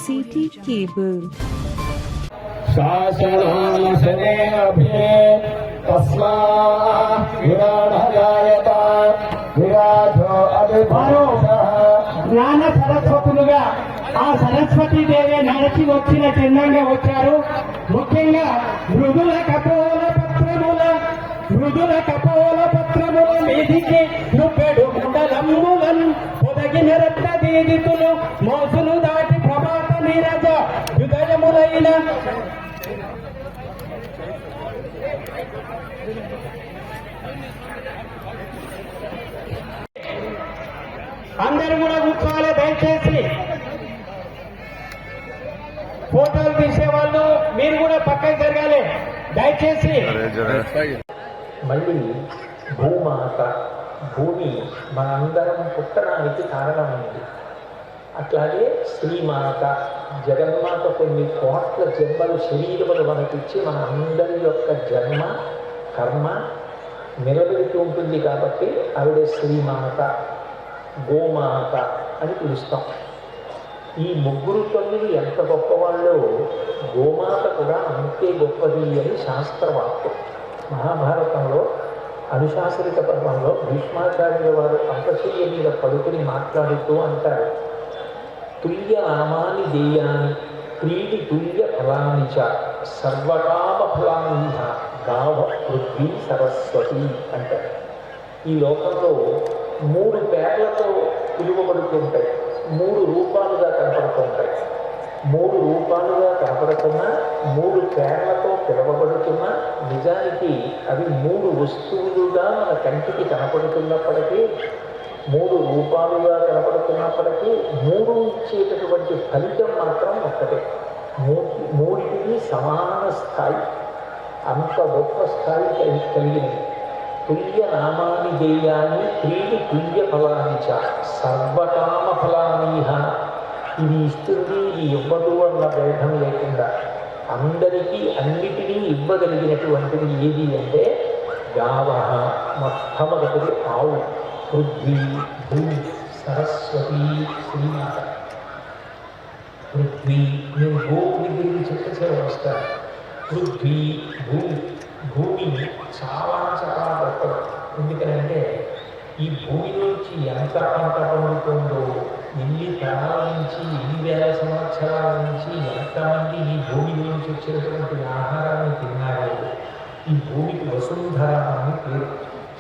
CT cable. शासनामशने अभि तस्मात् विराढजायत विराधो अभिभाषः జ్ఞాన సరస్వతులుగా ఆ సరస్వతీ దేవి నడిచి వచ్చిన చిన్నంగా వచ్చారు. ముఖ్యంగా మృదుల కపోల పత్రముల మీదికి నువ్వెడు మండలములను పొదగిన రత్న దీదితులు మోసులు దాటి ప్రభాత నీరజ హృదయములైన అందరూ కూడా కూర్చోవాలి. దయచేసి ఫోటోలు తీసేవాళ్ళు మీరు కూడా పక్కకి జరగాలి దయచేసి. మళ్ళీ భూమాత భూమి మనందరం పుట్టడానికి కారణమైంది. అట్లాగే శ్రీమాత జగన్మాత కొన్ని కోట్ల జన్మలు శరీరములు మనకిచ్చి మన అందరి యొక్క జన్మ కర్మ నిలబెడుతూ ఉంటుంది. కాబట్టి ఆవిడే శ్రీమాత, గోమాత అని పిలుస్తాం. ఈ ముగ్గురు తల్లులు ఎంత గొప్పవాళ్ళో గోమాత కూడా అంతే గొప్పది అని శాస్త్రవాక్యం. మహాభారతంలో అనుశాసనిక పర్వంలో భీష్మాచార్యుల వారు అంపశయ్య మీద పడుకుని మాట్లాడుతూ అంటారు, తుల్య నామాని దేయాని క్రీడి తుల్య ఫలాని చ సర్వకామ ఫలాని గావ పృథ్వీ సరస్వతి అంటారు. ఈ లోకంలో మూడు పేర్లతో పిలువబడుతుంటాయి, మూడు రూపాలుగా కనపడుతుంటాయి. మూడు రూపాలుగా కనపడుతున్నా, మూడు పేర్లతో పిలవబడుతున్నా నిజానికి అవి మూడు వస్తువులుగా మన కంటికి కనపడుతున్నప్పటికీ, మూడు రూపాలుగా కనపడుతున్నప్పటికీ మూడు ఇచ్చేటటువంటి ఫలితం మాత్రం ఒక్కటే. మూడిటికి సమాన స్థాయి, అంత గొప్ప స్థాయి కలిగినది. తుల్య నామాని దేయాన్ని క్రీడి తుల్య ఫలాన్ని చ సర్వకామ ఫలానీహ. ఇది ఇస్తుంది, ఇది ఇవ్వదు అన్న భేదం లేకుండా అందరికీ అన్నిటినీ ఇవ్వగలిగినటువంటిది ఏది అంటే గావ, మొట్టమొదటిది ఆవు. పృథ్వీ భూమి సరస్వతి శ్రీమాత. పృథ్వీ నేను గోపుని గురించి చెప్పేసే వస్తాను. పృథ్వీ భూమి చాలా చాలా గొప్పది. ఎందుకంటే ఈ భూమిలోంచి ఎంత పంట పండుతుందో, ఎన్ని తరాల నుంచి, ఎన్ని వేల సంవత్సరాల నుంచి ఎంతమంది ఈ భూమిలోంచి వచ్చినటువంటి ఆహారాన్ని తిన్నారో. ఈ భూమికి వసుంధర అని పేరు.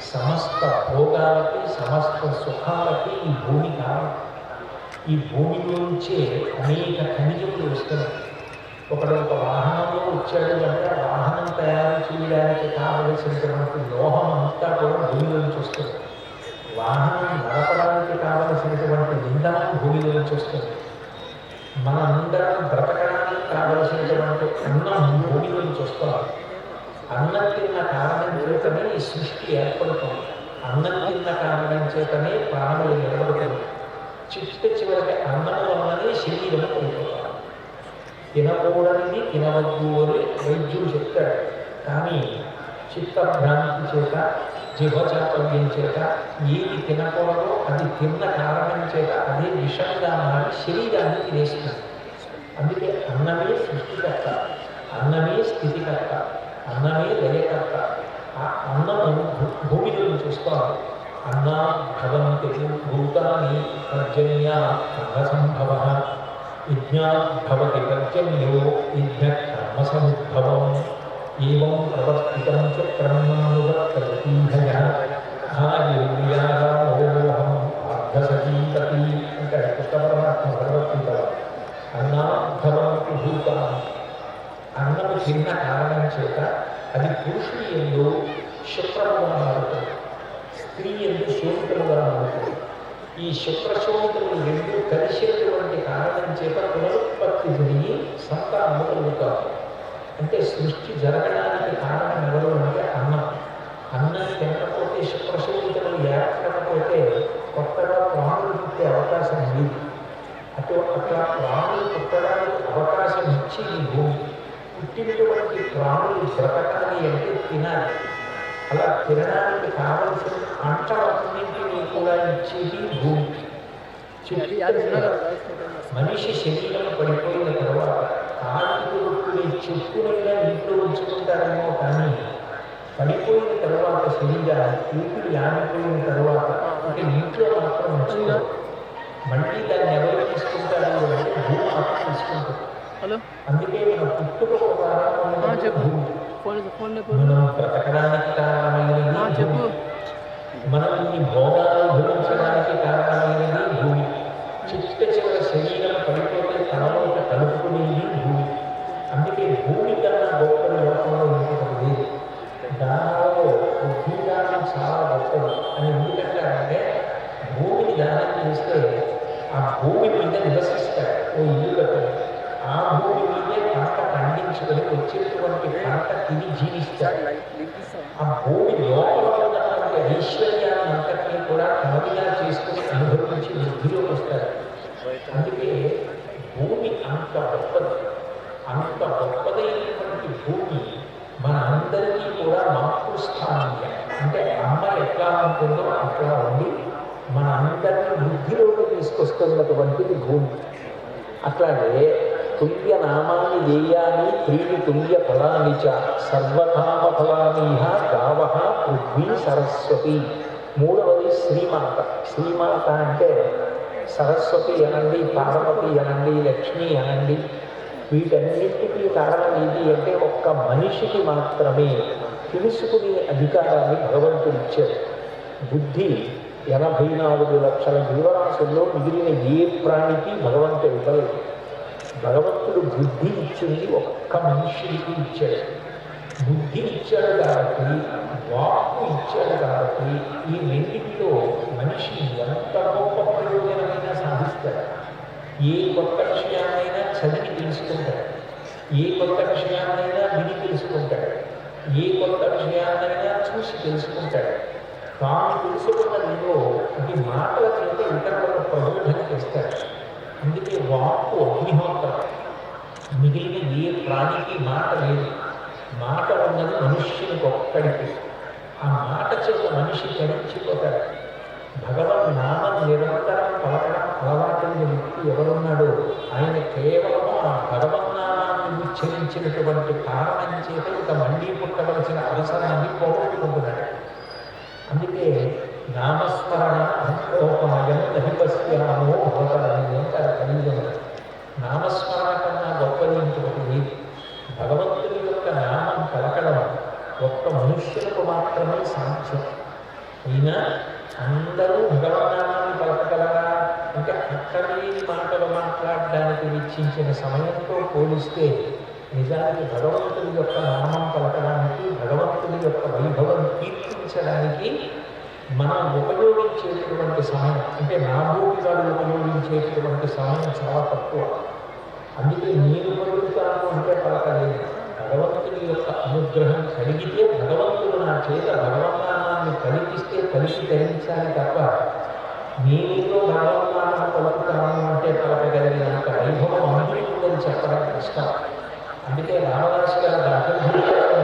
సమస్త భోగాలకి, సమస్త సుఖాలకి ఈ భూమి కారణం. ఈ భూమిలోంచే అనేక ఖనిజములు వస్తున్నాయి. ఒకడు ఒక వాహనంలో వచ్చాడు అంటే ఆ వాహనం తయారు చేయడానికి కావలసినటువంటి లోహం అంతా కూడా భూమిలోంచి వస్తుంది. వాహనం నడపడానికి కావలసినటువంటి ఇంధనం భూమిలోంచి వస్తుంది. మనందరం బ్రతకడానికి కావలసినటువంటి అన్నం భూమిలోంచి వస్తుంది. అన్నం తిన్న కారణం చేతనే ఈ సృష్టి ఏర్పడుతుంది. అన్నం తిన్న కారణం చేతనే ప్రాణులు నిలబడుతుంది. చివరికి అన్నం వల్లనే శరీరం కోల్పోతారు. తినకూడనిది తినవద్దు అని వైద్యులు చెప్తారు. కానీ చిత్తభ్రాంతి చేత, జిహ్వచాపల్యం చేత ఏది తినకూడదో అది తిన్న కారణం చేత అదే విషంగా మారి శరీరాన్ని తినేస్తుంది. అందుకే అన్నమే సృష్టికర్త, అన్నమే స్థితికర్త, అన్నమే లయకర్త. ఆ అన్నము భూమిలో చూసుకోవాలి. అన్నా భవంతి భూతాని పర్జన్యా సంభవ యజ్ఞాద్భవతి పర్జన్యో యజ్ఞకర్మసముద్భవం ఏవం ప్రవర్తితం చక్రమానువర్తయతీహయ హాయోహం అర్ధసజీవతి అంటే కృష్ణపరమాత్మ భగవద్గీతలో అన్నాద్భవంతి భూతాని. అన్నము చిన్న కారణం చేత అది పురుషుని యందు శుక్రముగా మారుతుంది, స్త్రీ యందు శోభితముగా మారుతుంది. ఈ శుక్రశోభితములు రెండు కలిసినటువంటి కారణం చేత పునరుత్పత్తి జరిగి సంతానము కలుగుతారు. అంటే సృష్టి జరగడానికి కారణం ఎవరు అంటే అన్నం. అన్నం తినకపోతే, శుక్రశోభితములు ఏర్పడకపోతే కొత్తగా ప్రాణులు పుట్టే అవకాశం లేదు. అట్లా ప్రాణులు పుట్టడానికి అవకాశం ఇచ్చి ఈ భూమి. పుట్టినటువంటి ప్రాణులు బ్రతకాలి అంటే తినాలి. అలా తినడానికి కావలసిన పంటలన్నింటినీ కూడా ఇచ్చేది భూమి. మనిషి శరీరం పడిపోయిన తర్వాత ఆర్థికుని చెప్పునైనా ఇంట్లో ఉంచుకుంటారేమో కానీ పడిపోయిన తర్వాత శరీరాన్ని ఊపిరి ఆడిపోయిన తర్వాత అంటే ఇంట్లో మాత్రం ఉంచుకోరు. మళ్ళీ దాన్ని ఎవరు తీసుకుంటారు అంటే భూమి మాత్రం తీసుకుంటారు. అందుకే మన పుట్టుక మనం బ్రతకడానికి కారణమైనది భూమి. మనం ఈ భోగాలు భరించడానికి కారణమైనది భూమి. చిట్ట చివర శరీరం పడిపోతే తనలోక కలుపుకునేది భూమి. అందుకే భూమి కన్నా గొప్పది లోకంలో ఇంకొకటి లేదు. దానిలో బుద్ధిదానం చాలా గొప్పది అని ఎందుకంటే భూమిని దానం చేస్తే ఆ భూమి మీద నివసిస్తాడు. ఓ ఇల్లు కట్టాడు, ఆ భూమి మీదే పంట పండించుకొని వచ్చేటువంటి పంట తిని జీవిస్తాడు. ఆ భూమి లోపల ఉన్నటువంటి ఐశ్వర్యాన్ని అంతటినీ కూడా కమవిగా చేసుకుని అనుభవించి వృద్ధిలోకి వస్తాడు. అందుకే భూమి అంత గొప్పది. అంత గొప్పదైనటువంటి భూమి మన అందరికీ కూడా మాతృస్థానీయ అంటే అమ్మ ఎట్లా ఉంటుందో అట్లా ఉండి మన అందరినీ వృద్ధిలోకి తీసుకొస్తున్నటువంటిది భూమి. అట్లాగే తుల్య నామాన్ని దేయాన్ని ప్రీతి తుల్య ఫలాన్ని చ సర్వకామ ఫలానీహ గావ పృథ్వీ సరస్వతి. మూడవది శ్రీమాత. శ్రీమాత అంటే సరస్వతి అనండి, పార్వతి అనండి, లక్ష్మి అనండి, వీటన్నిటికీ కారణం ఏది అంటే ఒక్క మనిషికి మాత్రమే తెలుసుకునే అధికారాన్ని భగవంతుడు ఇచ్చాడు. బుద్ధి 84 లక్షల జీవరాశుల్లో మిగిలిన ఏ ప్రాణికి భగవంతుడు ఇవ్వలేదు. భగవంతుడు బుద్ధి ఇచ్చింది ఒక్క మనిషికి ఇచ్చాడు. బుద్ధి ఇచ్చాడు కాబట్టి, వాక్కు ఇచ్చాడు కాబట్టి ఈ రెండింటిలో మనిషి ఎంత గొప్ప ప్రయోజనమైనా సాధిస్తాడు. ఏ కొత్త విషయాన్నైనా చదివి తెలుసుకుంటాడు, ఏ కొత్త విషయాన్నైనా విని తెలుసుకుంటాడు, ఏ కొత్త విషయాన్నైనా చూసి తెలుసుకుంటాడు. తాను తెలుసుకున్నదిలో అది మాటల చేత ఇతరులకు ప్రబోధన చేస్తాడు. అందుకే వాక్కు అగ్నిహోత్రం. మిగిలిన ఏ ప్రాణికి మాట లేదు. మాట ఉన్నది మనుష్యునికి ఒక్కడికి. ఆ మాట చేత మనిషి తరించిపోతాడు. భగవన్ నామం నిరంతరం పలకడం అలవాటైన వ్యక్తి ఎవరున్నాడో ఆయన కేవలము ఆ భగవన్నామాన్ని ఉచ్చరించినటువంటి కారణం చేత ఇక మళ్ళీ పుట్టవలసిన అవసరాన్ని పోగొట్టుకుంటున్నాడు. అందుకే నామస్మరణ ధనోపాయం దహిపస్యామో భవతాన్ని అంటారు కలియుగంలో. నామస్మరణ కన్నా గొప్పది ఇంకొకటి లేదు. భగవంతుని యొక్క నామం పలకడం ఒక్క మనుష్యులకు మాత్రమే సాధ్యం. అయినా అందరూ భగవన్నామాన్ని పలకగలరా అంటే అక్కడలేని మాటలు మాట్లాడడానికి వెచ్చించిన సమయంతో పోలిస్తే నిజానికి భగవంతుని యొక్క నామం పలకడానికి, భగవంతుని యొక్క వైభవం కీర్తించడానికి మనం ఉపయోగించేటటువంటి సమయం అంటే నాభూతి గారు ఉపయోగించేటటువంటి సమయం చాలా తక్కువ. అందుకే నేను పలుకుతాను అంటే పలకలేదు. భగవంతుని యొక్క అనుగ్రహం కలిగితే భగవంతుడు నా చేత భగవన్నామాన్ని పలికిస్తే పలికి ధరించాలి తప్ప నేనేదో భగవన్నామాన్ని పలుకుతాను అంటే పలకగలిగినంత వైభవం అనుభవిందని చెప్పడం కష్టం. అందుకే రామదాస్ గారు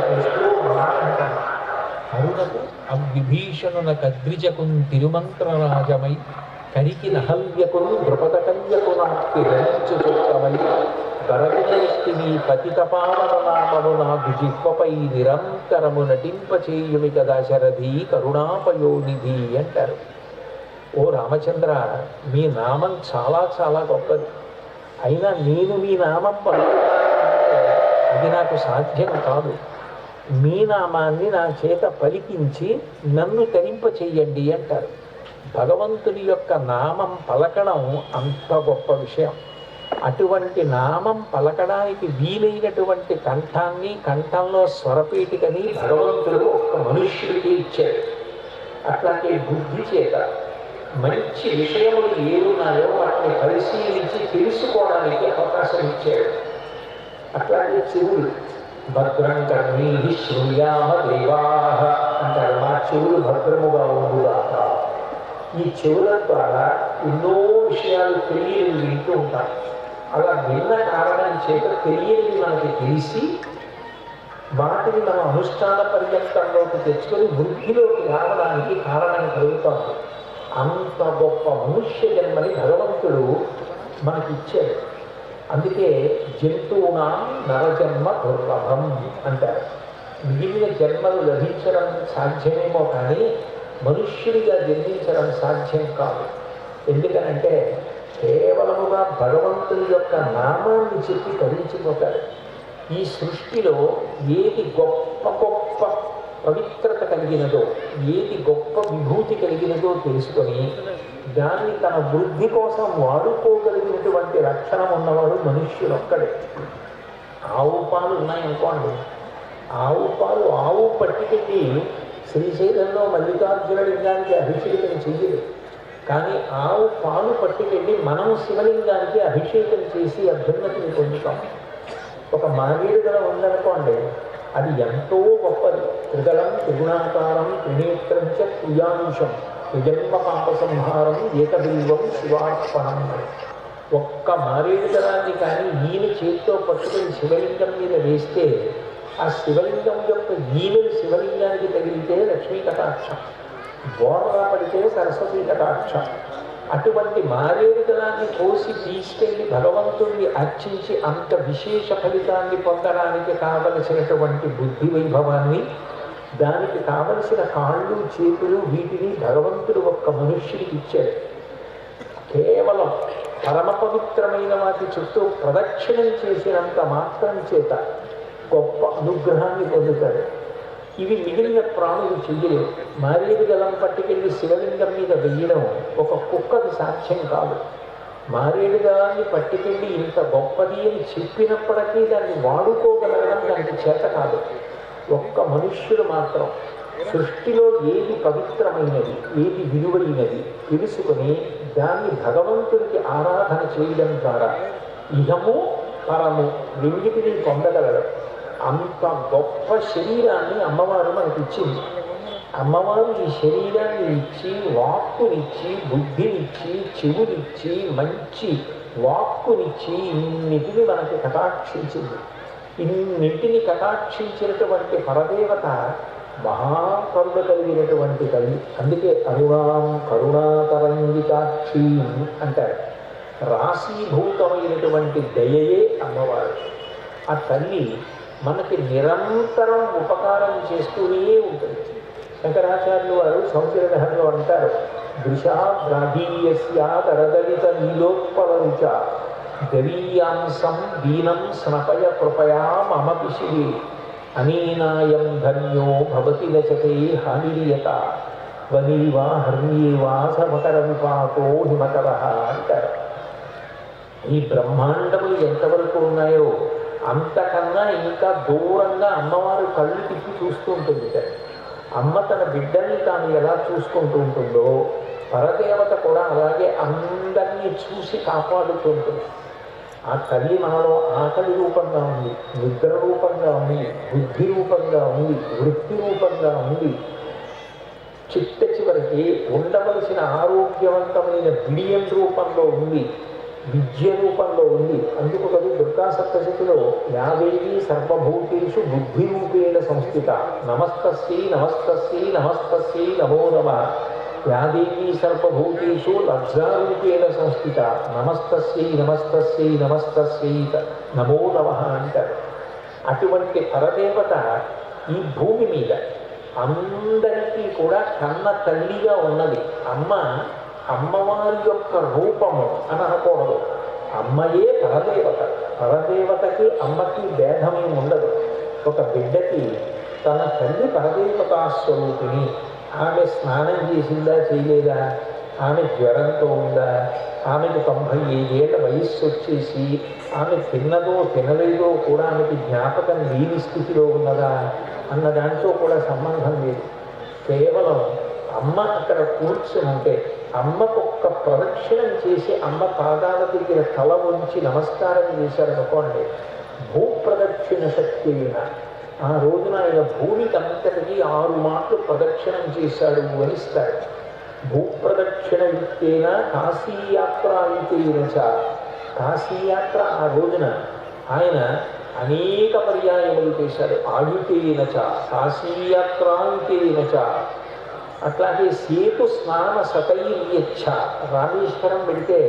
చేస్తూ మాట్లాడతారు. అరుణకు అవిభీషణున కద్రిజకున్ తిరుమంత్రరాజమై కరికి నహల్యకును ద్రుపదకల్యకు నాకి ధరించుమై భరతుని నీ పతితపావన నామము నాకు జిహ్వపై నిరంతరము నటింపచేయుమి కదా శరథి కరుణాపయోనిధి అంటారు. ఓ రామచంద్ర, మీ నామం చాలా చాలా గొప్పది. అయినా నేను మీ నామం పలుకుతానంటే అది నాకు సాధ్యం కాదు. మీ నామాన్ని నా చేత పలికించి నన్ను తరింపచేయండి అంటారు. భగవంతుని యొక్క నామం పలకడం అంత గొప్ప విషయం. అటువంటి నామం పలకడానికి వీలైనటువంటి కంఠాన్ని, కంఠంలో స్వరపీఠికని భగవంతుడు ఒక్క మనుష్యుడికి ఇచ్చాడు. అట్లాంటి బుద్ధి చేత మంచి విషయములు ఏమున్నాయో వాటిని పరిశీలించి తెలుసుకోవడానికి అవకాశం ఇచ్చాడు. అట్లాగే చెవులు భద్రం కర్ణీ శృణ్యామ దేవాహ అంటారు. మా చెవులు భద్రముగా ఉండుగాక. ఈ చెవుల ద్వారా ఎన్నో విషయాలు తెలియని వింటూ ఉంటాం. అలా విన్న కారణం చేత తెలియనివి మనకి తెలిసి వాటిని మనం అనుష్ఠాన పర్యంతంలోకి తెచ్చుకొని వృద్ధిలోకి రావడానికి కారణం కలుగుతుంది. అంత గొప్ప మనుష్య జన్మని భగవంతుడు భగవంతుడు మనకిచ్చాడు. అందుకే జంతువునాం నరజన్మ దుర్లభం అంటారు. మిగిలిన జన్మలు లభించడం సాధ్యమేమో కానీ మనుష్యుడిగా జన్మించడం సాధ్యం కాదు. ఎందుకనంటే కేవలముగా భగవంతుని యొక్క నామాన్ని చెప్పి తరించిపోతారు. ఈ సృష్టిలో ఏది గొప్ప గొప్ప పవిత్రత కలిగినదో, ఏది గొప్ప విభూతి కలిగినదో తెలుసుకొని దాన్ని తన వృద్ధి కోసం వాడుకోగలిగినటువంటి లక్షణం ఉన్నవాడు మనుష్యులొక్కడే. ఆవు పాలు ఉన్నాయనుకోండి, ఆవు పట్టికెళ్ళి శ్రీశైలంలో మల్లికార్జున లింగానికి అభిషేకం చెయ్యదు. కానీ ఆవు పాలు పట్టుకెళ్ళి మనం శివలింగానికి అభిషేకం చేసి అభ్యున్నతిని పొందుతాం. ఒక మారేడు దళం ఉందనుకోండి, అది ఎంతో గొప్పది. త్రిదళం త్రిగుణాకారం త్రినేత్రం చ ప్రియాంశం త్రిజన్మ పాప సంహారం ఏకబిల్వం శివార్పణం. ఒక్క మారేడు దళాన్ని కానీ ఈయన చేతితో పట్టుకొని శివలింగం మీద వేస్తే ఆ శివలింగం యొక్క ఈమెను శివలింగానికి తగిలితే లక్ష్మీ కటాక్షం, బోర్లా పడితే సరస్వతీ కటాక్షం. అటువంటి మారేడు దళాన్ని కోసి తీసుకెళ్ళి భగవంతుడిని అర్చించి అంత విశేష ఫలితాన్ని పొందడానికి కావలసినటువంటి బుద్ధి వైభవాన్ని, దానికి కావలసిన కాళ్ళు చేతులు వీటిని భగవంతుడు ఒక్క మనుష్యుడికి ఇచ్చాడు. కేవలం పరమ పవిత్రమైన వాటి చుట్టూ ప్రదక్షిణం చేసినంత మాత్రం చేత గొప్ప అనుగ్రహాన్ని పొందుతాడు. ఇవి మిగిలిన ప్రాణులు చెయ్యలేవు. మారేడు దళం పట్టుకెళ్ళి శివలింగం మీద వెయ్యడం ఒక కుక్కది సాధ్యం కాదు. మారేడు దళాన్ని పట్టుకెళ్ళి ఇంత గొప్పది అని చెప్పినప్పటికీ దాన్ని వాడుకోగలగడం దానికి చేత కాదు. ఒక్క మనుష్యుడు మాత్రం సృష్టిలో ఏది పవిత్రమైనది, ఏది విలువైనది తెలుసుకొని దాన్ని భగవంతుడికి ఆరాధన చేయడం ద్వారా ఇహము పరము రెండింటినీ పొందగలడు. అంత గొప్ప శరీరాన్ని అమ్మవారు మనకి ఇచ్చింది. అమ్మవారు ఈ శరీరాన్ని ఇచ్చి, వాక్కునిచ్చి, బుద్ధినిచ్చి, చెవునిచ్చి, మంచి వాక్కునిచ్చి ఇన్నిటిని మనకి కటాక్షించింది. ఇన్నింటిని కటాక్షించినటువంటి పరదేవత మహాకరుణ కలిగినటువంటి తల్లి. అందుకే అరుణాం కరుణాతరంగితాక్షి అంటారు. రాశీభూతమైనటువంటి దయయే అమ్మవారు. ఆ తల్లి మనకి నిరంతరం ఉపకారం చేస్తూనే ఉంటుంది. శంకరాచార్యులు వారు సౌందర్యదహంలో అంటారు, దృశాద్రాధీయస్యాదరదలిత నీలోత్పలరుచ గరీయాంసం దీనం స్నపయ కృపయా మమ పిశివే అనేనాయం ధన్యో భవతి నచతే హానిరియత వనీవా హర్మ్యేవా సమకర విపాకో హిమకర అంటారు. ఈ బ్రహ్మాండములు ఎంతవరకు ఉన్నాయో అంతకన్నా ఇంకా దూరంగా అమ్మవారు కళ్ళు తిప్పి చూస్తూ ఉంటుంది. అమ్మ తన బిడ్డల్ని తాను ఎలా చూసుకుంటూ ఉంటుందో పరదేవత కూడా అలాగే అందరినీ చూసి కాపాడుతూ ఉంటుంది. ఆ తల్లి మనలో ఆకలి రూపంగా ఉంది, నిద్ర రూపంగా ఉంది, బుద్ధి రూపంగా ఉంది, వృత్తి రూపంగా ఉంది. చిట్ట చివరికి ఉండవలసిన ఆరోగ్యవంతమైన బిడియం రూపంలో ఉంది, విద్య రూపంలో ఉంది. అందుకు కదా దుర్గా సప్తశతిలో యాదేవి సర్వభూతేషు బుద్ధి రూపేణ సంస్థిత నమస్తస్యై నమస్తస్యై నమస్తస్యై నమో నమః యాదేవి సర్వభూతేషు లజ్జారూపేణ సంస్థిత నమస్తస్యై నమస్తస్యై నమస్తస్యై నమో నమః అంటారు. అటువంటి పరదేవత ఈ భూమి మీద అందరికీ కూడా కన్న తల్లిగా ఉన్నది. అమ్మవారి యొక్క రూపము అని అనకూడదు. అమ్మయే పరదేవత. పరదేవతకి అమ్మకి భేదమే ఉండదు. ఒక బిడ్డకి తన తల్లి పరదేవతా స్వరూపిణి. ఆమె స్నానం చేసిందా చేయలేదా, ఆమె జ్వరంతో ఉందా, ఆమెకు 95 ఏళ్ల వయస్సు వచ్చేసి ఆమె తిన్నదో తినలేదో కూడా ఆమెకి జ్ఞాపకం లేని స్థితిలో ఉన్నదా అన్న దాంతో కూడా సంబంధం లేదు. కేవలం అమ్మ అక్కడ కూర్చుని ఉంటే అమ్మకొక్క ప్రదక్షిణం చేసి అమ్మ పాదాల దగ్గర తల ఉంచి నమస్కారం చేశారనుకోండి, భూప్రదక్షిణ శక్తి అయిన ఆ రోజున ఆయన భూమికి అంతటికీ 6 మాటలు ప్రదక్షిణం చేశాడు వహిస్తాడు. భూప్రదక్షిణ యుక్తేన కాశీయాత్రాయుతేన చ. కాశీయాత్ర ఆ రోజున ఆయన అనేక పర్యాయములు చేశాడు. ఆయుతేన చ కాశీయాత్రాయుతేన చ. అట్లాగే సేతు స్నాన సతైర్యచ్చ. రామేశ్వరం వెళితే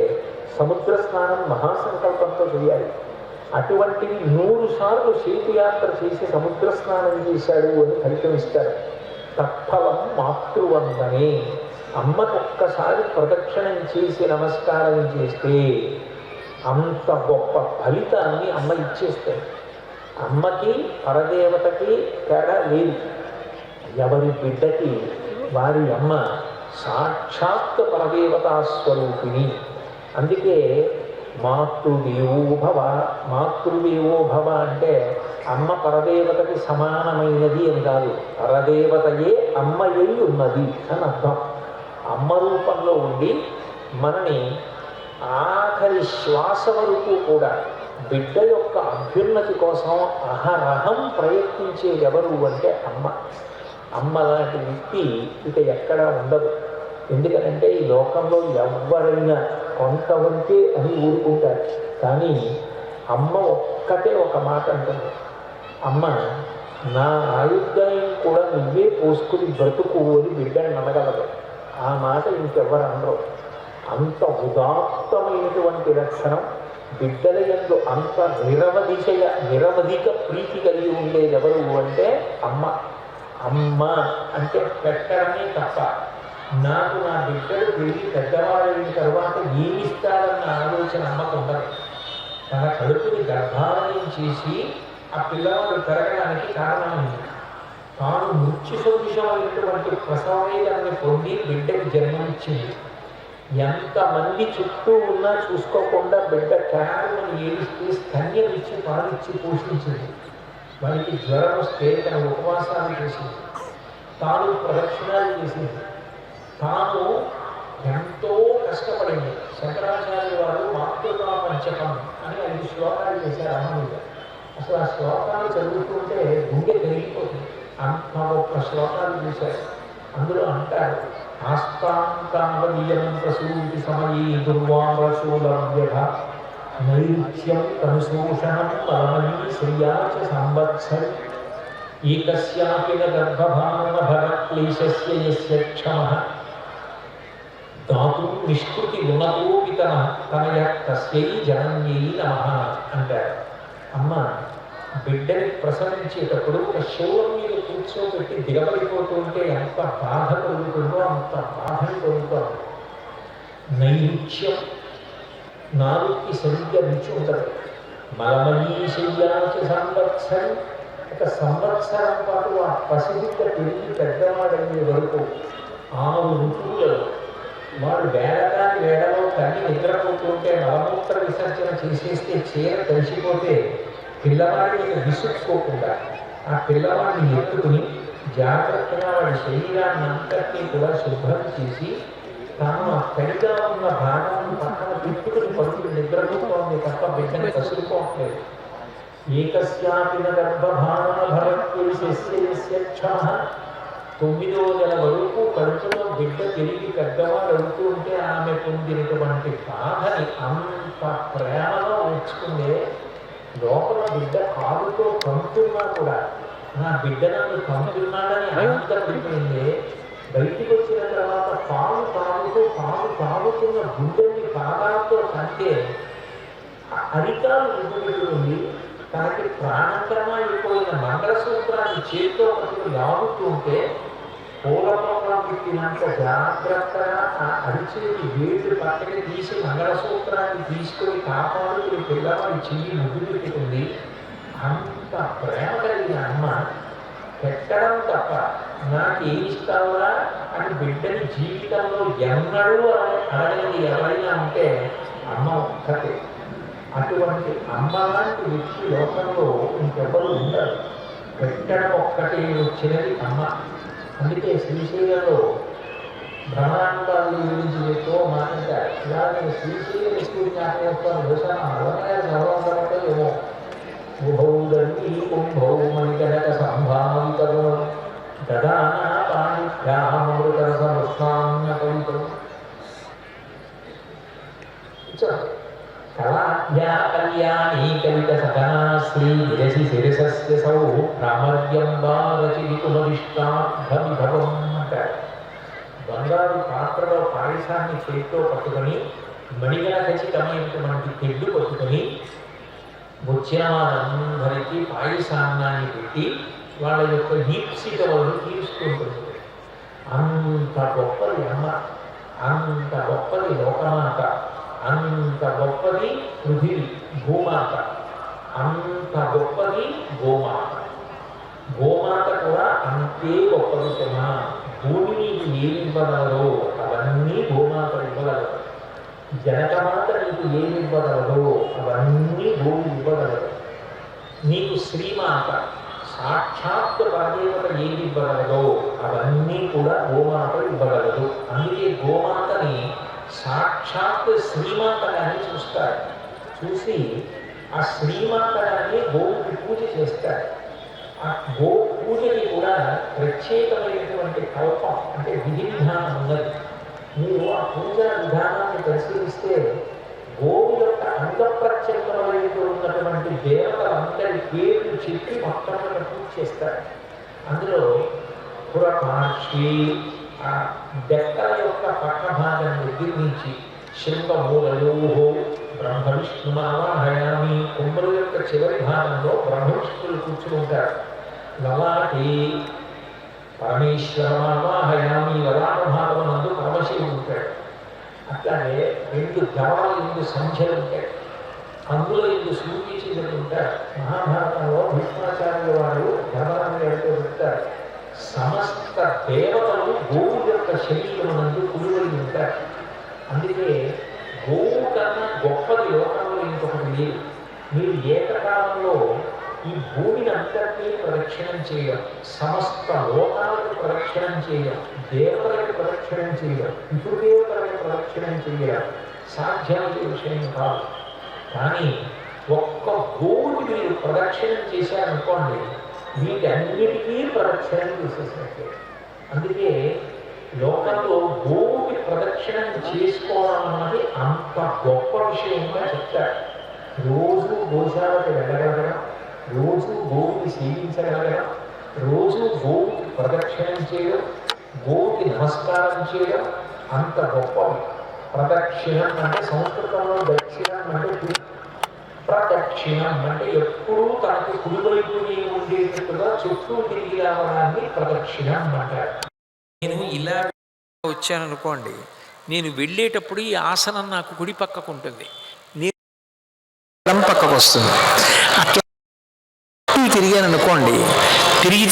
సముద్ర స్నానం మహాసంకల్పంతో చేయాలి. అటువంటివి 100 సార్లు శేతియాత్ర చేసి సముద్ర స్నానం చేశాడు అని ఫలితం ఇస్తారు. తత్ఫలం మాతృవందనే, అమ్మకొక్కసారి ప్రదక్షిణం చేసి నమస్కారం చేస్తే అంత గొప్ప ఫలితాన్ని అమ్మ ఇచ్చేస్తాయి. అమ్మకి పరదేవతకి తేడా లేదు. ఎవరి బిడ్డకి వారి అమ్మ సాక్షాత్ పరదేవతా స్వరూపిణి. అందుకే మాతృదేవో భవ, మాతృదేవో భవ అంటే అమ్మ పరదేవతకి సమానమైనది అని కాదు, పరదేవతయే అమ్మయ్యి ఉన్నది అని అర్థం. అమ్మ రూపంలో ఉండి మనని ఆఖరి శ్వాస వరకు కూడా బిడ్డ యొక్క అభ్యున్నతి కోసం అహరహం ప్రయత్నించే ఎవరు అంటే అమ్మ. అమ్మ లాంటి వ్యక్తి ఇక ఎక్కడా ఉండదు. ఎందుకంటే ఈ లోకంలో ఎవరైనా కొంతవరకే అని ఊరుకుంటారు, కానీ అమ్మ ఒక్కటే ఒక మాట అంటుంది, అమ్మ నా ఆయుర్దాయం కూడా నువ్వే పోసుకుని బ్రతుకు అని బిడ్డని అనగలదు. ఆ మాట ఇంకెవ్వరు అనరు. అంత ఉదాత్తమైనటువంటి లక్షణం బిడ్డల యందు, అంత నిరవధిక ప్రీతి కలిగి ఉండేది ఎవరు అంటే అమ్మ. అమ్మ అంటే పెట్టడమే తప్ప నాకు నా బిడ్డలు పెరిగి పెద్దవాళ్ళైన తర్వాత ఏమిస్తారన్న ఆలోచన అమ్మకు ఉండదు. తన కడుపుని గర్భాలయం చేసి ఆ పిల్లవాడు పెరగడానికి కారణం ఉంది. తాను మృత్యు సదృశమైనటువంటి ప్రసవ వేదాన్ని పొంది బిడ్డకి జన్మనిచ్చింది. ఎంతమంది చుట్టూ ఉన్నా చూసుకోకుండా బిడ్డ కేవలం ఏడిస్తే స్తన్యం ఇచ్చి పాలిచ్చి పోషించింది. వారికి జ్వరం వస్తే తన ఉపవాసాలు చేసింది, తాను ప్రదక్షిణాలు చేసింది, తాను ఎంతో కష్టపడింది. శంకరాచార్య వారు మాతృకా పంచకం అని 5 శ్లోకాలు చేశారు అమ్మ మీద. అసలు ఆ శ్లోకాలు చదువుతుంటే గుండె పెరిగిపోతుంది. అంత గొప్ప శ్లోకాలు చేశారు. అందులో అంటారు, ఆస్తాంతావలీయం ప్రసూతి సమయీ దుర్వారశూలవ్యధ నైరుత్యం తనుశోషణం పరమణీ శ్రియాచ సంవత్సరి ఏకస్యాపి న గర్భభావనభరక్లేశస్య యస్య క్షమః దాతుం నిష్కృతి ఉన్నతోపితన తనయ తస్యై జనన్యై నమః అంటారు. అమ్మ బిడ్డని ప్రసవించేటప్పుడు ఒక శూలం మీద కూర్చోబెట్టి దిగబడిపోతూ ఉంటే ఎంత బాధ కలుగుతుందో అంత బాధని కలుగుతాం. నైరుత్యం, నాలుగుకి సరిగ్గా రుచి ఉండదు. మలమయీ శయ్యాచ సంవత్సరం, ఒక సంవత్సరం పాటు ఆ పసిబిడ్డ పెరిగి పెద్దవాడయ్యే వరకు 6 ఋతువులలో వాడు వేడలో తల్లి నిద్రపోతుంటే మలమూత్ర విసర్జన చేసేస్తే చీర తడిసిపోతే పిల్లవాడిని విసుక్కోకుండా ఆ పిల్లవాడిని ఎత్తుకుని జాగ్రత్తగా వాడి శరీరాన్ని అంతటినీ కూడా శుభ్రం చేసి తాను ఆ తడిగా ఉన్న భాగాన్ని పక్కన తిప్పుకుని పడుకుని నిద్రపోతోంది తప్ప బిడ్డని కసురుకోవట్లేదు. ఏకస్యాపి న గర్భభావనభరక్లేశస్య యస్య క్షమః, 9వ నెల వరకు కడుపులో బిడ్డ తిరిగి పెద్దవాడు అవుతూ ఉంటే ఆమె పొందినటువంటి బాధని అంత ప్రేమలో ఉంచుకుందే. లోపల బిడ్డ కాలుతో కంటున్నా కూడా నా బిడ్డ నన్ను కంటున్నాడని ఆనందపడిపోయింది. బయటికి వచ్చిన తర్వాత పాలు తాగుతున్న గుండెని పాదాలతో కంటే అరికాలు గుడ్డుపెట్టుకుంది. తనకి ప్రాణంకరమ అయిపోయిన మంగళసూత్రాన్ని చేతితో పట్టుకుని లాగుతూ ఉంటే పూలపోగా పెట్టినంత జాగ్రత్తగా ఆ అరిచేతి వేడి పక్కకి తీసి మంగళసూత్రాన్ని తీసుకొని కాపాడుకుని పిల్లవాడి చెయ్యి ముద్దు పెట్టుకుంది. అంత ప్రేమ కలిగిన అమ్మ పెట్టడం తప్ప నాకు ఏమి ఇస్తావురా అని బిడ్డని జీవితంలో ఎన్నడూ అడగని ఎవరైనా ఉంటే అమ్మ ఒక్కటే. అటువంటి అమ్మ లాంటి వ్యక్తి లోకంలో ఇంకెవ్వరూ ఉండరు. పెట్టడం ఒక్కటే వచ్చినది అమ్మ. అందుకే శ్రీశైలంలో బ్రహ్మాండాలు గురించి చెప్తూ మాట్లాడారు. ఇలా నేను శ్రీశైలం ఎక్కువ జ్ఞాపకం చూసాను. సర్వంటే ఏమో ఉభౌదీ కుంభౌ మణికనక సంభావితరు దదానా పాణిభ్యామృతరసమృష్ణాన్యపవిత్రం కళాభ్యా కళ్యాణీ కవిత సకనా శ్రీ విరసి శిరసస్య సౌ ప్రామర్యం బాలచివికుమవిష్టాభవిభవం అంటారు. బంగారు పాత్రలో పాయసాన్ని చేతితో పట్టుకొని మణిగణ ఖచ్చితమైనటువంటి తెడ్డు పట్టుకొని వచ్చిన వాళ్ళందరికీ పాయసాన్నాన్ని పెట్టి వాళ్ళ యొక్క దీప్సితలను తీరుస్తూ ఉంటుంది. అంత గొప్పది అమ్మ, అంత గొప్పది లోకమాత, అంత గొప్పది పృథివీ భూమాత, అంత గొప్పది గోమాత. గోమాత కూడా అంతే గొప్పది సుమా. భూమి నీకు ఏమి ఇవ్వగలదో అవన్నీ గోమాత ఇవ్వగలదు. జనకమాత నీకు ఏమి ఇవ్వగలదో అవన్నీ భూమి ఇవ్వగలదు. నీకు శ్రీమాత సాక్షాత్ పరదేవత ఏమి ఇవ్వగలదో అవన్నీ కూడా గోమాత ఇవ్వగలదు. అందుకే గోమాతని సాక్షాత్ శ్రీమాతగానే చూస్తారు. చూసి ఆ శ్రీమాతగానే గోవుకి పూజ చేస్తారు. ఆ గో పూజకి కూడా ప్రత్యేకమైనటువంటి కల్పం అంటే విధి విధానం ఉన్నది. మీరు ఆ పూజా విధానాన్ని పరిశీలిస్తే గోవు యొక్క అంగప్రత్యంగమైనతో ఉన్నటువంటి దేవతలందరి పేర్లు చెప్పి మొత్తం పూజ చేస్తారు. అందులో పురపార్శ్వి ఆ డెక్కల యొక్క పక్క భాగం దగ్గర నుంచి శృంగమూలయోహో బ్రహ్మ విష్ణుమావాహయామి, కొమ్మల యొక్క చివరి భాగంలో బ్రహ్మ విష్ణువులు కూర్చుని ఉంటారు. లలాటి పరమేశ్వరమావాహయామి, లలాట భాగం నందు పరమశివుడు ఉంటాడు. అట్లాగే 2 గవల 2 సంఖ్యలు ఉంటాయి. అందులో 2 సూర్యచంద్రులు ఉంటారు. మహాభారతంలో భీష్మాచార్యుల వారు ధర్మాన్ని ఎవరితో చెప్తారు, సమస్త దేవతలు గోవు యొక్క శరీరం నందు కులువై ఉంటారు. అందుకే గోవు కన్నా గొప్పది లోకంలో ఇంకొకటి లేదు. మీరు ఏకకాలంలో ఈ భూమిని అంతటినీ ప్రదక్షిణం చేయడం, సమస్త లోకాలకు ప్రదక్షిణం చేయడం, దేవతలకు ప్రదక్షిణం చేయడం, పితృదేవతలకు ప్రదక్షిణం చేయడం సాధ్యమయ్యే విషయం కాదు. కానీ ఒక్క గోవుకి మీరు ప్రదక్షిణం చేశారనుకోండి, వీటన్నిటికీ ప్రదక్షిణం చేసేసినట్టే. అందుకే లోకంలో గోవుకి ప్రదక్షిణం చేసుకోవడం అన్నది అంత గొప్ప విషయంగా చెప్తారు. రోజు గోశాలకు వెళ్ళగలగడం, రోజు గోవుని సేవించగలగడం, రోజు గోవుకి ప్రదక్షిణం చేయడం, గోవుకి నమస్కారం చేయడం అంత గొప్పవి. ప్రదక్షిణం అంటే సంస్కృతంలో దక్షిణం అంటే ప్రదక్షిణం అంటే ఎప్పుడూ తనకు కుడివైపునే ఉండేటట్టుగా చుట్టూ తిరిగి రావడాన్ని ప్రదక్షిణం అంటారు. నేను ఇలా వచ్చాను అనుకోండి, నేను వెళ్ళేటప్పుడు ఈ ఆసనం నాకు కుడి పక్కకు ఉంటుంది, నేను పక్కకు వస్తుంది. అట్లా తిరిగాను అనుకోండి, తిరిగి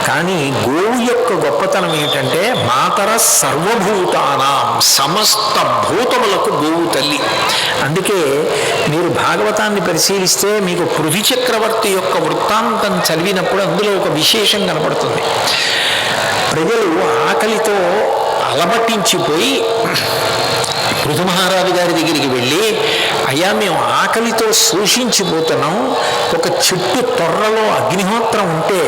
కానీ గోవు యొక్క గొప్పతనం ఏంటంటే మాతర సర్వభూతానాం, సమస్త భూతములకు గోవు తల్లి. అందుకే మీరు భాగవతాన్ని పరిశీలిస్తే మీకు పృథి చక్రవర్తి యొక్క వృత్తాంతం చదివినప్పుడు అందులో ఒక విశేషం కనపడుతుంది. ప్రజలు ఆకలితో అలమటించిపోయి పృథు మహారాజు గారి దగ్గరికి వెళ్ళి, అయ్యా మేము ఆకలితో శోషించిపోతున్నాం, ఒక చెట్టు తొర్రలో అగ్నిహోత్రం ఉంటే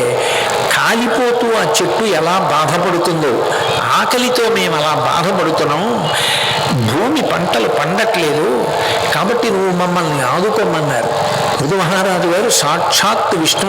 కాలిపోతూ ఆ చెట్టు ఎలా బాధపడుతుందో ఆకలితో మేము అలా బాధపడుతున్నాం, భూమి పంటలు పండట్లేదు, కాబట్టి నువ్వు మమ్మల్ని ఆదుకోమన్నారు. పృథు మహారాజు గారు సాక్షాత్ విష్ణు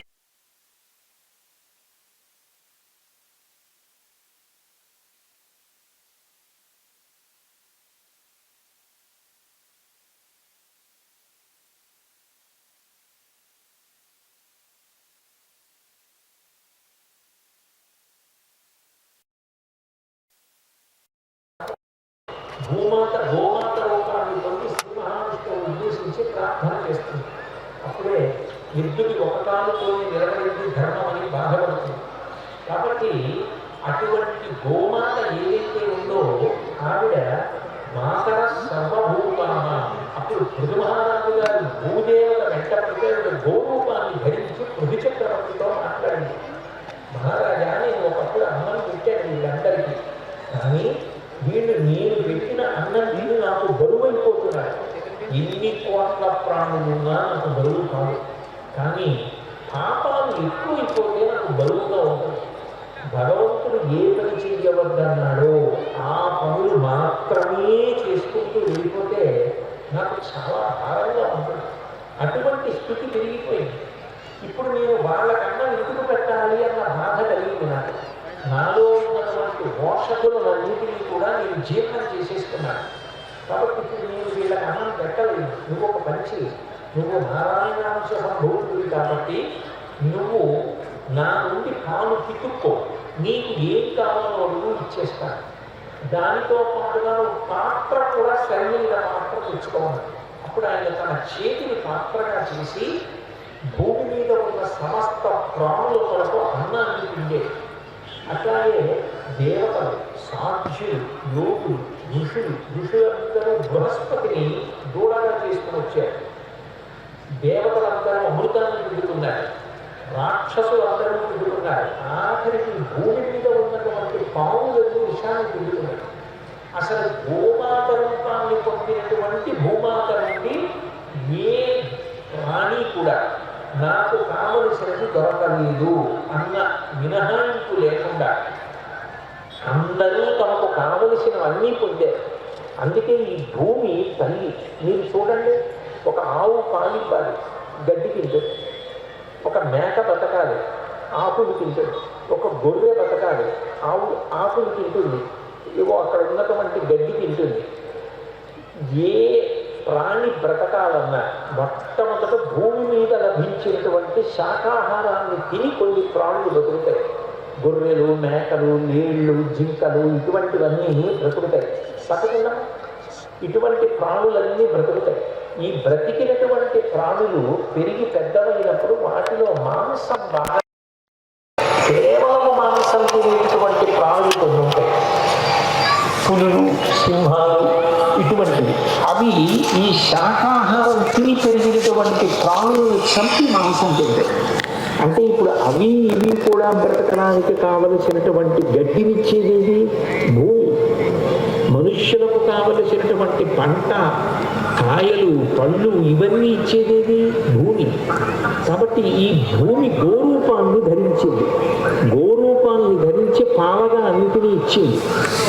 గోమాత రూపాన్ని పొంది శ్రీ మహావిష్ణువు ఉద్దేశించి ప్రార్థన చేస్తుంది. అప్పుడే ఎద్దుకి ఒక కాలుతోనే నిలబడింది ధర్మం అని బాధపడుతుంది. కాబట్టి అటువంటి గోమాత ఏదైతే ఉందో ఆవిడ మాతర సర్వభూతాన. అప్పుడు పృథు మహారాజు గారు భూదేవత వెంట పడితే గోరూపాన్ని ధరించి పృథు చక్రవర్తితో మాట్లాడింది. మహారాజా, నేను ఒకప్పుడు అన్నం పెట్టాను వీళ్ళందరికీ, కానీ వీళ్ళు నేను పెట్టిన అన్నం వీళ్ళు నాకు బరువైపోతున్నారు. ఎన్ని కోట్ల ప్రాణులున్నా నాకు బరువు కాదు, కానీ పాపాలు ఎక్కువైపోతే నాకు బరువుగా ఉంటుంది. భగవంతుడు ఏ పని చేయవద్దన్నాడో ఆ పనులు మాత్రమే చేసుకుంటూ వెళ్ళిపోతే నాకు చాలా భారంగా ఉంటుంది. అటువంటి స్థితి పెరిగిపోయింది. ఇప్పుడు నేను వాళ్ళకన్నా ఎందుకు పెట్టాలి అన్న బాధ కలిగింది నాకు. నాలో ఉన్నటువంటి ఉన్నటువంటి ఓషధులన్నింటినీ కూడా నేను జీర్ణం చేసేస్తున్నాను. కాబట్టి ఇప్పుడు నేను వీళ్ళకి అన్నం పెట్టలేదు. నువ్వు ఒక పంచి, నువ్వు నారాయణాంశ సంభూతుడివి కాబట్టి నువ్వు నా నుండి పాలు పితుక్కో, నీకు ఏం కావాలో నువ్వు ఇచ్చేస్తాను. దానితో పాటుగా పాత్ర కూడా సరైన పాత్ర తెచ్చుకోవాలి. అప్పుడు ఆయన తన చేతిని పాత్రగా చేసి భూమి మీద ఉన్న సమస్త ప్రాణుల కొరకు అన్నాన్ని పిండే. అట్లాగే దేవతలు, సాధ్యులు, యోగులు, ఋషులందరూ బృహస్పతిని దూడగా చేసుకుని వచ్చారు. దేవతలందరూ అమృతాన్ని పిండుతున్నారు, రాక్షసులందరూ పిండుతున్నారు. ఆఖరికి భూమి మీద ఉన్నటువంటి పాములను విషాన్ని పిండుతున్నారు. అసలు భూమాత రూపాన్ని పొందినటువంటి భూమాత నుండి ఏ ప్రాణి కూడా నాకు కావలసినది దొరకలేదు అన్న మినహాయింపు లేకుండా అందరూ తమకు కావలసినవన్నీ పొందారు. అందుకే ఈ భూమి తల్లి. మీరు చూడండి, ఒక ఆవు పాలివ్వాలి, గడ్డి తింటుంది. ఒక మేక బతకాలి, ఆకులు తింటుంది. ఒక గొర్రె బతకాలి, ఆకులు తింటుంది. ఏవో అక్కడ ఉన్నటువంటి గడ్డి తింటుంది. ఏ ప్రాణి బ్రతకాలన్నా మొట్టమొదట భూమి మీద లభించినటువంటి శాకాహారాన్ని తిని కొన్ని ప్రాణులు బ్రతుకుతాయి. గొర్రెలు, మేకలు, నీళ్లు, జింకలు ఇటువంటివన్నీ బ్రతుకుతాయి. బతకన్నా ఇటువంటి ప్రాణులన్నీ బ్రతుకుతాయి. ఈ బ్రతికినటువంటి ప్రాణులు పెరిగి పెద్దవైనప్పుడు వాటిలో మాంసం బాగా, కేవలం మాంసం తినేటువంటి ప్రాణులు కొన్ని ఉంటాయి. పులులు, సింహాలు ఇటువంటివి. అవి ఈ శాకాహారం తిని పెరిగినటువంటి ప్రాణులను చంపి మాంసం తింటాయి. అంటే ఇప్పుడు అవి ఇవి కూడా బ్రతకడానికి కావలసినటువంటి గడ్డినిచ్చేది భూమి. మనుష్యులకు కావలసినటువంటి పంట, కాయలు, పళ్ళు ఇవన్నీ ఇచ్చేదేది భూమి. కాబట్టి ఈ భూమి గోరూపాన్ని ధరించింది. గోరూపాన్ని ధరించి పాలగా అన్నిటినీ ఇచ్చింది.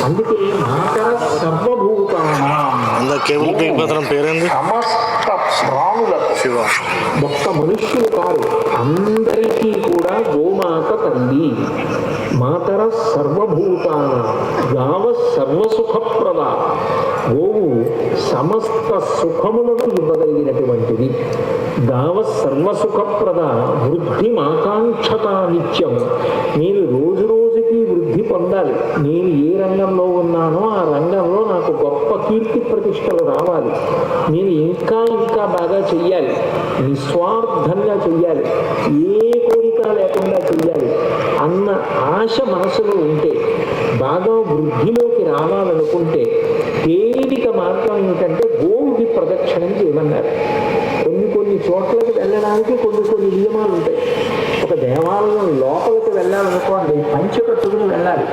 అందుకే మాతర సర్వభూతానాం, సమస్త ప్రాణులకు, ఒక్క మనుష్యులు కాదు, అందరికీ కూడా గోమాత తల్లి. మాతర సర్వభూతానాం గావ సర్వసుఖప్రద. గోవు సమస్త సుఖములను ఇవ్వగలిగినటువంటిది. గావ సర్వసుఖప్రద వృద్ధి మాకాంక్షత నిత్యం. నేను రోజు రోజుకి వృద్ధి పొందాలి. నేను ఏ రంగంలో ఉన్నానో ఆ రంగంలో నాకు గొప్ప కీర్తి ప్రతిష్టలు రావాలి. నేను ఇంకా ఇంకా బాగా చెయ్యాలి, నిస్వార్థంగా చెయ్యాలి, ఏ కోరిక లేకుండా చెయ్యాలి అన్న ఆశ మనసులో ఉంటే, బాగా వృద్ధిలోకి రావాలనుకుంటే తేలిక మార్గం ఏంటంటే గోవుకి ప్రదక్షిణం చేయమన్నారు. కొన్ని చోట్లకి వెళ్ళడానికి కొన్ని నియమాలు ఉంటాయి. ఒక దేవాలయం లోపలికి వెళ్ళాలనుకోండి, పంచె కట్టుకుని వెళ్ళాలి.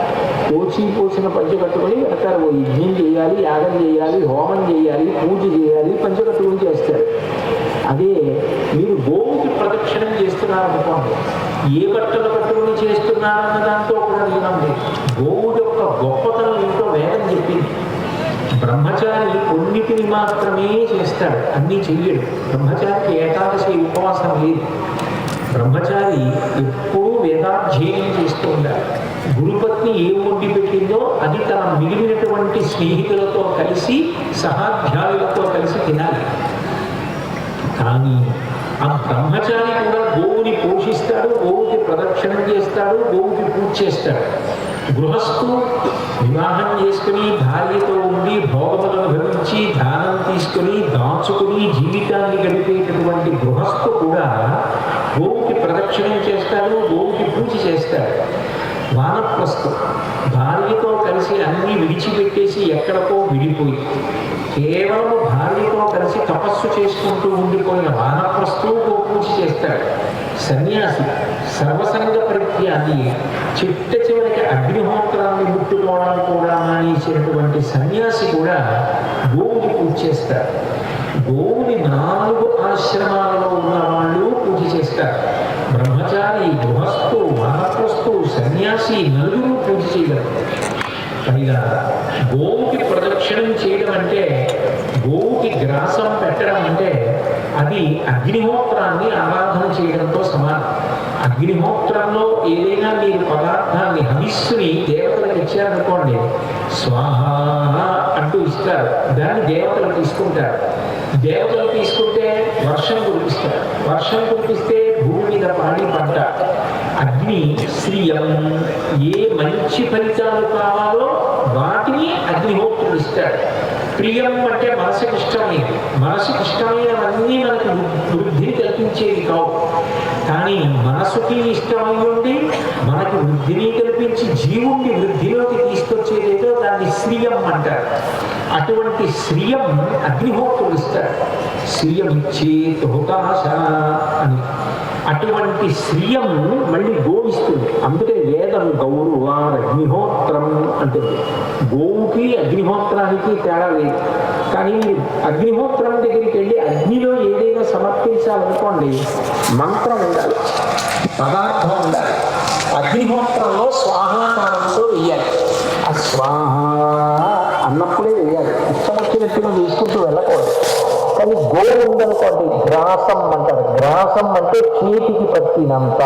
పోసిన పంచె కట్టుకుని వెళ్తారు. యజ్ఞం చేయాలి, యాగం చేయాలి, హోమం చేయాలి, పూజ చేయాలి, పంచె కట్టుకుని చేస్తారు. అదే మీరు గోవుకి ప్రదక్షిణం చేస్తున్నారనుకోండి, ఏ బట్టలు కట్టుకుని చేస్తున్నారన్న దాంతో కూడా నియమం లేదు. గోవు యొక్క గొప్పతనం ఏంటో వేదం చెప్పింది. బ్రహ్మచారి కొన్నిటిని మాత్రమే చేస్తాడు, అన్నీ చెయ్యడు. బ్రహ్మచారికి ఏకాదశి ఉపవాసం లేదు. బ్రహ్మచారి ఎప్పుడూ వేదాధ్యయనం చేస్తూ ఉండాలి. గురుపత్ని ఏం వండి పెట్టిందో అది తన మిగిలినటువంటి స్నేహితులతో కలిసి, సహాధ్యాయులతో కలిసి తినాలి. కానీ ఆ బ్రహ్మచారి కూడా గోవుని పోషిస్తాడు, గోవుకి ప్రదక్షిణం చేస్తాడు, గోవుకి పూజ చేస్తాడు. గృహస్థు వివాహం చేసుకుని భార్యతో ఉండి భోగములను భరించి దానం తీసుకుని దాచుకుని జీవితాన్ని గడిపేటటువంటి గృహస్థు కూడా గోవుకి ప్రదక్షిణం చేస్తాడు, గోవుకి పూజ చేస్తాడు. వానప్రస్థం భార్యతో కలిసి అన్నీ విడిచిపెట్టేసి ఎక్కడికో విడిపోయి కేవలం భార్యతో కలిసి తపస్సు చేసుకుంటూ ఉండిపోయిన వానప్రస్థు పూజ చేస్తాడు. సన్యాసి సర్వసంగ పరిత్యాగి, చిట్ట చివరికి అగ్నిహోత్రాన్ని ముట్టుకోవడానికి కూడా మానేసినటువంటి సన్యాసి కూడా గోవుని పూజ చేస్తారు. గోవుని 4 ఆశ్రమాలలో ఉన్న వాళ్ళు పూజ చేస్తారు. బ్రహ్మచారి, గృహస్థు, వానప్రస్థు, సన్యాసి నలుగురు పూజ చేయగలరు. పైగా గోవుకి ప్రదక్షిణం చేయడం అంటే, గోవుకి గ్రాసం పెట్టడం అంటే అది అగ్నిహోత్రాన్ని ఆరాధన చేయడంతో సమానం. అగ్నిహోత్రంలో ఏదైనా మీరు పదార్థాన్ని, హవిస్సుని దేవతగా దేవతలకు ఇచ్చారనుకోండి, స్వాహ అంటూ ఇస్తారు. దాన్ని దేవతలు తీసుకుంటారు. దేవతలు తీసుకుంటే వర్షం కురిపిస్తారు. వర్షం కురిపిస్తే భూమి మీద పాడి పంట. అగ్ని శ్రియం, ఏ మంచి ఫలితాలు కావాలో వాటిని అగ్నిహోత్రుడు ఇస్తాడు. ప్రియం అంటే మనసుకి ఇష్టమైనది. మనసుకి ఇష్టమైనవన్నీ మనకు వృద్ధిని కల్పించేవి కావు. కానీ మనసుకి ఇష్టమై ఉండి మనకు వృద్ధిని కల్పించి జీవుణ్ణి వృద్ధిలోకి తీసుకొచ్చేదేదో దాన్ని శ్రియం అంటారు. అటువంటి శ్రియం అగ్నిహోత్రుడు ఇస్తాడు. శ్రియం ఇచ్చేత్ హుతాశ అని. అటువంటి శ్రియం మళ్ళీ గోవిస్తుంది. అందుకే వేదం గౌరవార్ అగ్నిహోత్రం అంటుంది. గోవుకి అగ్నిహోత్రానికి తేడా లేదు. కానీ అగ్నిహోత్రం దగ్గరికి వెళ్ళి అగ్నిలో ఏదైనా సమర్పించాలనుకోండి, మంత్రం ఉండాలి, పదార్థం ఉండాలి. అగ్నిహోత్రంలో స్వాహాకారంతో వేయాలి. ఆ స్వాహ అన్నప్పుడే వేయాలి. ఇష్టం వచ్చినట్టుగా వేసుకుంటూ వెళ్ళకూడదు. కానీ గోవు ఉందనుకోండి, గ్రాసం అంటారు. గ్రాసం అంటే చేతికి పట్టినంత.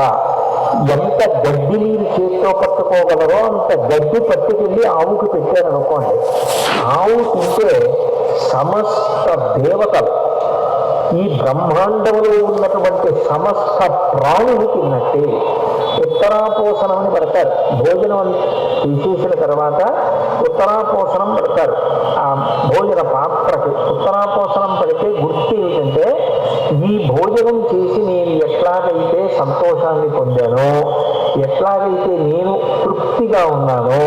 ఎంత గడ్డి మీరు చేతితో పట్టుకోగలరో అంత గడ్డి పట్టుకెళ్ళి ఆవుకి పెట్టారనుకోండి, ఆవు తింటే సమస్త దేవతలు, ఈ బ్రహ్మాండంలో ఉన్నటువంటి సమస్త ప్రాణులు తిన్నట్టే. ఉత్తరాపోసనం అని పెడతారు. భోజనం చేసేసిన తర్వాత ఉత్తరాపోసనం పెడతారు. ఆ భోజన పాత్రకి ఉత్తరాపోసనం పెడితే గుర్తు ఏమిటంటే, ఈ భోజనం చేసి నేను ఎట్లాగైతే సంతోషాన్ని పొందానో, ఎట్లాగైతే నేను తృప్తిగా ఉన్నానో,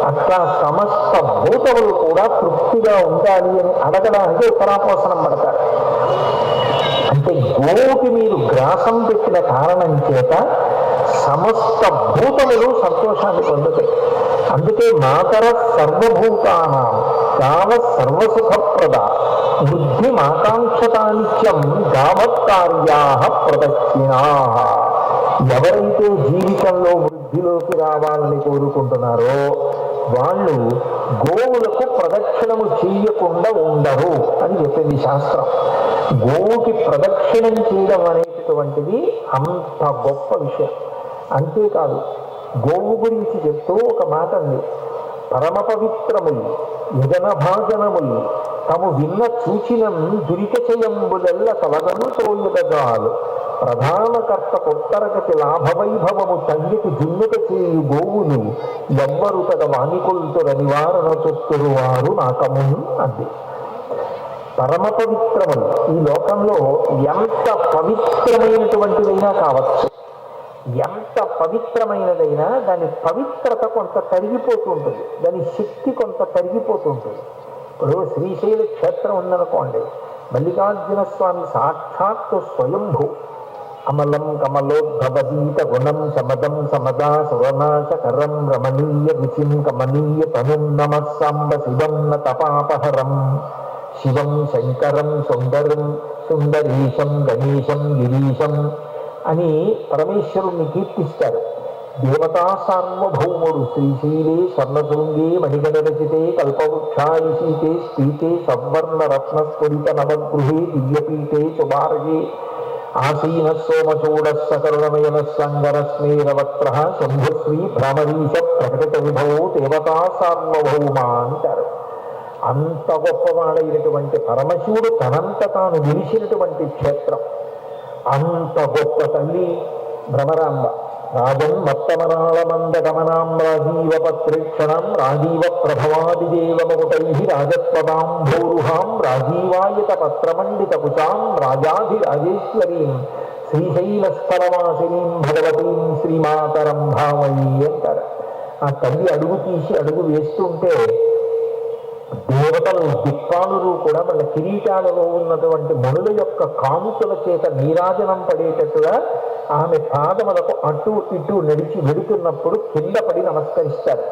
అట్లా సమస్త భూతములు కూడా తృప్తిగా ఉండాలి అని అడగడానికి ఉత్తరాపోసనం పెడతారు. అంటే గోవుకి మీరు గ్రాసం పెట్టిన కారణం చేత సమస్త భూతములు సంతోషాన్ని పొందుతాయి. అందుకే మాతర సర్వభూతానాం గావ సర్వసుఖప్రద బుద్ధి మాకాంక్షతానిత్యం గావత్కార్యా ప్రదక్షిణా. ఎవరైతే జీవితంలో వృద్ధిలోకి రావాలని కోరుకుంటున్నారో వాళ్ళు గోవులకు ప్రదక్షిణము చెయ్యకుండా ఉండరు అని చెప్పింది శాస్త్రం. గోవుకి ప్రదక్షిణం చేయడం అనేటటువంటిది అంత గొప్ప విషయం. అంతేకాదు, గోవు గురించి చెప్తూ ఒక మాట ఉంది. పరమ పవిత్రములు యజన భాజనములు తము విన్న చూచినం దురికచయంబులెల్ల కలగను తోయదగాలు ప్రధాన కర్త కొత్తరగతి లాభవైభవము తంగికి జున్నుక చేయు గోవులు ఎవ్వరు తగ వాణికొల్తుర నివారణ చొత్తురు వారు నాకమును అంది. పరమ పవిత్రములు ఈ లోకంలో ఎంత పవిత్రమైనటువంటిదైనా కావచ్చు, ఎంత పవిత్రమైనదైనా దాని పవిత్రత కొంత తరిగిపోతూ ఉంటుంది, దాని శక్తి కొంత తరిగిపోతూ ఉంటుంది. ఇప్పుడు శ్రీశైల క్షేత్రం ఉందనుకోండి, మల్లికార్జున స్వామి సాక్షాత్తు స్వయంభూ. అమలం కమలోద్భవదీత గుణం సమదం సమదా సురనాశకరం రమణీయ రుచిం కమనీయ తనుం నమః సాంబ శివం న తపాపహరం శివం శంకరం సుందరం సుందరీశం గణేశం గిరీశం అని పరమేశ్వరుణ్ణి కీర్తిస్తారు. దేవతా సార్వభౌముడు శ్రీశైలే స్వర్ణశృంగే మణిగణ రచితే కల్పవృక్షాయిశీతే స్పీతే సవర్ణ రత్నస్ఫురిత నవగృహే దివ్యపీఠే శుభార్గే ఆసీన సోమచూడ సకరుణమయన సంగరస్మేరవక్త్ర శంభుశ్రీ భ్రమరీశ ప్రకటిత విభవో దేవతా సార్వభౌమ అంటారు. అంత గొప్పవాడైనటువంటి పరమశివుడు తనంత తాను నిలిచినటువంటి క్షేత్రం. అంత గొప్ప తల్లి భ్రమరాంబ. రాజం మత్తమరాళమందగమనాం రాజీవ పత్రేక్షణం రాజీవ ప్రభవాదిదేవముటై రాజత్వదాంభోరుహాం రాజీవాయత పత్రమండిత కుచాం రాజాధిరాజేశ్వరీం శ్రీశైలస్థలవాసినీం భగవతీం శ్రీమాతరం భావయి అంటారు. ఆ తల్లి అడుగు తీసి అడుగు వేస్తుంటే దేవతలు దిక్పాలురు కూడా మన కిరీటాలలో ఉన్నటువంటి మణుల యొక్క కాంతుల చేత నీరాజనం పడేటట్టుగా ఆమె పాదములకు అటు ఇటు నడిచి వెడుతున్నప్పుడు కింద పడి నమస్కరిస్తారు.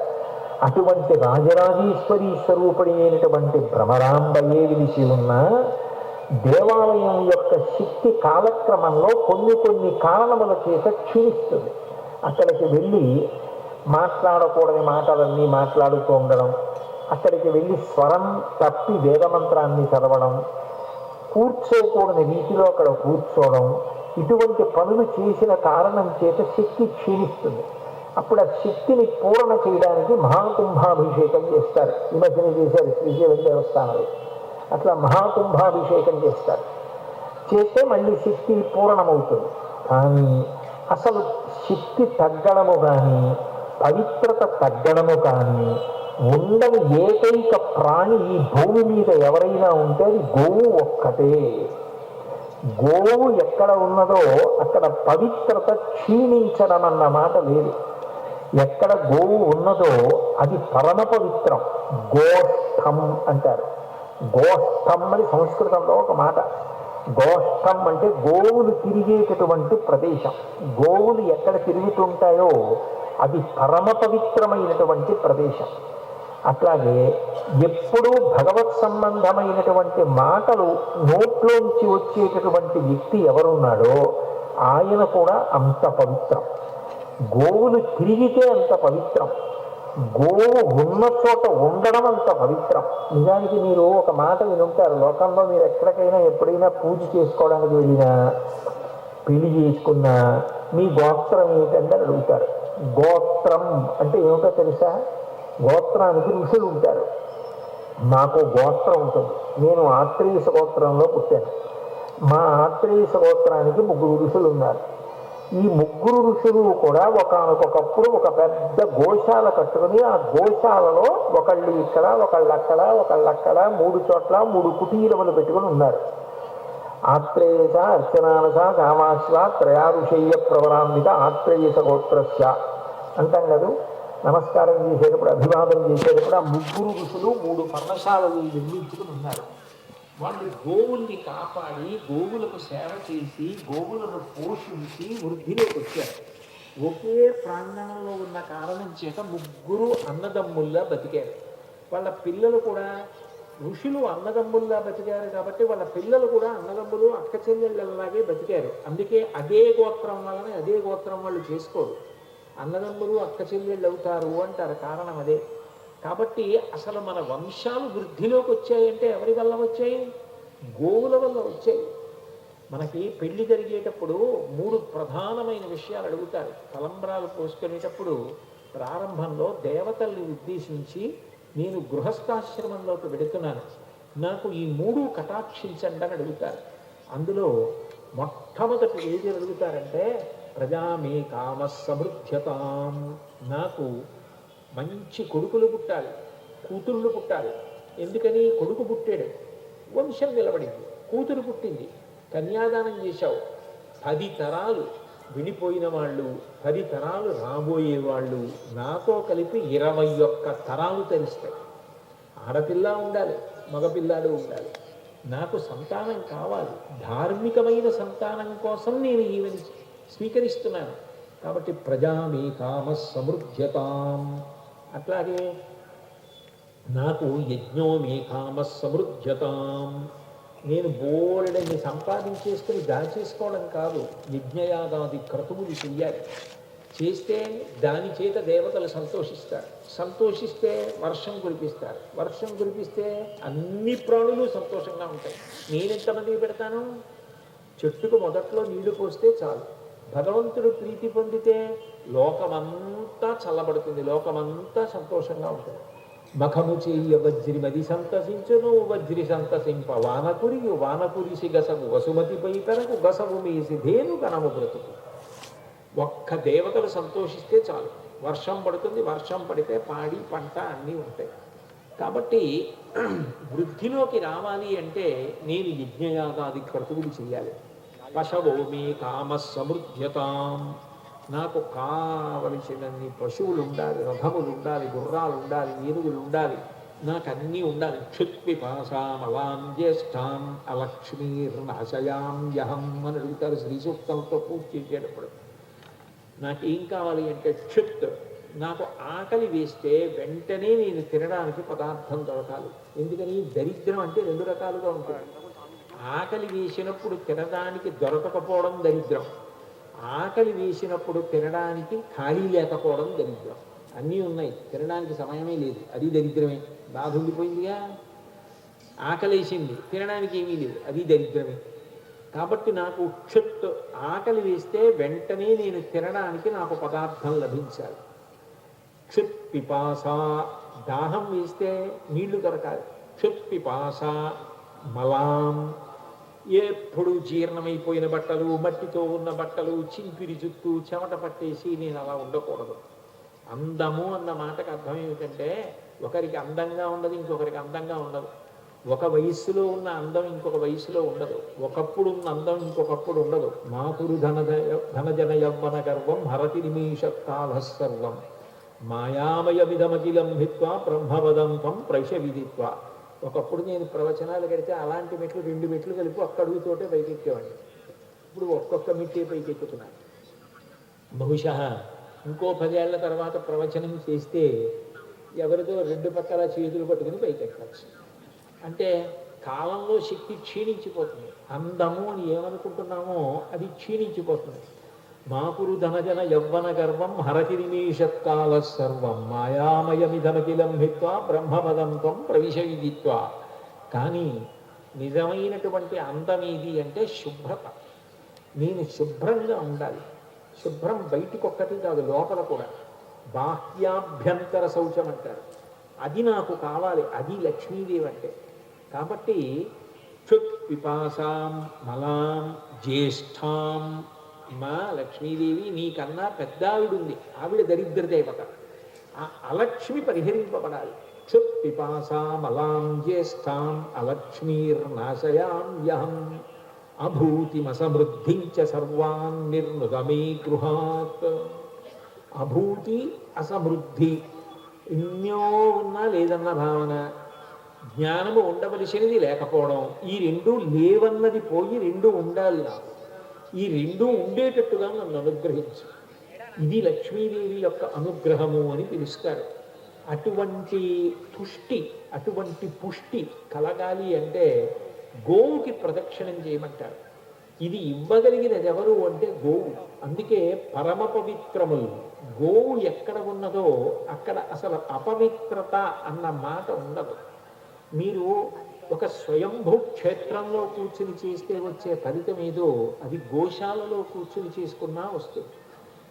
అటువంటి రాజరాజేశ్వరి స్వరూపిణి అయినటువంటి భ్రమరాంబయే విలిసి ఉన్న దేవాలయం యొక్క శక్తి కాలక్రమంలో కొన్ని కొన్ని కారణముల చేత క్షీణిస్తుంది. అక్కడికి వెళ్ళి మాట్లాడకూడని మాటలన్నీ మాట్లాడుతూ ఉండడం, అక్కడికి వెళ్ళి స్వరం తప్పి వేదమంత్రాన్ని చదవడం, కూర్చోకూడని రీతిలో అక్కడ కూర్చోవడం, ఇటువంటి పనులు చేసిన కారణం చేత శక్తి క్షీణిస్తుంది. అప్పుడు ఆ శక్తిని పూరణ చేయడానికి మహాకుంభాభిషేకం చేస్తారు. ఈ మధ్యన చేశారు శ్రీశైలం దేవస్థానంలో. అట్లా మహాకుంభాభిషేకం చేస్తారు. చేస్తే మళ్ళీ శక్తి పూరణమవుతుంది. కానీ అసలు శక్తి తగ్గడము కానీ పవిత్రత తగ్గడము కానీ ఉండని ఏకైక ప్రాణి ఈ భూమి మీద ఎవరైనా ఉంటే అది గోవు ఒక్కటే. గోవు ఎక్కడ ఉన్నదో అక్కడ పవిత్రత క్షీణించడం అన్న మాట లేదు. ఎక్కడ గోవు ఉన్నదో అది పరమ పవిత్రం. గోష్ఠం అంటారు. గోష్ఠం అని సంస్కృతంలో ఒక మాట. గోష్ఠం అంటే గోవులు తిరిగేటటువంటి ప్రదేశం. గోవులు ఎక్కడ తిరుగుతుంటాయో అది పరమ పవిత్రమైనటువంటి ప్రదేశం. అట్లాగే ఎప్పుడూ భగవత్ సంబంధమైనటువంటి మాటలు నోట్లోంచి వచ్చేటటువంటి వ్యక్తి ఎవరున్నాడో ఆయన కూడా అంత పవిత్రం. గోవులు తిరిగితే అంత పవిత్రం. గోవు ఉన్న చోట ఉండడం అంత పవిత్రం. నిజానికి మీరు ఒక మాట వినుంటారు. లోకంలో మీరు ఎక్కడికైనా ఎప్పుడైనా పూజ చేసుకోవడానికి వెళ్ళినా పెళ్లి చేసుకున్నా మీ గోత్రం ఏమిటంటే అడుగుతారు. గోత్రం అంటే ఏమిటో తెలుసా? గోత్రానికి ఋషులు ఉంటారు. మాకు గోత్రం ఉంటుంది. నేను ఆత్రేయస గోత్రంలో పుట్టాను. మా ఆత్రేయస గోత్రానికి 3 ఋషులు ఉన్నారు. ఈ 3 ఋషులు కూడా ఒకనకొకప్పుడు ఒక పెద్ద గోశాల కట్టుకుని ఆ గోశాలలో ఒకళ్ళు ఇక్కడ ఒకళ్ళు అక్కడ ఒకళ్ళు అక్కడ 3 చోట్ల 3 కుటీరములు పెట్టుకుని ఉన్నారు. ఆత్రేయస అర్చనానస కామాశ్వ త్రయారుషయ్య ప్రవరాన్విత ఆత్రేయస గోత్రస్య అంటాం కదా. నమస్కారం చేసేటప్పుడు అభివాదం చేసేటప్పుడు ఆ 3 ఋషులు 3 పర్ణశాలలు నిర్మించుకుని ఉన్నారు. వాళ్ళు గోవుల్ని కాపాడి గోవులకు సేవ చేసి గోవులను పోషించి వృద్ధిలోకి వచ్చారు. ఒకే ప్రాంగణంలో ఉన్న కారణం చేత 3 అన్నదమ్ముల్లా బతికారు. వాళ్ళ పిల్లలు కూడా ఋషులు అన్నదమ్ముల్లా బతికారు కాబట్టి వాళ్ళ పిల్లలు కూడా అన్నదమ్ములు అక్క చెల్లెళ్ళలాగే బతికారు. అందుకే అదే గోత్రం వలన అదే గోత్రం వాళ్ళు చేసుకోరు. అన్నదమ్ములు అక్క చెల్లెళ్ళు అవుతారు అంటారు. కారణం అదే. కాబట్టి అసలు మన వంశాలు వృద్ధిలోకి వచ్చాయంటే ఎవరి వల్ల వచ్చాయి? గోవుల వల్ల వచ్చాయి. మనకి పెళ్లి జరిగేటప్పుడు 3 ప్రధానమైన విషయాలు అడుగుతారు. తలంబ్రాలు పోసుకునేటప్పుడు ప్రారంభంలో దేవతల్ని ఉద్దేశించి నేను గృహస్థాశ్రమంలోకి వెడుతున్నాను, నాకు ఈ 3 కటాక్షించండి అని అడుగుతారు. అందులో మొట్టమొదటి ఏది అడుగుతారంటే ప్రజామే కామ సమృద్ధ్యతాం. నాకు మంచి కొడుకులు పుట్టాలి, కూతుళ్ళు పుట్టాలి. ఎందుకని? కొడుకు పుట్టాడు, వంశం నిలబడింది. కూతురు పుట్టింది, కన్యాదానం చేశావు. 10 తరాలు విడిపోయిన వాళ్ళు, 10 తరాలు రాబోయే వాళ్ళు, నాతో కలిపి 21 తరాలు తెలుస్తాయి. ఆడపిల్ల ఉండాలి, మగపిల్లాడు ఉండాలి. నాకు సంతానం కావాలి. ధార్మికమైన సంతానం కోసం నేను ఈవెన్ స్వీకరిస్తున్నాను. కాబట్టి ప్రజామే కామ సమృద్ధ్యతాం. అట్లాగే నాకు యజ్ఞో మే కామ సమృద్ధ్యతాం. నేను బోలెడని సంపాదించేసుకుని దాచేసుకోవడం కాదు, యజ్ఞయాగాది క్రతువులు చెయ్యాలి. చేస్తే దాని చేత దేవతలు సంతోషిస్తారు. సంతోషిస్తే వర్షం కురిపిస్తారు. వర్షం కురిపిస్తే అన్ని ప్రాణులు సంతోషంగా ఉంటాయి. నేను ఎంతమందికి పెడతాను? చెట్టుకు మొదట్లో నీళ్లు పోస్తే చాలు. భగవంతుడు ప్రీతి పొందితే లోకమంతా చల్లబడుతుంది, లోకమంతా సంతోషంగా ఉంటుంది. మఖము చెయ్య వజ్రి మది సంతసించును, వజ్రి సంతసింప వానకురియు, వానకురిసి గసవు వసుమతిపై కనకు, గసవు మేసి ధేను కనము బ్రతుకు. ఒక్క దేవతలు సంతోషిస్తే చాలు, వర్షం పడుతుంది. వర్షం పడితే పాడి పంట అన్నీ ఉంటాయి. కాబట్టి వృద్ధిలోకి రావాలి అంటే నేను యజ్ఞయాగాది క్రతువులు చేయాలి. పశవో మీ కామ సమృద్ధ్యతాం. నాకు కావలసినన్ని పశువులు ఉండాలి, రథములు ఉండాలి, గుర్రాలు ఉండాలి, ఏనుగులు ఉండాలి, నాకు అన్నీ ఉండాలి. క్షుత్పిపాసామలాం జ్యేష్ఠాం అలక్ష్మీర్నాశయాం యహం అని అడుగుతారు శ్రీ సూక్తంతో పూజ చేసేటప్పుడు. నాకేం కావాలి అంటే క్షుత్. నాకు ఆకలి వేస్తే వెంటనే నేను తినడానికి పదార్థం దొరకాలి. ఎందుకని? దరిద్రం అంటే 2 రకాలుగా ఉంటుంది. ఆకలి వేసినప్పుడు తినడానికి దొరకకపోవడం దరిద్రం, ఆకలి వేసినప్పుడు తినడానికి ఖాళీ లేకపోవడం దరిద్రం. అన్నీ ఉన్నాయి, తినడానికి సమయమే లేదు, అది దరిద్రమే. బాధ ఉండిపోయిందిగా. ఆకలేసింది, తినడానికి ఏమీ లేదు, అది దరిద్రమే. కాబట్టి నాకు క్షుత్ ఆకలి వేస్తే వెంటనే నేను తినడానికి నాకు పదార్థం లభించాలి. క్షుత్ పిపాస దాహం వేస్తే నీళ్లు దొరకాలి. క్షుత్ పిపాస మలాం ఎప్పుడు జీర్ణమైపోయిన బట్టలు, మట్టితో ఉన్న బట్టలు, చింపిరి జుట్టు, చెమట పట్టేసి నేను అలా ఉండకూడదు. అందము అన్న మాటకు అర్థం ఏమిటంటే ఒకరికి అందంగా ఉండదు, ఇంకొకరికి అందంగా ఉండదు. ఒక వయస్సులో ఉన్న అందం ఇంకొక వయస్సులో ఉండదు. ఒకప్పుడు ఉన్న అందం ఇంకొకప్పుడు ఉండదు. మాతురు ధనజన యవ్వన గర్వం హరతి నిమీషకాల సర్వం మాయామయమిదమఖిలం భిత్వా బ్రహ్మవదంతం ప్రైష విదిత్వా. ఒకప్పుడు నేను ప్రవచనాలు కడితే అలాంటి మెట్లు 2 మెట్లు కలిపి ఒక్క అడుగుతోటే పైకెక్కేవాడిని. ఇప్పుడు ఒక్కొక్క మెట్టే పైకెక్కుతున్నాను. బహుశా ఇంకో 10 ఏళ్ల తర్వాత ప్రవచనం చేస్తే ఎవరితో 2 పక్కల చేతులు పట్టుకుని పైకెక్కచ్చు. అంటే కాలంలో శక్తి క్షీణించిపోతుంది. అందము అని ఏమనుకుంటున్నామో అది క్షీణించిపోతుంది. మాపురు ధనజన యవ్వన గర్వం హరతి నిమీషత్కాల సర్వం మాయామయమిదమఖిలం భిత్వా బ్రహ్మవదంతం ప్రవిశ విదిత్వా. కానీ నిజమైనటువంటి అందమేది అంటే శుభ్రత. నేను శుభ్రంగా ఉండాలి. శుభ్రం బయటికొక్కటి కాదు, లోపల కూడా. బాహ్యాభ్యంతర శౌచం అంటారు. అది నాకు కావాలి. అది లక్ష్మీదేవి అంటే. కాబట్టి క్షుత్ పిపాసాం మలాం జ్యేష్ఠాం. మా లక్ష్మీదేవి నీకన్నా పెద్ద ఆవిడుంది, ఆవిడ దరిద్ర దేవత. ఆ అలక్ష్మి పరిహరింపబడాలి. క్షుత్ పిపాసామలాం జ్యేష్ఠాం అలక్ష్మీర్నాశయామ్యహం అభూతిమసమృద్ధించ సర్వాన్ నిర్నుదమే గృహాత్. అభూతి అసమృద్ధి ఎన్నో ఉన్నా లేదన్న భావన, జ్ఞానము ఉండవలసినది లేకపోవడం, ఈ 2 లేవన్నది పోయి 2 ఉండాలి. నాకు ఈ 2 ఉండేటట్టుగా నన్ను అనుగ్రహించు. ఇది లక్ష్మీదేవి యొక్క అనుగ్రహము అని పిలుస్తారు. అటువంటి తుష్టి, అటువంటి పుష్టి కలగాలి అంటే గోవుకి ప్రదక్షిణం చేయమంటారు. ఇది ఇవ్వగలిగినది ఎవరు అంటే గోవు. అందుకే పరమ పవిత్రములు. గోవు ఎక్కడ ఉన్నదో అక్కడ అసలు అపవిత్రత అన్న మాట ఉండదు. మీరు ఒక స్వయంభూ క్షేత్రంలో కూర్చుని చేస్తే వచ్చే ఫలితం ఏదో అది గోశాలలో కూర్చుని చేసుకున్నా వస్తుంది.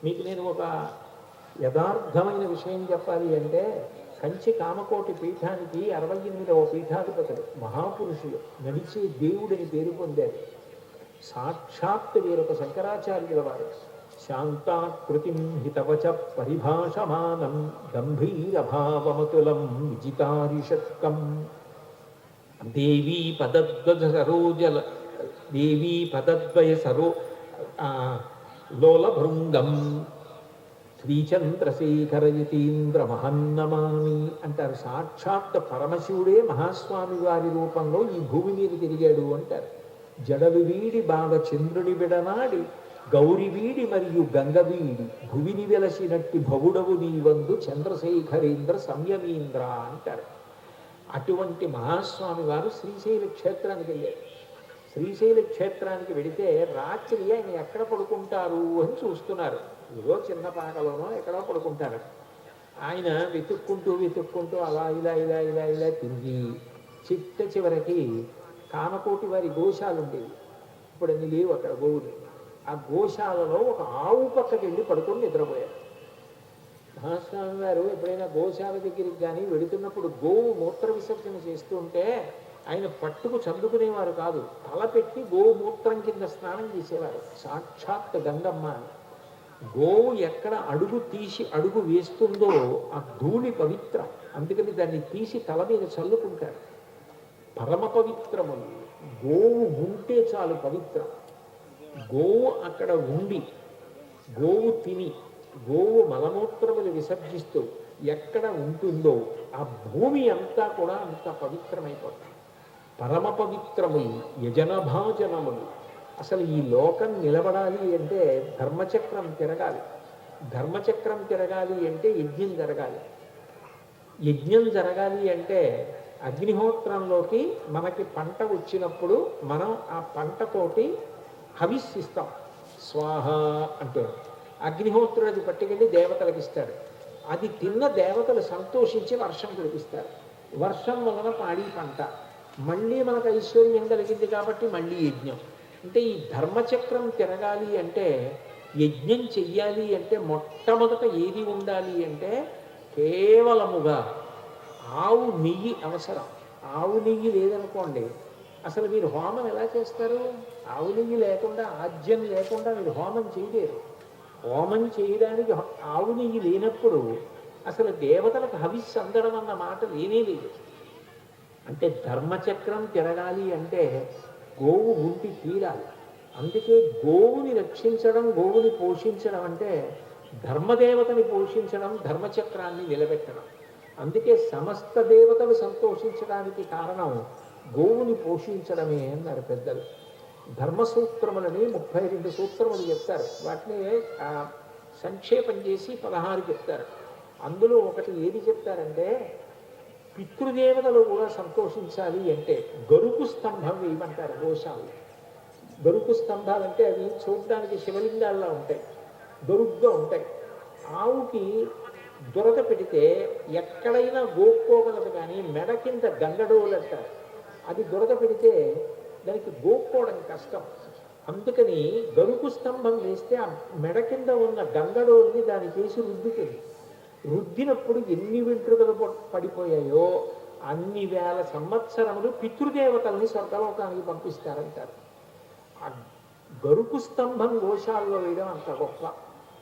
మీకు నేను ఒక యథార్థమైన విషయం చెప్పాలి అంటే, కంచి కామకోటి పీఠానికి 68వ పీఠాధిపతులు మహాపురుషులు, నడిచే దేవుడిని పేరు పొందారు. సాక్షాత్ వీరొక శంకరాచార్యుల వారు. శాంతాకృతిం హితవచ పరిభాషమానం గంభీరభావమతులం విజితారిషత్కం దేవీ పదద్వయ సరోజల దేవీ పదద్వయ సరో లోలభృంగం శ్రీచంద్రశేఖరయతీంద్ర మహన్నమామి అంటారు. సాక్షాత్ పరమశివుడే మహాస్వామి వారి రూపంలో ఈ భూమి మీద తిరిగాడు అంటారు. జడలు వీడి బాగా చంద్రుడి విడనాడి గౌరి వీడి మరియు గంగ వీడి భువిని వెలసినట్టి భవుడవు నీవందు చంద్రశేఖరేంద్ర సంయమీంద్ర అంటారు. అటువంటి మహాస్వామి వారు శ్రీశైల క్షేత్రానికి వెళ్ళారు. శ్రీశైల క్షేత్రానికి వెడితే రాత్రి ఆయన ఎక్కడ పడుకుంటారు అని చూస్తున్నారు. ఏదో చిన్న పాకలోనో ఎక్కడో పడుకుంటారు. ఆయన వెతుక్కుంటూ అలా ఇలా తిరిగి చివరికి కామకోటి వారి గోశాలు ఉండేవి. ఇప్పుడు అన్ని లేవు అక్కడ గోవులు. ఆ గోశాలలో ఒక ఆవు పక్కకి వెళ్ళి పడుకొని నిద్రపోయారు. మహాస్వామి గారు ఎప్పుడైనా గోశాల దగ్గరికి కానీ వెళుతున్నప్పుడు గోవు మూత్ర విసర్జన చేస్తుంటే ఆయన పట్టుకు చందుకునేవారు కాదు, తలపెట్టి గోవు మూత్రం కింద స్నానం చేసేవారు. సాక్షాత్ గంగమ్మ. గోవు ఎక్కడ అడుగు తీసి అడుగు వేస్తుందో ఆ ధూళి పవిత్ర, అందుకని దాన్ని తీసి తల మీద చల్లుకుంటారు. పరమ పవిత్రములు. గోవు ఉంటే చాలు పవిత్రం. గోవు అక్కడ ఉండి, గోవు తిని, గోవు మలమూత్రములు విసర్జిస్తూ ఎక్కడ ఉంటుందో ఆ భూమి అంతా కూడా అంత పవిత్రమైపోతుంది. పరమ పవిత్రములు, యజనభాజనములు. అసలు ఈ లోకం నిలబడాలి అంటే ధర్మచక్రం తిరగాలి. ధర్మచక్రం తిరగాలి అంటే యజ్ఞం జరగాలి. యజ్ఞం జరగాలి అంటే అగ్నిహోత్రంలోకి మనకి పంట వచ్చినప్పుడు మనం ఆ పంటతోటి హవిస్సిస్తాం. స్వాహ అంటూ అగ్నిహోత్రుడు అది పట్టుకెళ్ళి దేవతలకు ఇస్తాడు. అది తిన్న దేవతలు సంతోషించి వర్షం కురిపిస్తారు. వర్షం వలన పాడి పంట. మళ్ళీ మనకు ఐశ్వర్యం కలిగింది కాబట్టి మళ్ళీ యజ్ఞం. అంటే ఈ ధర్మచక్రం తిరగాలి అంటే, యజ్ఞం చెయ్యాలి అంటే మొట్టమొదట ఏది ఉండాలి అంటే కేవలముగా ఆవు నెయ్యి అవసరం. ఆవు నెయ్యి లేదనుకోండి, అసలు మీరు హోమం ఎలా చేస్తారు? ఆవు నెయ్యి లేకుండా, ఆజ్యం లేకుండా మీరు హోమం చేయలేరు. హోమం చేయడానికి ఆవు నెయ్యి లేనప్పుడు అసలు దేవతలకు హవిస్సు అందడం అన్న మాట లేనే లేదు. అంటే ధర్మచక్రం తిరగాలి అంటే గోవు ఉండి తీరాలి. అందుకే గోవుని రక్షించడం, గోవుని పోషించడం అంటే ధర్మదేవతని పోషించడం, ధర్మచక్రాన్ని నిలబెట్టడం. అందుకే సమస్త దేవతలు సంతోషించడానికి కారణం గోవుని పోషించడమే అన్నారు పెద్దలు. ధర్మసూత్రములని 32 సూత్రములు చెప్తారు. వాటిని సంక్షేపం చేసి 16 చెప్తారు. అందులో ఒకటి ఏది చెప్తారంటే, పితృదేవతలు కూడా సంతోషించాలి అంటే గరుకు స్తంభం వేయమంటారు గోశాలు. గరుకు స్తంభాలంటే అవి చూడడానికి శివలింగాల్లో ఉంటాయి, గరుగ్గా ఉంటాయి. ఆవుకి దురద పెడితే ఎక్కడైనా గోక్కోగలదు, కానీ మెడ కింద గంగడోలు అంటారు. అది దురద పెడితే దానికి గోక్కోవడం కష్టం. అందుకని గరుకు స్తంభం వేస్తే ఆ మెడ కింద ఉన్న గంగడోల్ని దాని చేసి రుద్దుతుంది. రుద్దినప్పుడు ఎన్ని వెంట్రుకలు పడిపోయాయో అన్ని వేల సంవత్సరములు పితృదేవతల్ని స్వర్గలోకానికి పంపిస్తారంటారు. ఆ గరుకు స్తంభం గోశాలలో వేయడం అంత గొప్ప.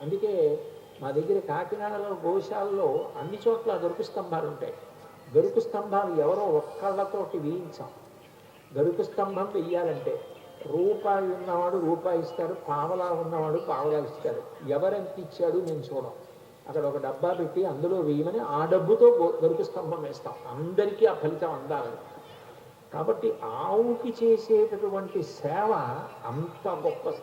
అందుకే మా దగ్గర కాకినాడలో గోశాలలో అన్ని చోట్ల గరుకు స్తంభాలు ఉంటాయి. గరుకు స్తంభాలు ఎవరో ఒక్కళ్ళతోటి వేయించాం. గరుకు స్తంభం వెయ్యాలంటే రూపాయి ఉన్నవాడు రూపాయి ఇస్తాడు, పావలా ఉన్నవాడు పావలా ఇస్తాడు. ఎవరెంత ఇచ్చాడు నేను చూడం. అక్కడ ఒక డబ్బా పెట్టి అందులో వేయమని ఆ డబ్బుతో గరుకు స్తంభం వేస్తాం. అందరికీ ఆ ఫలితం అందాలని. కాబట్టి ఆవుకి చేసేటటువంటి సేవ అంత గొప్పది.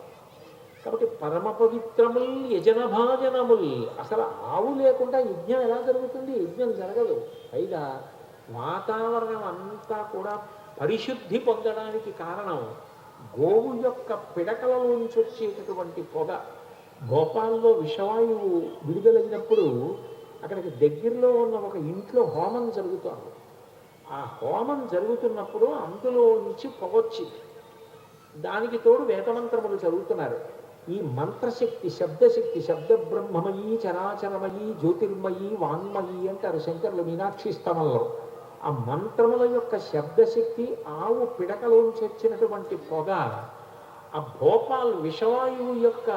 కాబట్టి పరమ పవిత్రముల్ యజనభాజనముల్. అసలు ఆవు లేకుండా యజ్ఞం ఎలా జరుగుతుంది? యజ్ఞం జరగదు. పైగా వాతావరణం అంతా కూడా పరిశుద్ధి పొందడానికి కారణం గోవు యొక్క పిడకలలోంచి వచ్చేటటువంటి పొగ. భోపాల్లో విషవాయువు విడుదలైనప్పుడు అక్కడికి దగ్గరలో ఉన్న ఒక ఇంట్లో హోమం జరుగుతోంది. ఆ హోమం జరుగుతున్నప్పుడు అందులో నుంచి పొగొచ్చింది. దానికి తోడు వేదమంత్రములు చదువుతున్నారు. ఈ మంత్రశక్తి, శబ్దశక్తి, శబ్ద బ్రహ్మమయీ చరాచరమయీ జ్యోతిర్మయీ వాంగ్మయీ అంటారు శంకరులు మీనాక్షి స్తవంలో. ఆ మంత్రముల యొక్క శబ్దశక్తి, ఆవు పిడకలోంచి వచ్చినటువంటి పొగ, ఆ భోపాల్ విషవాయువు యొక్క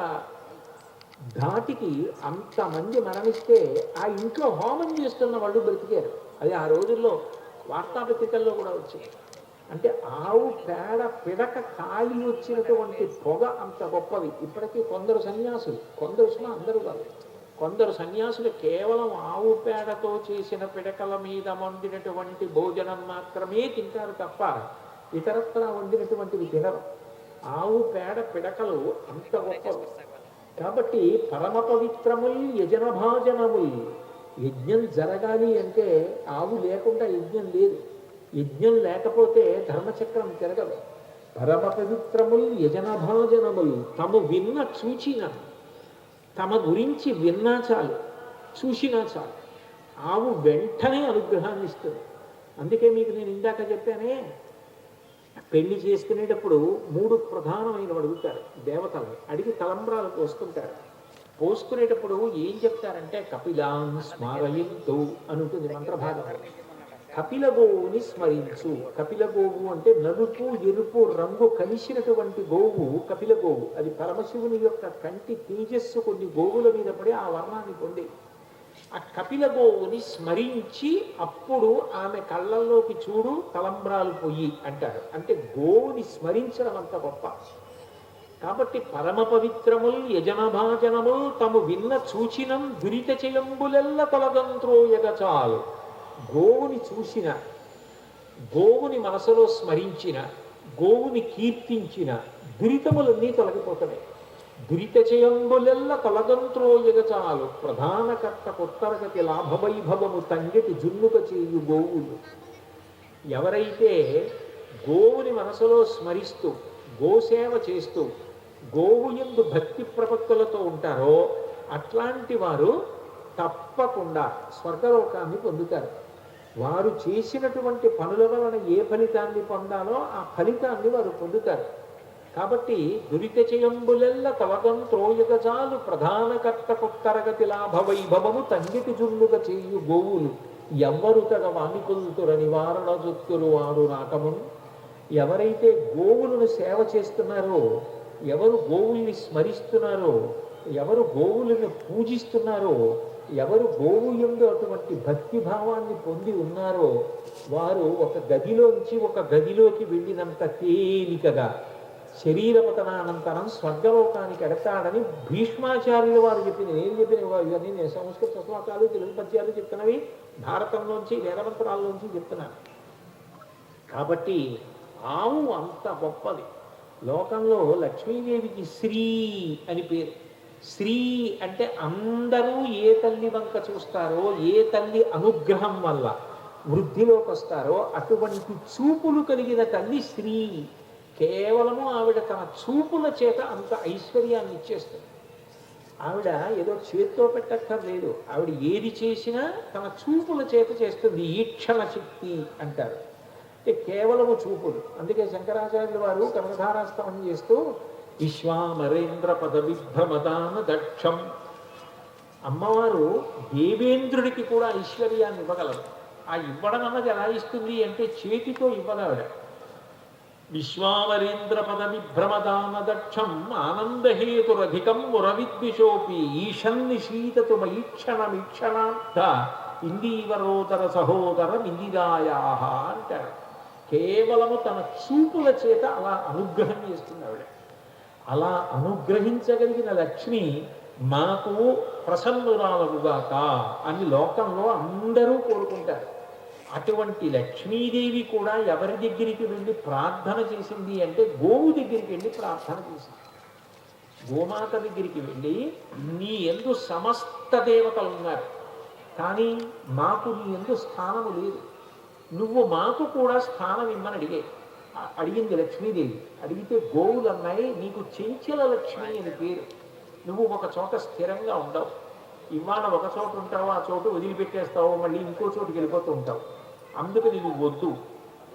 ధాటికి అంతమంది మరణిస్తే ఆ ఇంట్లో హోమం చేస్తున్న వాళ్ళు బ్రతికారు. అది ఆ రోజుల్లో వార్తాపత్రికల్లో కూడా వచ్చింది. అంటే ఆవు పేడ పిడక కాలి వచ్చినటువంటి పొగ అంత గొప్పది. ఇప్పటికీ కొందరు సన్యాసులు, కొందరు అందరూ కాదు, కొందరు సన్యాసులు కేవలం ఆవు పేడతో చేసిన పిడకల మీద వండినటువంటి భోజనం మాత్రమే తింటారు తప్ప ఇతరత్రా వండినటువంటివి తినరు. ఆవు పేడ పిడకలు అంత గొప్పవి. కాబట్టి పరమ పవిత్రముల్ యజనభాజనముల్. యజ్ఞం జరగాలి అంటే ఆవు లేకుండా యజ్ఞం లేదు. యజ్ఞం లేకపోతే ధర్మచక్రం తిరగదు. పరమ పవిత్రముల్ యజనభాజనముల్. తము విన్న చూచిన, తమ గురించి విన్నా చాలు, చూసినా చాలు, ఆవు వెంటనే అనుగ్రహాన్ని ఇస్తుంది. అందుకే మీకు నేను ఇందాక చెప్పానే, పెళ్లి చేసుకునేటప్పుడు 3 ప్రధానమైనవి అడుగుతారు దేవతల్ని. అడిగి తలంబ్రాలు పోసుకుంటారు. పోసుకునేటప్పుడు ఏం చెప్తారంటే కపిలాన్ స్మారయంతు అని ఉంటుంది మంత్రభాగం. కపిల గోవుని స్మరించు. కపిల గోవు అంటే నలుపు ఎరుపు రంగు కలిసినటువంటి గోవు కపిల గోవు. అది పరమశివుని యొక్క కంటి తేజస్సు కొన్ని గోవుల మీద పడి ఆ వర్ణాన్ని పొంది. ఆ కపిల గోవుని స్మరించి అప్పుడు ఆమె కళ్ళల్లోకి చూడు, తలంబ్రాలు పొయ్యి అంటారు. అంటే గోవుని స్మరించడం అంత గొప్ప. కాబట్టి పరమ పవిత్రముల్ యజనభాజనముల్ తము విన్న చూచినం దురిత చేయంబులెల్ల తొలగంత్రోయగచాలు. గోవుని చూసిన, గోవుని మనసులో స్మరించిన, గోవుని కీర్తించిన దురితములన్నీ తొలగిపోతున్నాయి. దురిత చేయంబులెల్ల తొలగంత్రోయగచాలు. ప్రధాన కర్త కొత్తరగతి లాభవైభవము తంగటి జున్నుక చేయు గోవులు. ఎవరైతే గోవుని మనసులో స్మరిస్తూ, గోసేవ చేస్తూ, గోవు యందు భక్తి ప్రపత్తులతో ఉంటారో అట్లాంటి వారు తప్పకుండా స్వర్గలోకాన్ని పొందుతారు. వారు చేసినటువంటి పనుల వలన ఏ ఫలితాన్ని పొందాలో ఆ ఫలితాన్ని వారు పొందుతారు. కాబట్టి దురిత చేయంబులెల్ల తవగం త్రోయగజాలు ప్రధాన కర్త కొత్తరగతి లాభ వైభవము తంగిటి జున్నుగ చేయు గోవులు ఎవ్వరు తగ వామికుల్తుర నివారణ జొత్తులు వాడు రాకమును. ఎవరైతే గోవులను సేవ చేస్తున్నారో, ఎవరు గోవుల్ని స్మరిస్తున్నారో, ఎవరు గోవులను పూజిస్తున్నారో, ఎవరు గోవు యందు అటువంటి భక్తిభావాన్ని పొంది ఉన్నారో వారు ఒక గదిలోంచి ఒక గదిలోకి వెళ్ళినంత తేలికగా శరీరపతనానంతరం స్వర్గలోకానికి ఎడతాడని భీష్మాచార్యుల వారు చెప్పింది. నేను చెప్పిన ఇవన్నీ నేను సంస్కృత శ్లోకాలు తెలుగు పద్యాలు చెప్తున్నవి భారతంలోంచి వేదమంత్రాల్లోంచి చెప్తున్నాను. కాబట్టి ఆవు అంత గొప్పది. లోకంలో లక్ష్మీదేవికి శ్రీ అని పేరు. శ్రీ అంటే అందరూ ఏ తల్లి వంక చూస్తారో, ఏ తల్లి అనుగ్రహం వల్ల వృద్ధిలోకి వస్తారో అటువంటి చూపులు కలిగిన తల్లి శ్రీ. కేవలము ఆవిడ తన చూపుల చేత అంత ఐశ్వర్యాన్ని ఇచ్చేస్తుంది. ఆవిడ ఏదో చేత్తో పెట్టక్కర్లేదు, ఆవిడ ఏది చేసినా తన చూపుల చేత చేస్తుంది. ఈక్షణ శక్తి అంటారు. అంటే కేవలము చూపులు. అందుకే శంకరాచార్యుల వారు కనకధారాస్తవం చేస్తూ విశ్వామరేంద్ర పద విభ్రమదాన దక్షం, అమ్మవారు దేవేంద్రుడికి కూడా ఐశ్వర్యాన్ని ఇవ్వగలరు. ఆ ఇవ్వడం అన్నది ఎలా ఇస్తుంది అంటే చేతితో ఇవ్వగలడు. విశ్వామరేంద్ర పద విభ్రమదాన దక్షం ఆనందహేతురధికం మురవిద్విషోపి ఈశన్ని శీతతు మయిక్షణమీక్షణార్థ ఇందీవరోదర సహోదరం ఇందిరాయాహ అంటారు. కేవలము తన చూపుల చేత అలా అనుగ్రహం చేస్తుంది ఆవిడ. అలా అనుగ్రహించగలిగిన లక్ష్మి మాకు ప్రసన్నురాలగుగాక అని లోకంలో అందరూ కోరుకుంటారు. అటువంటి లక్ష్మీదేవి కూడా ఎవరి దగ్గరికి వెళ్ళి ప్రార్థన చేసింది అంటే గోవు దగ్గరికి వెళ్ళి ప్రార్థన చేసింది. గోమాత దగ్గరికి వెళ్ళి నీ యందు సమస్త దేవతలు ఉన్నారు, కానీ మాకు నీ యందు స్థానము లేదు, నువ్వు మాకు కూడా స్థానం ఇమ్మని అడిగింది లక్ష్మీదేవి. అడిగితే గోవులు అన్నాయి, నీకు చెంచల లక్ష్మి అని పేరు. నువ్వు ఒక చోట స్థిరంగా ఉండవు. ఇవాళ ఒక చోట ఉంటావు, ఆ చోటు వదిలిపెట్టేస్తావు, మళ్ళీ ఇంకో చోటుకి వెళ్ళిపోతూ ఉంటావు. అందుకని నువ్వు వద్దు.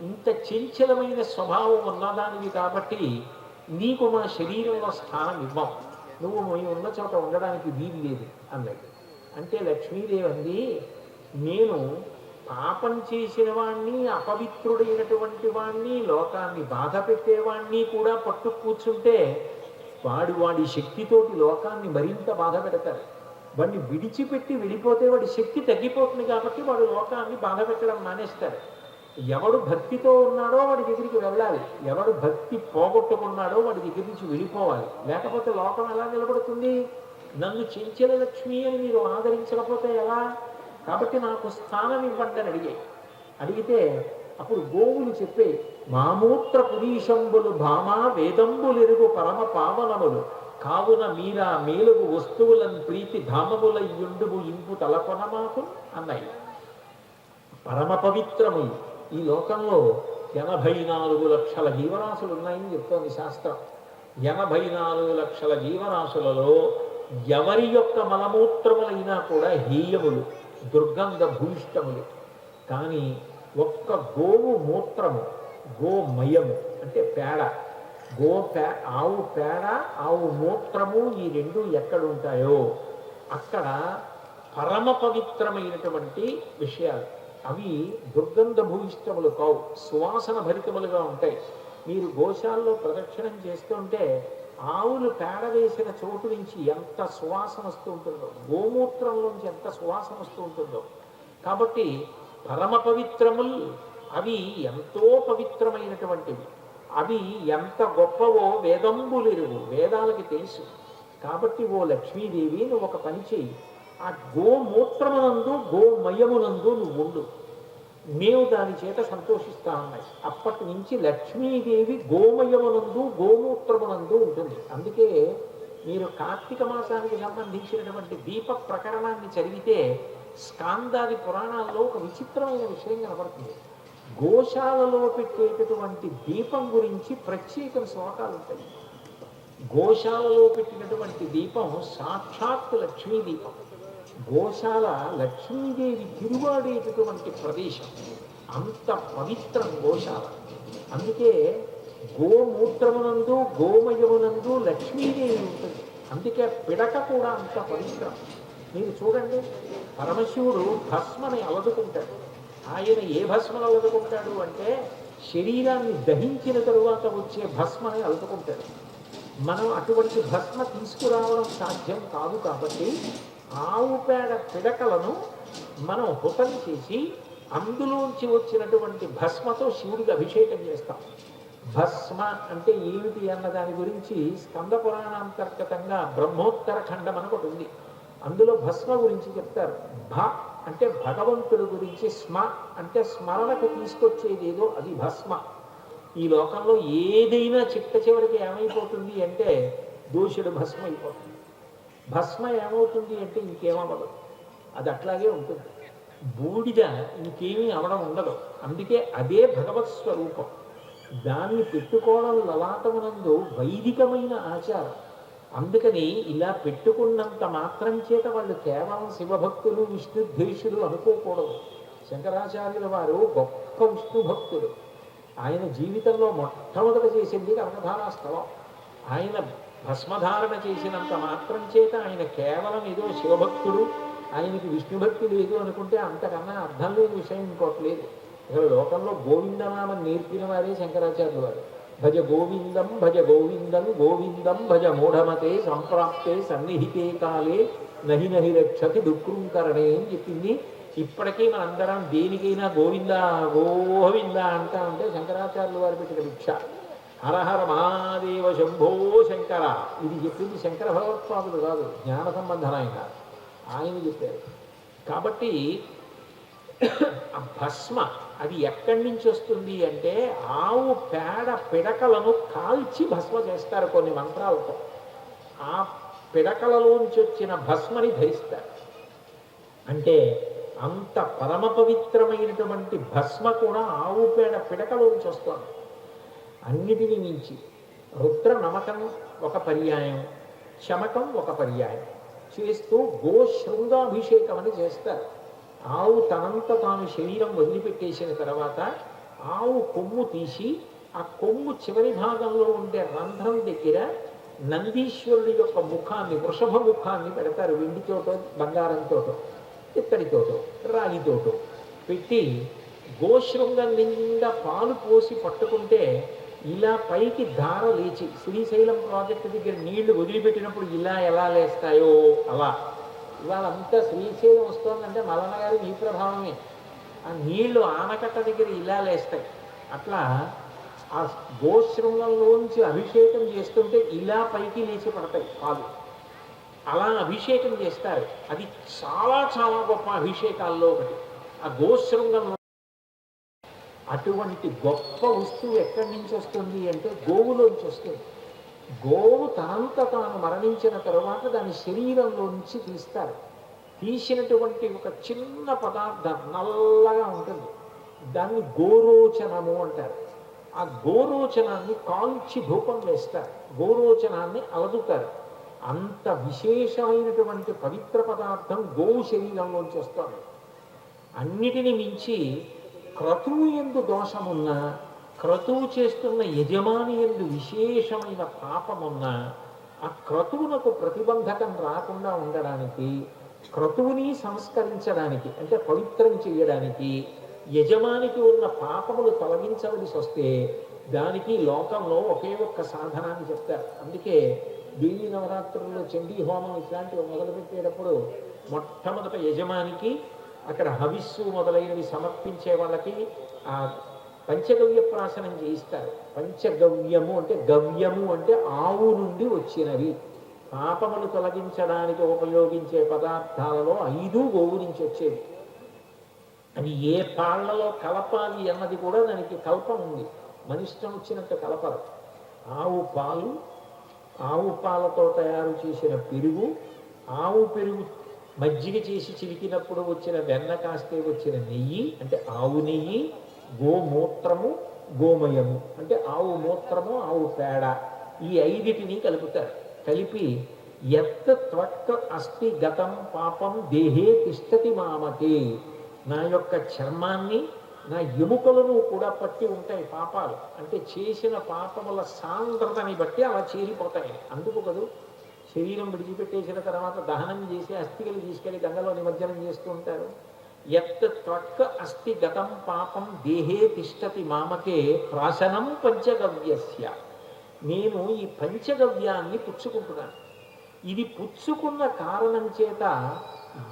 ఇంత చంచలమైన స్వభావం ఉన్నదానివి కాబట్టి నీకు మా శరీరంలో స్థానం ఇవ్వం, నువ్వు మేము ఉన్న చోట ఉండడానికి వీలు లేదు అన్నది. అంటే లక్ష్మీదేవి అంది, నేను పాపం చేసిన వాణ్ణి, అపవిత్రుడైనటువంటి వాణ్ణి, లోకాన్ని బాధ పెట్టేవాణ్ణి కూడా పట్టు కూర్చుంటే వాడి శక్తితోటి లోకాన్ని మరింత బాధ పెడతారు. వాడిని విడిచిపెట్టి వెళ్ళిపోతే వాడి శక్తి తగ్గిపోతుంది కాబట్టి వాడు లోకాన్ని బాధ పెట్టడం మానేస్తాడు. ఎవడు భక్తితో ఉన్నాడో వాడి దగ్గరికి వెళ్ళాలి, ఎవడు భక్తి పోగొట్టుకున్నాడో వాడి దగ్గర నుంచి వెళ్ళిపోవాలి. లేకపోతే లోకం ఎలా నిలబడుతుంది? నన్ను చెంచల లక్ష్మి అని మీరు ఆదరించకపోతే ఎలా? కాబట్టి నాకు స్థానం ఇవ్వండి అని అడిగితే అప్పుడు గోవులు చెప్పే మామూత్ర పురీషంబులు భామా వేదంబులెరుగు పరమ పావనములు కావున మీరా మేలుగు వస్తువులను ప్రీతి ధామములయ్యుండుము ఇంపు తలకొనమాకు అన్నాయి. పరమ పవిత్రములు. ఈ లోకంలో 84 లక్షల జీవరాశులు ఉన్నాయని చెప్తోంది శాస్త్రం. 84 లక్షల జీవరాశులలో ఎవరి యొక్క మలమూత్రములైనా కూడా హేయములు, దుర్గంధ భూయిష్టములు. కానీ ఒక్క గోవు మూత్రము, గోమయము అంటే పేడ, ఆవు పేడ, ఆవు మూత్రము, ఈ రెండు ఎక్కడుంటాయో అక్కడ పరమ పవిత్రమైనటువంటి విషయాలు. అవి దుర్గంధ భూయిష్టములు కావు, సువాసన భరితములుగా ఉంటాయి. మీరు గోశాలలో ప్రదక్షిణం చేస్తుంటే ఆవులు పేడ వేసిన చోటు నుంచి ఎంత సువాసన వస్తూ ఉంటుందో, గోమూత్రంలోంచి ఎంత సువాసన వస్తూ ఉంటుందో. కాబట్టి పరమ పవిత్రములు అవి ఎంతో పవిత్రమైనటువంటివి. అవి ఎంత గొప్పవో వేదంబులెరుగు, వేదాలకి తెలుసు. కాబట్టి ఓ లక్ష్మీదేవి నువ్వు ఒక పని చేయి, ఆ గోమూత్రమునందు గోమయమునందు నువ్వు ఉండు, మేము దాని చేత సంతోషిస్తా ఉన్నాయి. అప్పటి నుంచి లక్ష్మీదేవి గోమయమునందు గోమూత్రమునందు ఉంటుంది. అందుకే మీరు కార్తీక మాసానికి సంబంధించినటువంటి దీప ప్రకరణాన్ని చదివితే స్కాందాది పురాణాల్లో ఒక విచిత్రమైన విషయం కనబడుతుంది. గోశాలలో పెట్టేటటువంటి దీపం గురించి ప్రత్యేక శ్లోకాలు ఉంటాయి. గోశాలలో పెట్టినటువంటి దీపం సాక్షాత్ లక్ష్మీ దీపం. గోశాల లక్ష్మీదేవి తిరువాడేటటువంటి ప్రదేశం, అంత పవిత్రం గోశాల. అందుకే గోమూత్రమునందు గోమయమునందు లక్ష్మీదేవి ఉంటుంది. అందుకే పిడక కూడా అంత పవిత్రం. మీరు చూడండి, పరమశివుడు భస్మని అలదుకుంటాడు. ఆయన ఏ భస్మను అలదుకుంటాడు అంటే శరీరాన్ని దహించిన తరువాత వచ్చే భస్మని అలదుకుంటాడు. మనం అటువంటి భస్మ తీసుకురావడం సాధ్యం కాదు. కాబట్టి ఆవు పేడ పిడకలను మనం హుతం చేసి అందులోంచి వచ్చినటువంటి భస్మతో శివుడికి అభిషేకం చేస్తాం. భస్మ అంటే ఏమిటి అన్న దాని గురించి స్కంద పురాణాంతర్గతంగా బ్రహ్మోత్తర ఖండం అని ఒకటి ఉంది. అందులో భస్మ గురించి చెప్తారు. భ అంటే భగవంతుడి గురించి, స్మ అంటే స్మరణకు తీసుకొచ్చేది ఏదో అది భస్మ. ఈ లోకంలో ఏదైనా చిట్ట చివరికి ఏమైపోతుంది అంటే దోషుడు భస్మ అయిపోతుంది. భస్మ ఏమవుతుంది అంటే ఇంకేమవ్వదు, అది అట్లాగే ఉంటుంది. బూడిద ఇంకేమీ అవడం ఉండదు. అందుకే అదే భగవత్ స్వరూపం. దాన్ని పెట్టుకోవడం లలాటమునందు వైదికమైన ఆచారం. అందుకని ఇలా పెట్టుకున్నంత మాత్రం చేత వాళ్ళు కేవలం శివభక్తులు విష్ణుద్వేషులు అనుకోకూడదు. శంకరాచార్యుల వారు గొప్ప విష్ణు భక్తులు. ఆయన జీవితంలో మొట్టమొదట చేసింది కనకధారాస్తవం. ఆయన భస్మధారణ చేసినంత మాత్రం చేత ఆయన కేవలం ఏదో శివభక్తుడు, ఆయనకి విష్ణుభక్తి లేదు అనుకుంటే అంతకన్నా అర్థం లేని విషయం ఇంకోట్లేదు. ఇక్కడ లోకంలో గోవిందనామం నేర్పిన వారే శంకరాచార్యులు వారు. భజ గోవిందం భజ గోవిందం గోవిందం భజ మూఢమతే సంప్రాప్తే సన్నిహితే కాలే నహి నహి రక్షతి దుఃఖంకరణే అని చెప్పింది. ఇప్పటికీ మనందరం దేనికైనా గోవింద గోవింద అంటా ఉంటే శంకరాచార్యులు వారు పెట్టిన భిక్ష. హరహర మహాదేవ శంభో శంకర, ఇది చెప్పింది శంకర భగవత్పాదులు కాదు, జ్ఞాన సంబంధమైన ఆయన చెప్పారు. కాబట్టి ఆ భస్మ అది ఎక్కడి నుంచి వస్తుంది అంటే ఆవు పేడ పిడకలను కాల్చి భస్మ చేస్తారు కొన్ని మంత్రాలతో. ఆ పిడకలలోంచి వచ్చిన భస్మని ధరిస్తారు. అంటే అంత పరమ పవిత్రమైనటువంటి భస్మ కూడా ఆవు పేడ పిడకలోంచి వస్తుంది. అన్నిటిని మించి రుద్ర నమకం ఒక పర్యాయం, శమకం ఒక పర్యాయం చేస్తూ గోశృంగాభిషేకం అని చేస్తారు. ఆవు తనంత తాను శరీరం వదిలిపెట్టేసిన తర్వాత ఆవు కొమ్ము తీసి ఆ కొమ్ము చివరి భాగంలో ఉండే రంధ్రం దగ్గర నందీశ్వరుడి యొక్క ముఖాన్ని, వృషభ ముఖాన్ని పెడతారు. వెండితోటో బంగారంతోటో ఇత్తడితోటో రాగితోటో పెట్టి గోశృంగం నిండా పాలు పోసి పట్టుకుంటే ఇలా పైకి ధార లేచి, శ్రీశైలం ప్రాజెక్టు దగ్గర నీళ్లు వదిలిపెట్టినప్పుడు ఇలా ఎలా లేస్తాయో అలా ఇవాళంతా శ్రీశైలం వస్తుందంటే మల్లన్న గారి మీ ప్రభావమే. ఆ నీళ్లు ఆనకట్ట దగ్గర ఇలా లేస్తాయి. అట్లా ఆ గోశృంగంలోంచి అభిషేకం చేస్తుంటే ఇలా పైకి లేచి పడతాయి పాలు. అలా అభిషేకం చేస్తారు. అది చాలా చాలా గొప్ప అభిషేకాల్లో ఒకటి. ఆ గోశృంగంలో అటువంటి గొప్ప వస్తువు ఎక్కడి నుంచి వస్తుంది అంటే గోవులోంచి వస్తుంది. గోవు తనంత తాను మరణించిన తరువాత దాని శరీరంలోంచి తీస్తారు. తీసినటువంటి ఒక చిన్న పదార్థం నల్లగా ఉంటుంది, దాన్ని గోరోచనము అంటారు. ఆ గోరోచనాన్ని కాల్చి ధూపం వేస్తారు, గోరోచనాన్ని అలదుతారు. అంత విశేషమైనటువంటి పవిత్ర పదార్థం గోవు శరీరంలోంచి వస్తుంది. అన్నిటిని మించి క్రతువు యందు దోషమున్నా, క్రతువు చేస్తున్న యజమాని యందు విశేషమైన పాపమున్నా, ఆ క్రతువునకు ప్రతిబంధకం రాకుండా ఉండడానికి, క్రతువుని సంస్కరించడానికి అంటే పవిత్రం చేయడానికి, యజమానికి ఉన్న పాపములు తొలగించవలసి వస్తే దానికి లోకంలో ఒకే ఒక్క సాధనాన్ని చెప్తారు. అందుకే దేవీ నవరాత్రుల్లో చండీ హోమం ఇట్లాంటివి మొదలుపెట్టేటప్పుడు మొట్టమొదట యజమానికి అక్కడ హవిస్సు మొదలైనవి సమర్పించే వాళ్ళకి ఆ పంచగవ్య ప్రాశనం చేయిస్తారు. పంచగవ్యము అంటే గవ్యము అంటే ఆవు నుండి వచ్చినవి. పాపములు తొలగించడానికి ఉపయోగించే పదార్థాలలో 5 గోవు నుంచి వచ్చేవి. అది ఏ పాళ్లలో కలపాలి అన్నది కూడా దానికి కల్పం ఉంది. మనిష్టం వచ్చినట్టు కలపరు. ఆవు పాలు, ఆవు పాలతో తయారు చేసిన పెరుగు, ఆవు పెరుగు మజ్జిగ చేసి చిలికినప్పుడు వచ్చిన వెన్న కాస్తే వచ్చిన నెయ్యి అంటే ఆవు నెయ్యి, గోమూత్రము, గోమయము అంటే ఆవు మూత్రము, ఆవు పేడ, ఈ 5టిని కలుపుతారు. కలిపి ఎత్త త్వక్ అస్థి గతం పాపం దేహే తిష్టతి మామకే, నా యొక్క చర్మాన్ని, నా ఎముకలను కూడా పట్టి ఉంటాయి పాపాలు. అంటే చేసిన పాపముల సాంద్రతని బట్టి అలా చేరిపోతాయి. అందుకు కదూ శరీరం విడిచిపెట్టేసిన తర్వాత దహనం చేసి అస్థికలు తీసుకెళ్లి గంగలో నిమజ్జనం చేస్తూ ఉంటారు. ఎత్త త్వక్క అస్థి గతం పాపం దేహే తిష్టతి మామకే ప్రాశనం పంచగవ్యస్య. నేను ఈ పంచగవ్యాన్ని పుచ్చుకుంటున్నాను. ఇది పుచ్చుకున్న కారణం చేత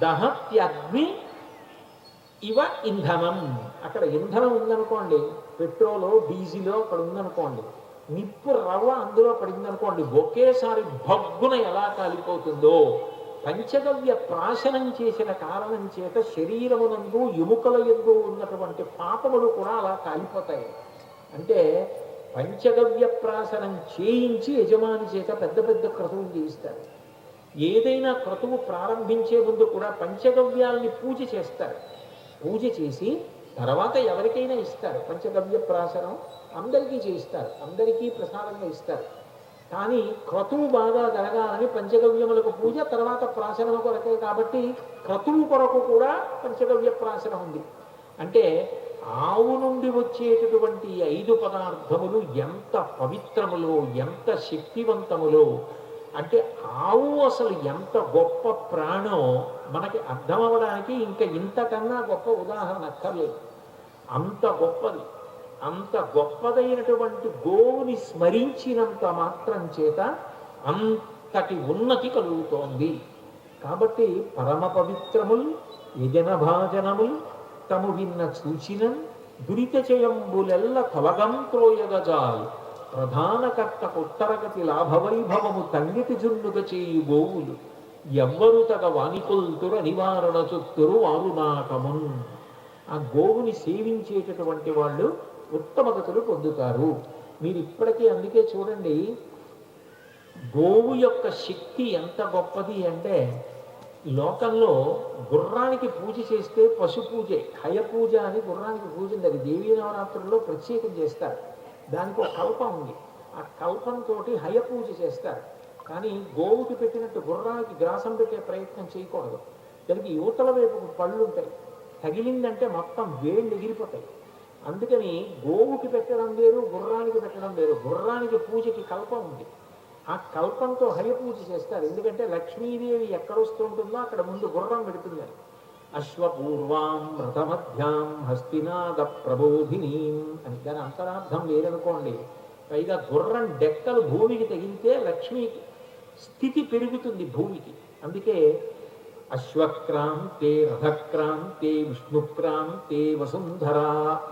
దహత్యగ్ని ఇవ ఇంధనం. అక్కడ ఇంధనం ఉందనుకోండి, పెట్రోలో డీజిలో అక్కడ ఉందనుకోండి, నిప్పు రవ్వ అందులో పడిందనుకోండి, ఒకేసారి భగ్గున ఎలా కాలిపోతుందో పంచగవ్య ప్రాశనం చేసిన కారణం చేత శరీరమునందు ఎముకల యందు ఉన్నటువంటి పాపములు కూడా అలా కాలిపోతాయి. అంటే పంచగవ్య ప్రాశనం చేయించి యజమాని చేత పెద్ద పెద్ద క్రతువులు చేయిస్తారు. ఏదైనా క్రతువు ప్రారంభించే ముందు కూడా పంచగవ్యాలని పూజ చేస్తారు. పూజ చేసి తర్వాత ఎవరికైనా ఇస్తారు. పంచగవ్య ప్రాశనం అందరికీ చేయిస్తారు, అందరికీ ప్రసాదంగా ఇస్తారు. కానీ క్రతువు బాగా జరగాలని పంచగవ్యములకు పూజ, తర్వాత ప్రాశనం కొరకే. కాబట్టి క్రతువు కొరకు కూడా పంచగవ్య ప్రాశనం ఉంది. అంటే ఆవు నుండి వచ్చేటటువంటి 5 పదార్థములు ఎంత పవిత్రములో, ఎంత శక్తివంతములో, అంటే ఆవు అసలు ఎంత గొప్ప ప్రాణో మనకి అర్థం అవ్వడానికి ఇంకా ఇంతకన్నా గొప్ప ఉదాహరణ అక్కర్లేదు. అంత గొప్పది. అంత గొప్పదైనటువంటి గోవుని స్మరించినంత మాత్రం చేత అంతటి ఉన్నతి కలుగుతోంది. కాబట్టి పరమ పవిత్రముల్ యజన భాజనముల్ తము విన్న సూచినం దురిత చేయంబులెల్ల తొలగం త్రోయగజాల్ ప్రధానకర్త కొత్తరగతి లాభవైభవము తంగిటి జున్నుగ చేయు గోవులు ఎవ్వరు తగ వానికొల్తుర నివారణ చొత్తురు వారునాకమున్. ఆ గోవుని సేవించేటటువంటి వాళ్ళు ఉత్తమగతులు పొందుతారు. మీరు ఇప్పటికీ అందుకే చూడండి, గోవు యొక్క శక్తి ఎంత గొప్పది అంటే, లోకంలో గుర్రానికి పూజ చేస్తే పశు పూజే, హయ పూజ అని గుర్రానికి పూజ ఉంది. అది దేవీ నవరాత్రుల్లో ప్రత్యేకం చేస్తారు. దానికి ఒక కల్పం ఉంది. ఆ కల్పంతో హయ పూజ చేస్తారు. కానీ గోవుకి పెట్టినట్టు గుర్రానికి గ్రాసం పెట్టే ప్రయత్నం చేయకూడదు. దానికి యువతల వైపు పళ్ళు ఉంటాయి, తగిలిందంటే మొత్తం వేళ్ళు ఎగిరిపోతాయి. అందుకని గోవుకి పెట్టడం వేరు, గుర్రానికి పెట్టడం వేరు. గుర్రానికి పూజకి కల్పం ఉంది. ఆ కల్పంతో హయ పూజ చేస్తారు. ఎందుకంటే లక్ష్మీదేవి ఎక్కడొస్తూ ఉంటుందో అక్కడ ముందు గుర్రం పెడుతుంది. అశ్వపూర్వాం రథమధ్యాం హస్తినాద ప్రబోధినీం అని. దాని అంతరార్థం వేరనుకోండి. పైగా గుర్రం డెక్కలు భూమికి తగిలితే లక్ష్మీ స్థితి పెరుగుతుంది భూమికి. అందుకే అశ్వక్రాంతే రథక్రాంతే విష్ణుక్రాంతే వసుంధర.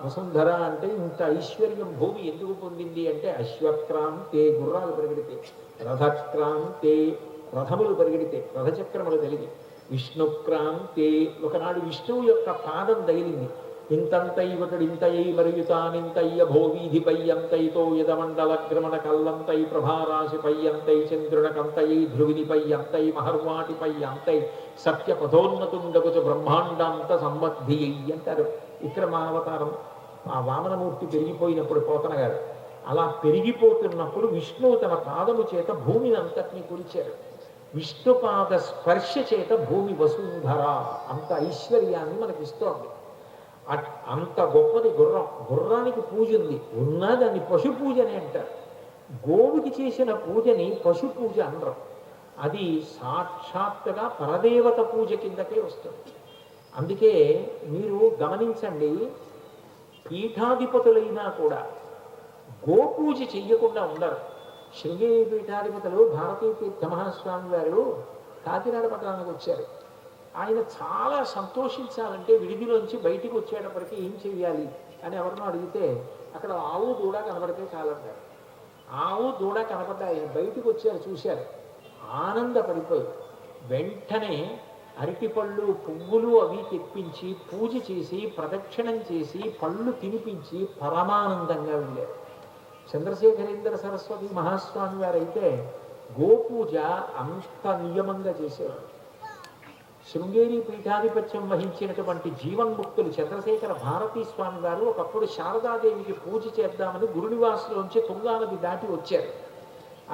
వసుంధర అంటే ఇంత ఐశ్వర్యం భూమి ఎందుకు పొందింది అంటే అశ్వక్రాంతే గుర్రాలు పరిగెడితే, రథక్రాంతే రథములు పరిగెడితే, రథచక్రములు కలిగి, విష్ణుక్రాంతే ఒకనాడు విష్ణువు యొక్క పాదం తగిలింది. ఇంతంతైవటుడింతయై మరియుతానింతయ్య భోవీధిపై అంతైతో యదమండలగ్రమణ కల్లంతై ప్రభారాశిపై అంతై చంద్రునకంతయై ధ్రువినిపై అంతై మహర్వాటిపై అంతై సత్యపథోన్నతుండగుచ బ్రహ్మాండాంత సంబద్ధి అంటారు విక్రమావతారం. ఆ వామనమూర్తి పెరిగిపోయినప్పుడు పోతన గారు అలా పెరిగిపోతున్నప్పుడు విష్ణువు తన పాదము చేత భూమిని అంతటినీ కురిచారు. విష్ణుపాద స్పర్శ చేత భూమి వసుంధర అంత ఐశ్వర్యాన్ని మనకిస్తోంది. అంత గొప్పది గుర్రం. గుర్రానికి పూజ ఉంది, ఉన్నా దాన్ని పశు పూజ అని అంటారు. గోవుకి చేసిన పూజని పశు పూజ అనరు. అది సాక్షాత్తుగా పరదేవత పూజ కిందకే వస్తుంది. అందుకే మీరు గమనించండి, పీఠాధిపతులైనా కూడా గోపూజ చెయ్యకుండా ఉండరు. శృంగేరి పీఠాధిపతులు భారతీ తీర్థ మహాస్వామి వారు కాకినాడ పట్టణానికి వచ్చారు. ఆయన చాలా సంతోషించాలంటే విడిదిలోంచి బయటికి వచ్చేటప్పటికి ఏం చెయ్యాలి అని ఎవరినో అడిగితే అక్కడ ఆవు దూడ కనబడితే చాలంటారు. ఆవు దూడ కనబడ్డా ఆయన బయటికి వచ్చారు, చూశారు, ఆనందపడిపోయి వెంటనే అరటిపళ్ళు పువ్వులు అవి తెప్పించి పూజ చేసి ప్రదక్షిణం చేసి పళ్ళు తినిపించి పరమానందంగా వెళ్ళారు. చంద్రశేఖరేంద్ర సరస్వతి మహాస్వామి వారైతే గోపూజ అంత నియమంగా చేసేవారు. శృంగేరి పీఠాధిపత్యం వహించినటువంటి జీవన్ముక్తులు చంద్రశేఖర భారతీ స్వామి వారు ఒకప్పుడు శారదాదేవికి పూజ చేద్దామని గురునివాసులోంచి తుంగానది దాటి వచ్చారు.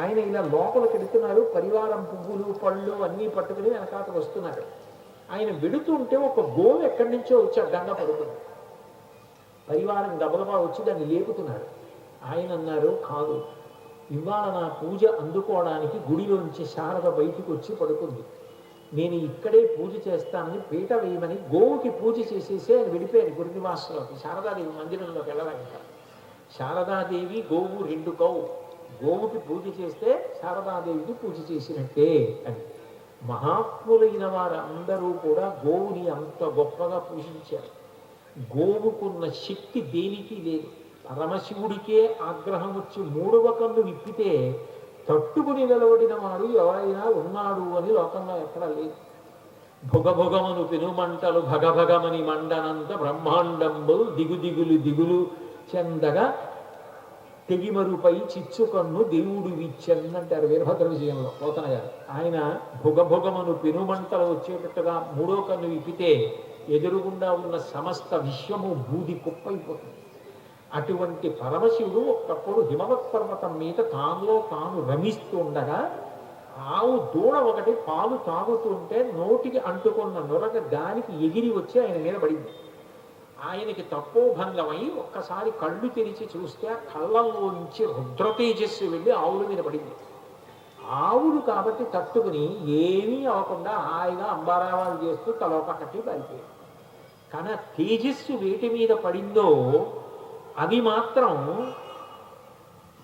ఆయన ఇలా లోపలికి వెళుతున్నారు, పరివారం పువ్వులు పళ్ళు అన్నీ పట్టుకుని వెనకాతకు వస్తున్నారు. ఆయన వెడుతుంటే ఒక గోవు ఎక్కడి నుంచో వచ్చాడు, గంగ పడుతుంది. పరివారం గబగబా వచ్చి దాన్ని లేపుతున్నారు. ఆయన అన్నారు, కాదు, ఇవాళ నా పూజ అందుకోవడానికి గుడిలోంచి శారద బయటికి వచ్చి పడుకుంది, నేను ఇక్కడే పూజ చేస్తానని పీట వేయమని గోవుకి పూజ చేసేసి ఆయన వెళ్ళిపోయారు గుడి నివాసంలోకి. శారదాదేవి మందిరంలోకి వెళ్ళలేక శారదాదేవి గోవు 2 గోవుకి పూజ చేస్తే శారదాదేవికి పూజ చేసినట్టే అని. మహాత్ములైన వారందరూ కూడా గోవుని అంత గొప్పగా పూజించారు. గోవుకున్న శక్తి దేనికి లేదు. పరమశివుడికే ఆగ్రహం వచ్చి 3వ కన్ను విప్పితే తట్టుకుని నిలబడిన వాడు ఎవరైనా ఉన్నాడు అని లోకంలో ఎక్కడా లేదు. భుగభుగమను పెనుమంటలు భగభగమని మండనంత బ్రహ్మాండంబులు దిగుదిగులు దిగులు చెందగా తెగిమరుపై చిచ్చుకన్ను దేవుడు విచ్చందంటారు వీరభద్ర విజయంలో పోతన గారు. ఆయన భుగభుగమను పెనుమంటలు వచ్చేటట్టుగా 3వ కన్ను విప్పితే ఎదురుగుండా ఉన్న సమస్త విశ్వము బూది కుప్పైపోతుంది. అటువంటి పరమశివుడు ఒకప్పుడు హిమవత్ పర్వతం మీద తానులో తాను రమిస్తూ ఉండగా ఆవు దూడ ఒకటి పాలు తాగుతుంటే నోటికి అంటుకున్న నొరగ గాలికి ఎగిరి వచ్చి ఆయన మీద పడింది. ఆయనకి తపోభంగమై ఒక్కసారి కళ్ళు తెరిచి చూస్తే ఆ కళ్ళల్లో నుంచి రుద్ర తేజస్సు వెళ్ళి ఆవుల మీద పడింది. ఆవులు కాబట్టి తట్టుకుని ఏమీ అవ్వకుండా హాయిగా అంబారావాలు చేస్తూ తలోపక్కటి పారిపోయాయి. కానీ తేజస్సు వేటి మీద పడిందో అవి మాత్రం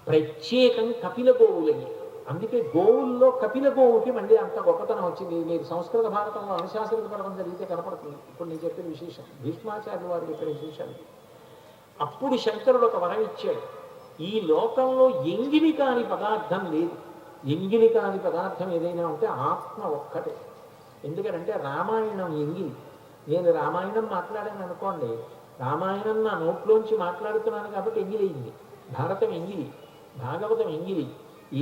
ప్రత్యేకం కపిల గోవులయ్యి. అందుకే గోవుల్లో కపిల గోవుకి మళ్ళీ అంత గొప్పతనం వచ్చింది. మీరు సంస్కృత భారతంలో అనుశాసనిక పర్వం జరిగితే కనపడుతుంది. ఇప్పుడు నేను చెప్పిన విశేషం భీష్మాచార్యుల వారు చెప్పిన విశేషాలు. అప్పుడు శంకరుడు ఒక వరం ఇచ్చాడు, ఈ లోకంలో ఎంగిలి కాని పదార్థం లేదు. ఎంగిలి కాని పదార్థం ఏదైనా ఉంటే ఆత్మ ఒక్కటే. ఎందుకంటే రామాయణం ఎంగిలి. నేను రామాయణం మాట్లాడాను అనుకోండి, రామాయణం నా నోట్లోంచి మాట్లాడుతున్నాను కాబట్టి ఎంగిలయింది. భారతం ఎంగిలి, భాగవతం ఎంగిలి,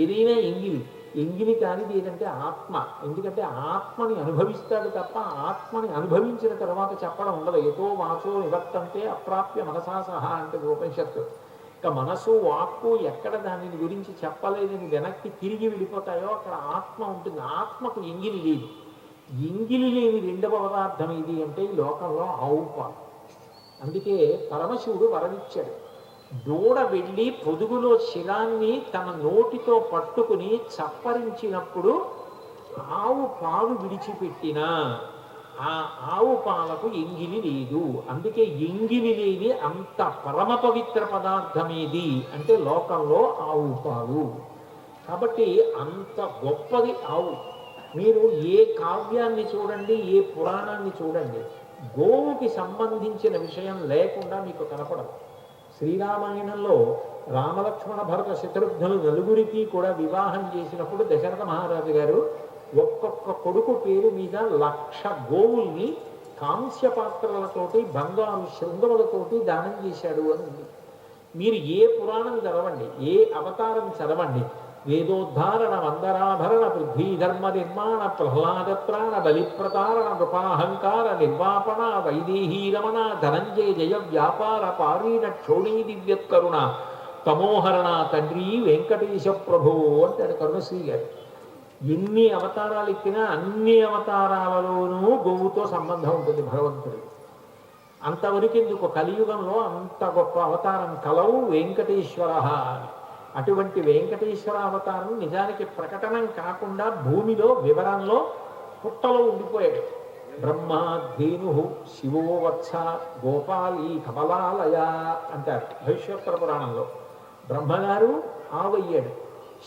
ఏదైనా ఎంగిలి. ఎంగిలి కానిది ఏదంటే ఆత్మ. ఎందుకంటే ఆత్మని అనుభవిస్తాడు తప్ప ఆత్మని అనుభవించిన తర్వాత చెప్పడం ఉండదు. ఎతో వాచో నివర్తంతే అప్రాప్య మనసా సహా అంటే ఉపనిషత్తు. ఇక మనసు వాక్కు ఎక్కడ దానిని గురించి చెప్పలేదని వెనక్కి తిరిగి వెళ్ళిపోతాయో అక్కడ ఆత్మ ఉంటుంది. ఆత్మకు ఎంగిలి లేదు. ఎంగిలి లేని 2వ పదార్థం ఇది అంటే ఈ లోకంలో ఆవు పాలు. అందుకే పరమశివుడు వరమిచ్చాడు, దూడ వెళ్ళి పొదుగులో శిలాన్ని తన నోటితో పట్టుకుని చప్పరించినప్పుడు ఆవు పాలు విడిచిపెట్టినా ఆ ఆవు పాలకు ఎంగిలి లేదు. అందుకే ఎంగిలి లేని అంత పరమ పవిత్ర పదార్థమేది అంటే లోకంలో ఆవు పాలు. కాబట్టి అంత గొప్పది ఆవు. మీరు ఏ కావ్యాన్ని చూడండి, ఏ పురాణాన్ని చూడండి, గోవుకి సంబంధించిన విషయం లేకుండా మీకు కనపడదు. శ్రీరామాయణంలో రామలక్ష్మణ భరత శత్రుఘ్నులు 4కి కూడా వివాహం చేసినప్పుడు దశరథ మహారాజు గారు ఒక్కొక్క కొడుకు పేరు మీద 1,00,000 గోవుల్ని కాంస్య పాత్రలతోటి బంగారు శృంగములతోటి దానం చేశాడు అని ఉంది. మీరు ఏ పురాణం చదవండి, ఏ అవతారం చదవండి, వేదోద్ధారణ వందరాభరణ పృథ్వీ ధర్మ నిర్మాణ ప్రహ్లాద ప్రాణ బలిప్రతారణ నృపాహంకార నిర్వాపణ వైదేహీ రమణ ధనంజయ జయ వ్యాపార పారీణ క్షోణీ దివ్యత్కరుణ తమోహరణ తండ్రి వెంకటేశ ప్రభు అంటాడు కరుణశ్రీ గారు. ఎన్ని అవతారాలు ఎక్కినా అన్ని అవతారాలలోనూ గోవుతో సంబంధం ఉంటుంది భగవంతుడు. అంతవరకు ఎందుకు కలియుగంలో అంత గొప్ప అవతారం కలవు వెంకటేశ్వర. అటువంటి వెంకటేశ్వర అవతారం నిజానికి ప్రకటనం కాకుండా భూమిలో వివరంలో పుట్టలో ఉండిపోయాడు. బ్రహ్మాధేను శివో వత్స గోపాలి కమలాలయ అంటారు భవిష్యోత్తర పురాణంలో. బ్రహ్మగారు ఆవయ్యాడు,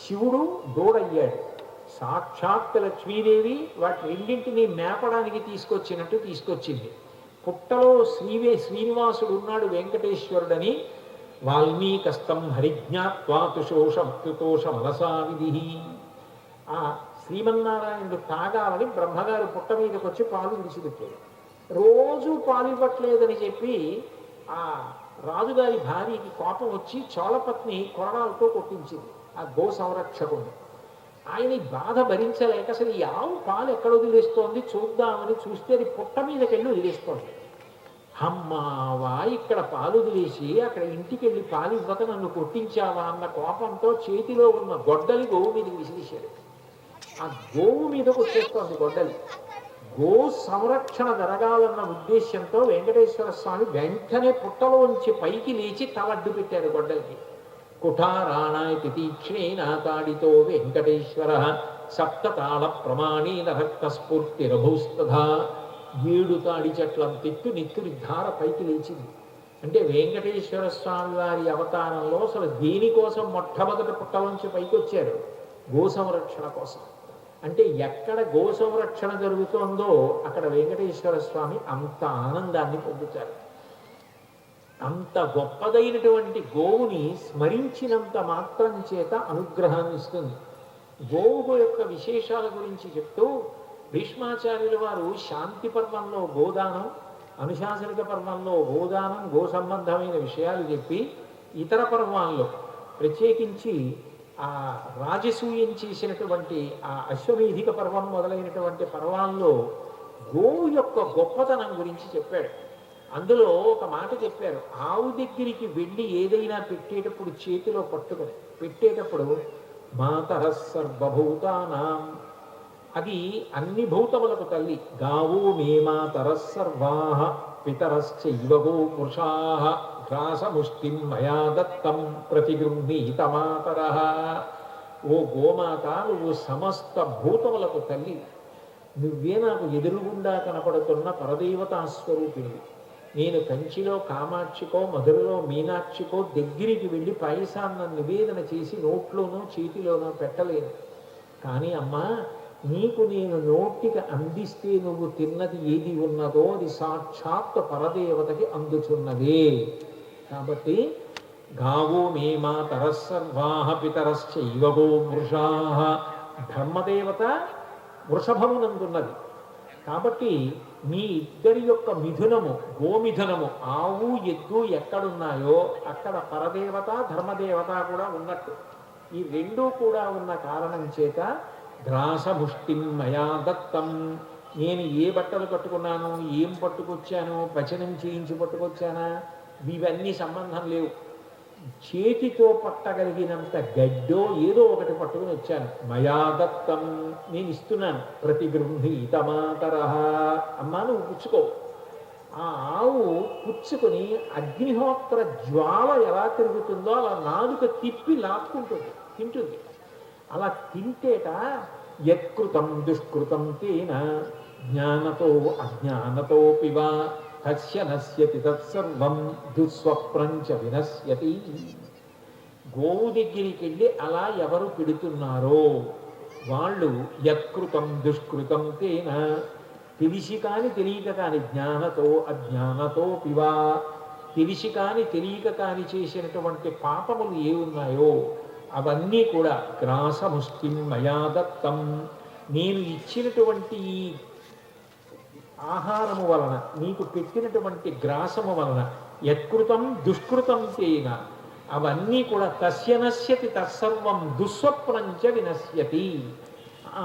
శివుడు దూడయ్యాడు. సాక్షాత్ లక్ష్మీదేవి వాటి రెండింటినీ మేపడానికి తీసుకొచ్చింది. పుట్టలో శ్రీనివాసుడు ఉన్నాడు వెంకటేశ్వరుడని వాల్మీకస్తం హరిజ్ఞాత్వాతుషోష మనసా విధి. ఆ శ్రీమన్నారాయణుడు తాగాలని బ్రహ్మగారు పుట్ట మీదకి వచ్చి పాలు విడిచిపెట్టాడు. రోజు పాలు ఇవ్వట్లేదని చెప్పి ఆ రాజుగారి భార్యకి కోపం వచ్చి చోళపత్ని కొరడాలతో కొట్టించింది ఆ గో సంరక్షకుడిని. ఆయన బాధ భరించలేక అసలు ఈ ఆవు పాలు ఎక్కడ వదిలేస్తోంది చూద్దామని చూస్తే అది పుట్ట మీదకి వెళ్ళి వదిలేస్తోంది. అమ్మావా ఇక్కడ పాలు వదిలేసి అక్కడ ఇంటికి వెళ్ళి పాలు ఇవ్వక నన్ను కొట్టించావా అన్న కోపంతో చేతిలో ఉన్న గొడ్డలి గోవు మీదకి విసిరేశాడు. ఆ గోవు మీదకి వచ్చేస్తోంది గొడ్డలి. గో సంరక్షణ జరగాలన్న ఉద్దేశ్యంతో వెంకటేశ్వర స్వామి వెంటనే పుట్టలోంచి పైకి లేచి తలడ్డు పెట్టారు గొడ్డలికి. కుఠారాణాయ తీక్ష్ణేనాకాడితో వెంకటేశ్వర సప్తతాళ ప్రమాణేన రక్తస్ఫూర్తి రభూస్తథా. 7 తాడి చెట్ల తిట్టు నిత్తుడి ధార పైకి లేచింది. అంటే వెంకటేశ్వర స్వామి వారి అవతారంలో అసలు దేనికోసం మొట్టమొదటి పుట్టలోంచి పైకి వచ్చారు? గో సంరక్షణ కోసం. అంటే ఎక్కడ గో సంరక్షణ జరుగుతోందో అక్కడ వెంకటేశ్వర స్వామి అంత ఆనందాన్ని పొందుతారు. అంత గొప్పదైనటువంటి గోవుని స్మరించినంత మాత్రం చేత అనుగ్రహాన్ని ఇస్తుంది. గోవు యొక్క విశేషాల గురించి చెప్తూ భీష్మాచార్యుల వారు శాంతి పర్వంలో గోదానం, అనుశాసనిక పర్వంలో గోదానం, గో సంబంధమైన విషయాలు చెప్పి, ఇతర పర్వాల్లో ప్రత్యేకించి ఆ రాజసూయం చేసినటువంటి ఆ అశ్వమేధిక పర్వం మొదలైనటువంటి పర్వాల్లో గోవు యొక్క గొప్పతనం గురించి చెప్పాడు. అందులో ఒక మాట చెప్పారు, ఆవు దగ్గరికి వెళ్ళి ఏదైనా పెట్టేటప్పుడు చేతిలో పట్టుకొని పెట్టేటప్పుడు మాతర సర్వభూతానాం, అది అన్ని భూతములకు తల్లి. గావో మే మాతర సర్వాః పితరశ్చైవ గో పురుషాః గ్రాసముష్టిం మయా దత్తం ప్రతిగృహీత మాతరః. ఓ గోమాత, నువ్వు సమస్త భూతములకు తల్లి. నువ్వే నాకు ఎదురుగుండా కనపడుతున్న పరదేవతా స్వరూపిణి. నేను కంచిలో కామాక్షికో మధురలో మీనాక్షికో దగ్గరికి వెళ్ళి పాయసాన్న నివేదన చేసి నోట్లోనో చేతిలోనో పెట్టలేను. కానీ అమ్మా, నీకు నేను నోటికి అందిస్తే నువ్వు తిన్నది ఏది ఉన్నదో అది సాక్షాత్ పరదేవతకి అందుచున్నదే. కాబట్టి గావో మే మాతరః సర్వాః పితరశ్చైవ గో వృషాః, ధర్మదేవత వృషభమునందున్నది. కాబట్టి మీ ఇద్దరి యొక్క మిథునము, గోమిథునము, ఆవు ఎద్దు ఎక్కడున్నాయో అక్కడ పరదేవత ధర్మదేవత కూడా ఉన్నట్టు. ఈ రెండూ కూడా ఉన్న కారణం చేత గ్రాసముష్టిం మయా దత్తం, నేను ఏ బట్టలు కట్టుకున్నాను, ఏం పట్టుకొచ్చాను, పచనం చేయించి పట్టుకొచ్చానా, ఇవన్నీ సంబంధం లేవు. చేతితో పట్టగలిగినంత గడ్డో ఏదో ఒకటి పట్టుకుని వచ్చాను. మయా దత్తం, నేను ఇస్తున్నాను. ప్రతిగృహీత మాతరః, అమ్మా నువ్వు పుచ్చుకో. ఆ ఆవు పుచ్చుకొని అగ్నిహోత్ర జ్వాల ఎలా తిరుగుతుందో అలా నాలుక తిప్పి లాక్కుంటుంది, తింటుంది. అలా తింటేట యత్కృతం దుష్కృతం తేన జ్ఞానతో అజ్ఞానతో పివా తస్య నశ్యతి తత్సర్వం దుస్వప్నంచ వినశ్యతి. గోవు దగ్గరికి వెళ్ళి అలా ఎవరు పెడుతున్నారో వాళ్ళు యత్కృతం దుష్కృతం తేన, తెలిసి కాని తెలియక కాని, జ్ఞానతో అజ్ఞానతో పివా, తెలిసి కాని తెలియక కాని చేసినటువంటి పాపములు ఏ ఉన్నాయో అవన్నీ కూడా గ్రాసముష్టిం మయా దత్తం, నేను ఇచ్చినటువంటి ఈ ఆహారము వలన, నీకు పెట్టినటువంటి గ్రాసము వలన యత్కృతం దుష్కృతం తేన, అవన్నీ కూడా తస్య నశ్యతి తత్సర్వం దుస్వప్నంచ వినశ్యతి.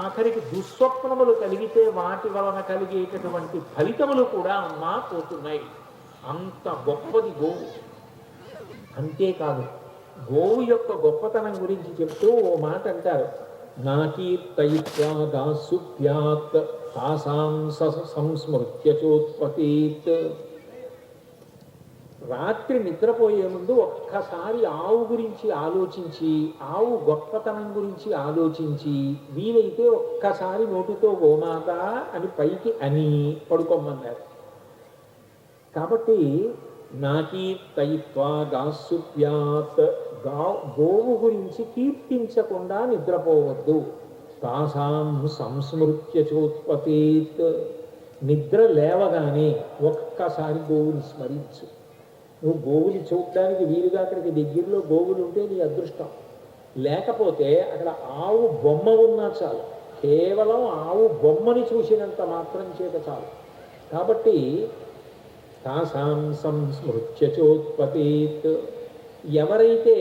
ఆఖరికి దుస్వప్నములు కలిగితే వాటి వలన కలిగేటటువంటి ఫలితములు కూడా అమ్మా పోతున్నాయి. అంత గొప్పది గోవు. అంతేకాదు, గోవు యొక్క గొప్పతనం గురించి చెప్తూ ఓ మాట అంటారు, నాకీర్తయిత్వా దాసుభ్యాత్ తాసాం సంస్మృత్య చోత్పతీత్. రాత్రి నిద్రపోయే ముందు ఒక్కసారి ఆవు గురించి ఆలోచించి, ఆవు గొప్పతనం గురించి ఆలోచించి, వీలైతే ఒక్కసారి నోటితో గోమాత అని పైకి అని పడుకోమన్నారు. కాబట్టి నాకీర్తయిత్వా దాసుభ్యాత్, గోవు గురించి కీర్తించకుండా నిద్రపోవద్దు. తాసాం సంస్మృత్య చోత్పతేత్, నిద్ర లేవగానే ఒక్కసారి గోవుని స్మరించు. నువ్వు గోవుని చూడడానికి వీలుగా అక్కడికి దగ్గరలో గోవులు ఉంటే నీ అదృష్టం. లేకపోతే అక్కడ ఆవు బొమ్మ ఉన్నా చాలు, కేవలం ఆవు బొమ్మని చూసినంత మాత్రం చేత చాలు. కాబట్టి తాసాం సంస్మృత్య చోత్పతేత్, ఎవరైతే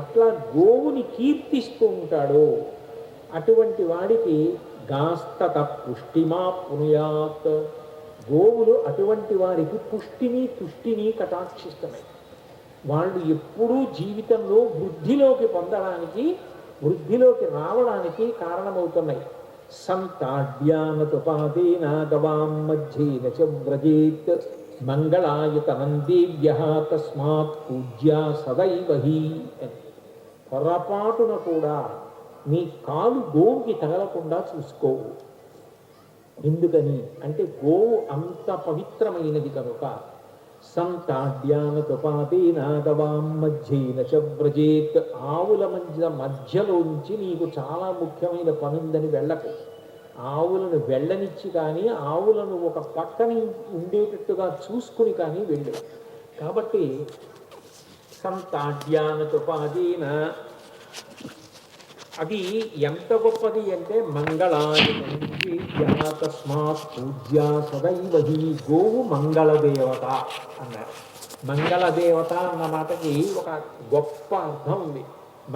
అట్లా గోవుని కీర్తిస్తూ ఉంటాడో అటువంటి వాడికి గాస్తత పుష్టిమా పునుయాత్, గోవులు అటువంటి వారికి పుష్టిని తుష్టిని కటాక్షిస్తున్నాయి. వాళ్ళు ఎప్పుడూ జీవితంలో వృద్ధిలోకి పొందడానికి, వృద్ధిలోకి రావడానికి కారణమవుతున్నాయి. సంతాడ్యానతుపాదేన గవాం మధ్యేన చ వ్రజేత్ మంగళాయతనం దేవ్యః తస్మాత్ పూజ్యా సదైవ హి. పొరపాటున కూడా నీ కాలు గోవుకి తగలకుండా చూసుకోవు. ఎందుకని అంటే గోవు అంత పవిత్రమైనది కనుక. సంతాడ్యానతుపాదేన గవాం మధ్యేన చ వ్రజేత్. ఆవుల మధ్యలోంచి నీకు చాలా ముఖ్యమైన పనుందని వెళ్ళకు. ఆవులను వెళ్ళనిచ్చి కానీ ఆవులను ఒక పక్కన ఉండేటట్టుగా చూసుకుని కానీ వెళ్ళు. కాబట్టి సంతాడ్యానతుపాదేన అది ఎంత గొప్పది అంటే మంగళానికి తస్మాత్ పూజ్యా సదైవ హి. గోవు మంగళదేవత అన్నారు. మంగళదేవత అన్న మాటకి ఒక గొప్ప అర్థం ఉంది.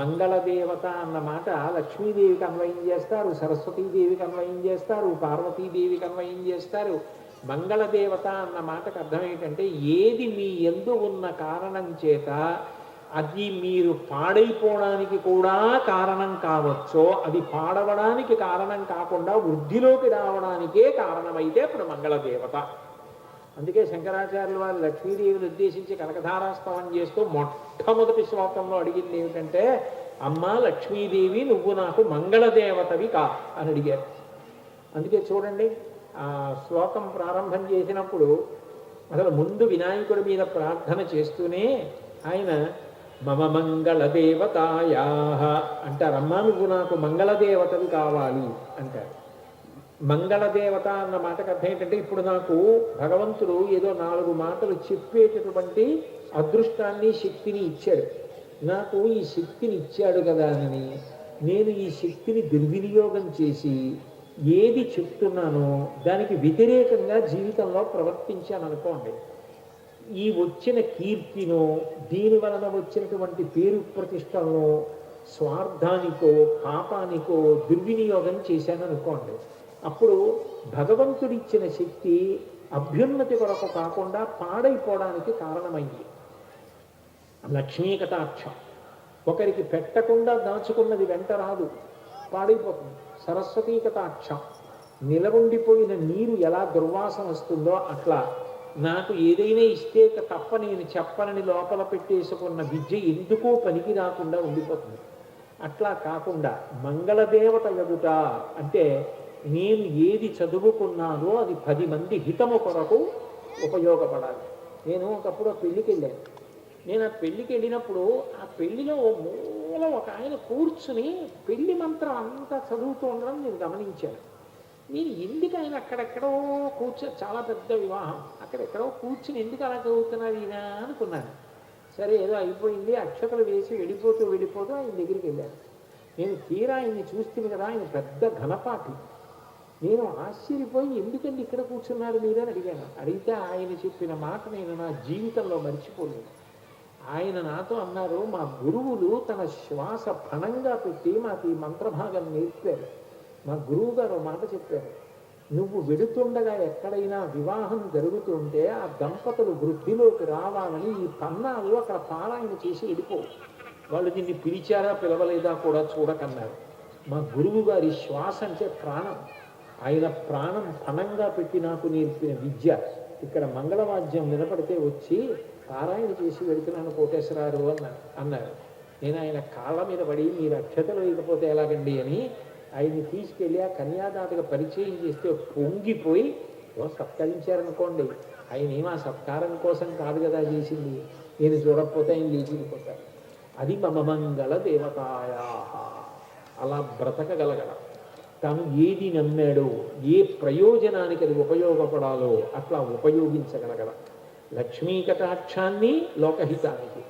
మంగళదేవత అన్న మాట లక్ష్మీదేవికి అన్వయం చేస్తారు, సరస్వతీదేవికి అన్వయం చేస్తారు, పార్వతీదేవికి అన్వయం చేస్తారు. మంగళదేవత అన్న మాటకు అర్థం ఏంటంటే ఏది మీ యందు ఉన్న కారణం చేత అది మీరు పాడైపోవడానికి కూడా కారణం కావచ్చో అది పాడవడానికి కారణం కాకుండా వృద్ధిలోకి రావడానికే కారణమైతే అప్పుడు మంగళదేవత. అందుకే శంకరాచార్యులు వారు లక్ష్మీదేవిని ఉద్దేశించి కనకధారాస్తవం చేస్తూ మొట్టమొదటి శ్లోకంలో అడిగింది ఏమిటంటే, అమ్మ లక్ష్మీదేవి నువ్వు నాకు మంగళదేవతవి కా అని అడిగారు. అందుకే చూడండి ఆ శ్లోకం ప్రారంభం చేసినప్పుడు అసలు ముందు వినాయకుడి మీద ప్రార్థన చేస్తూనే ఆయన మమ మంగళదేవతాయా అంటారు. అమ్మా నువ్వు నాకు మంగళదేవతవి కావాలి అంటారు. మంగళదేవత అన్న మాటకు అర్థం ఏంటంటే ఇప్పుడు నాకు భగవంతుడు ఏదో 4 మాటలు చెప్పేటటువంటి అదృష్టాన్ని శక్తిని ఇచ్చాడు. నాకు ఈ శక్తిని ఇచ్చాడు కదా అని నేను ఈ శక్తిని దుర్వినియోగం చేసి ఏది చెప్తున్నానో దానికి వ్యతిరేకంగా జీవితంలో ప్రవర్తించాను అనుకోండి, ఈ వచ్చిన కీర్తినో దీని వలన వచ్చినటువంటి పేరు ప్రతిష్టలను స్వార్థానికో పాపానికో దుర్వినియోగం చేశాను అనుకోండి, అప్పుడు భగవంతుడిచ్చిన శక్తి అభ్యున్నతి కొరకు కాకుండా పాడైపోవడానికి కారణమైంది. లక్ష్మీ కటాక్షం ఒకరికి పెట్టకుండా దాచుకున్నది వెంట రాదు, పాడైపోతుంది. సరస్వతీ కటాక్షం నిలబొండిపోయిన నీరు ఎలా దుర్వాసన వస్తుందో అట్లా నాకు ఏదైనా ఇస్తే తప్ప నేను చెప్పనని లోపల పెట్టేసుకున్న విద్య ఎందుకో పనికి రాకుండా ఉండిపోతుంది. అట్లా కాకుండా మంగళదేవత ఎదుట అంటే నేను ఏది చదువుకున్నానో అది 10 మంది హితము కొరకు ఉపయోగపడాలి. నేను ఒకప్పుడు పెళ్ళికి వెళ్ళాను. నేను ఆ పెళ్ళికి వెళ్ళినప్పుడు ఆ పెళ్లిలో మూల ఒక ఆయన కూర్చుని పెళ్లి మంత్రం అంతా చదువుతూ ఉండడం నేను గమనించాను. నేను ఎందుకు ఆయన అక్కడెక్కడో చాలా పెద్ద వివాహం అక్కడెక్కడో కూర్చుని ఎందుకు అలా చదువుతున్నారు ఈయన అనుకున్నాను. సరే ఏదో అయిపోయింది, అక్షతలు వేసి వెళ్ళిపోతూ ఆయన దగ్గరికి వెళ్ళాను. నేను తీరా ఆయన్ని చూస్తుంది కదా, ఆయన పెద్ద ఘనపాటి. నేను ఆశ్చర్యపోయి ఎందుకండి ఇక్కడ కూర్చున్నారు మీరని అడిగాను. అడిగితే ఆయన చెప్పిన మాట నేను నా జీవితంలో మర్చిపోలేదు. ఆయన నాతో అన్నారు, మా గురువులు తన శ్వాస పణంగా పెట్టి మాకు ఈ మంత్రభాగం నేర్పారు. మా గురువు గారు మాట చెప్పారు, నువ్వు వెడుతుండగా ఎక్కడైనా వివాహం జరుగుతుంటే ఆ దంపతులు వృద్ధిలోకి రావాలని ఈ పన్నాలు అక్కడ పారాయణ చేసి వెళ్ళిపో. వాళ్ళు దీన్ని పిలిచారా పిలవలేదా కూడా చూడకన్నారు. మా గురువు గారి శ్వాస అంటే ప్రాణం. ఆయన ప్రాణం పణంగా పెట్టి నాకు నేర్పిన విద్య. ఇక్కడ మంగళవాద్యం వినపడితే వచ్చి పారాయణ చేసి వెళుతున్నాను కోటేశ్వరారు అన్నారు. నేను ఆయన కాళ్ళ మీద పడి మీరు అక్షతలు వేయకపోతే ఎలాగండి అని ఆయన్ని తీసుకెళ్ళి ఆ కన్యాదాతగా పరిచయం చేస్తే పొంగిపోయి సత్కరించారనుకోండి. ఆయన ఏమా సత్కారం కోసం కాదు కదా చేసింది, నేను చూడకపోతే ఆయన లేచిపోతారు. అది మమ మంగళ దేవతాయా. అలా బ్రతకగలగల తాను ఏది నమ్మాడో ఏ ప్రయోజనానికి అది ఉపయోగపడాలో అట్లా ఉపయోగించగలగల. లక్ష్మీ కటాక్షాన్ని లోకహితానికి,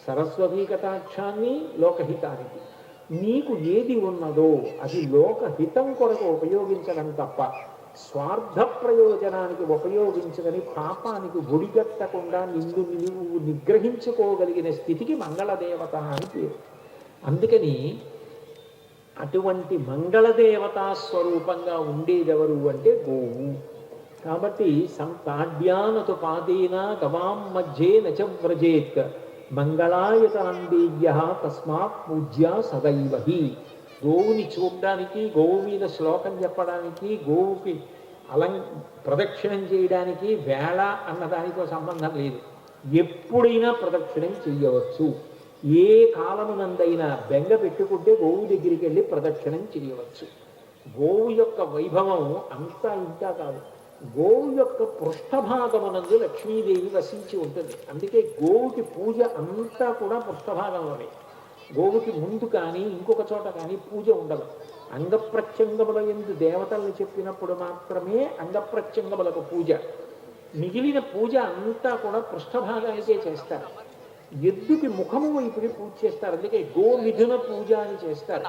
సరస్వతీ కటాక్షాన్ని లోకహితానికి, నీకు ఏది ఉన్నదో అది లోకహితం కొరకు ఉపయోగించడం తప్ప స్వార్థ ప్రయోజనానికి ఉపయోగించదని పాపానికి ఒడిగట్టకుండా నువ్వు నిగ్రహించుకోగలిగిన స్థితికి మంగళదేవత అని పేరు. అందుకని అటువంటి మంగళదేవతా స్వరూపంగా ఉండేదెవరు అంటే గోవు. కాబట్టి సంతాడ్యానతు పాదేన గవాం మధ్యే నచ వ్రజేత్ మంగళాయతనం దేవ్య తస్మాత్ పూజ్య సదైవ హి. గోవుని చూడడానికి, గోవు మీద శ్లోకం చెప్పడానికి, గోవుకి ప్రదక్షిణం చేయడానికి వేళ అన్న దానితో సంబంధం లేదు. ఎప్పుడైనా ప్రదక్షిణం చెయ్యవచ్చు. ఏ కాలమునందైనా బెంగ పెట్టుకుంటే గోవు దగ్గరికి వెళ్ళి ప్రదక్షిణం చేయవచ్చు. గోవు యొక్క వైభవం అంతా ఇంకా కాదు. గోవు యొక్క పృష్ఠభాగమునందు లక్ష్మీదేవి వసించి ఉంటుంది. అందుకే గోవుకి పూజ అంతా కూడా పృష్ఠభాగంలోనే. గోవుకి ముందు కానీ ఇంకొక చోట కానీ పూజ ఉండదు. అంగప్రత్యంగముల యందు దేవతల్ని చెప్పినప్పుడు మాత్రమే అంగప్రత్యంగములకు పూజ. మిగిలిన పూజ అంతా కూడా పృష్ఠభాగానికే చేస్తారు. ఎద్దుకి ముఖము వైపుకి పూజ చేస్తారు. అందుకే గోమిథున పూజ అని చేస్తారు.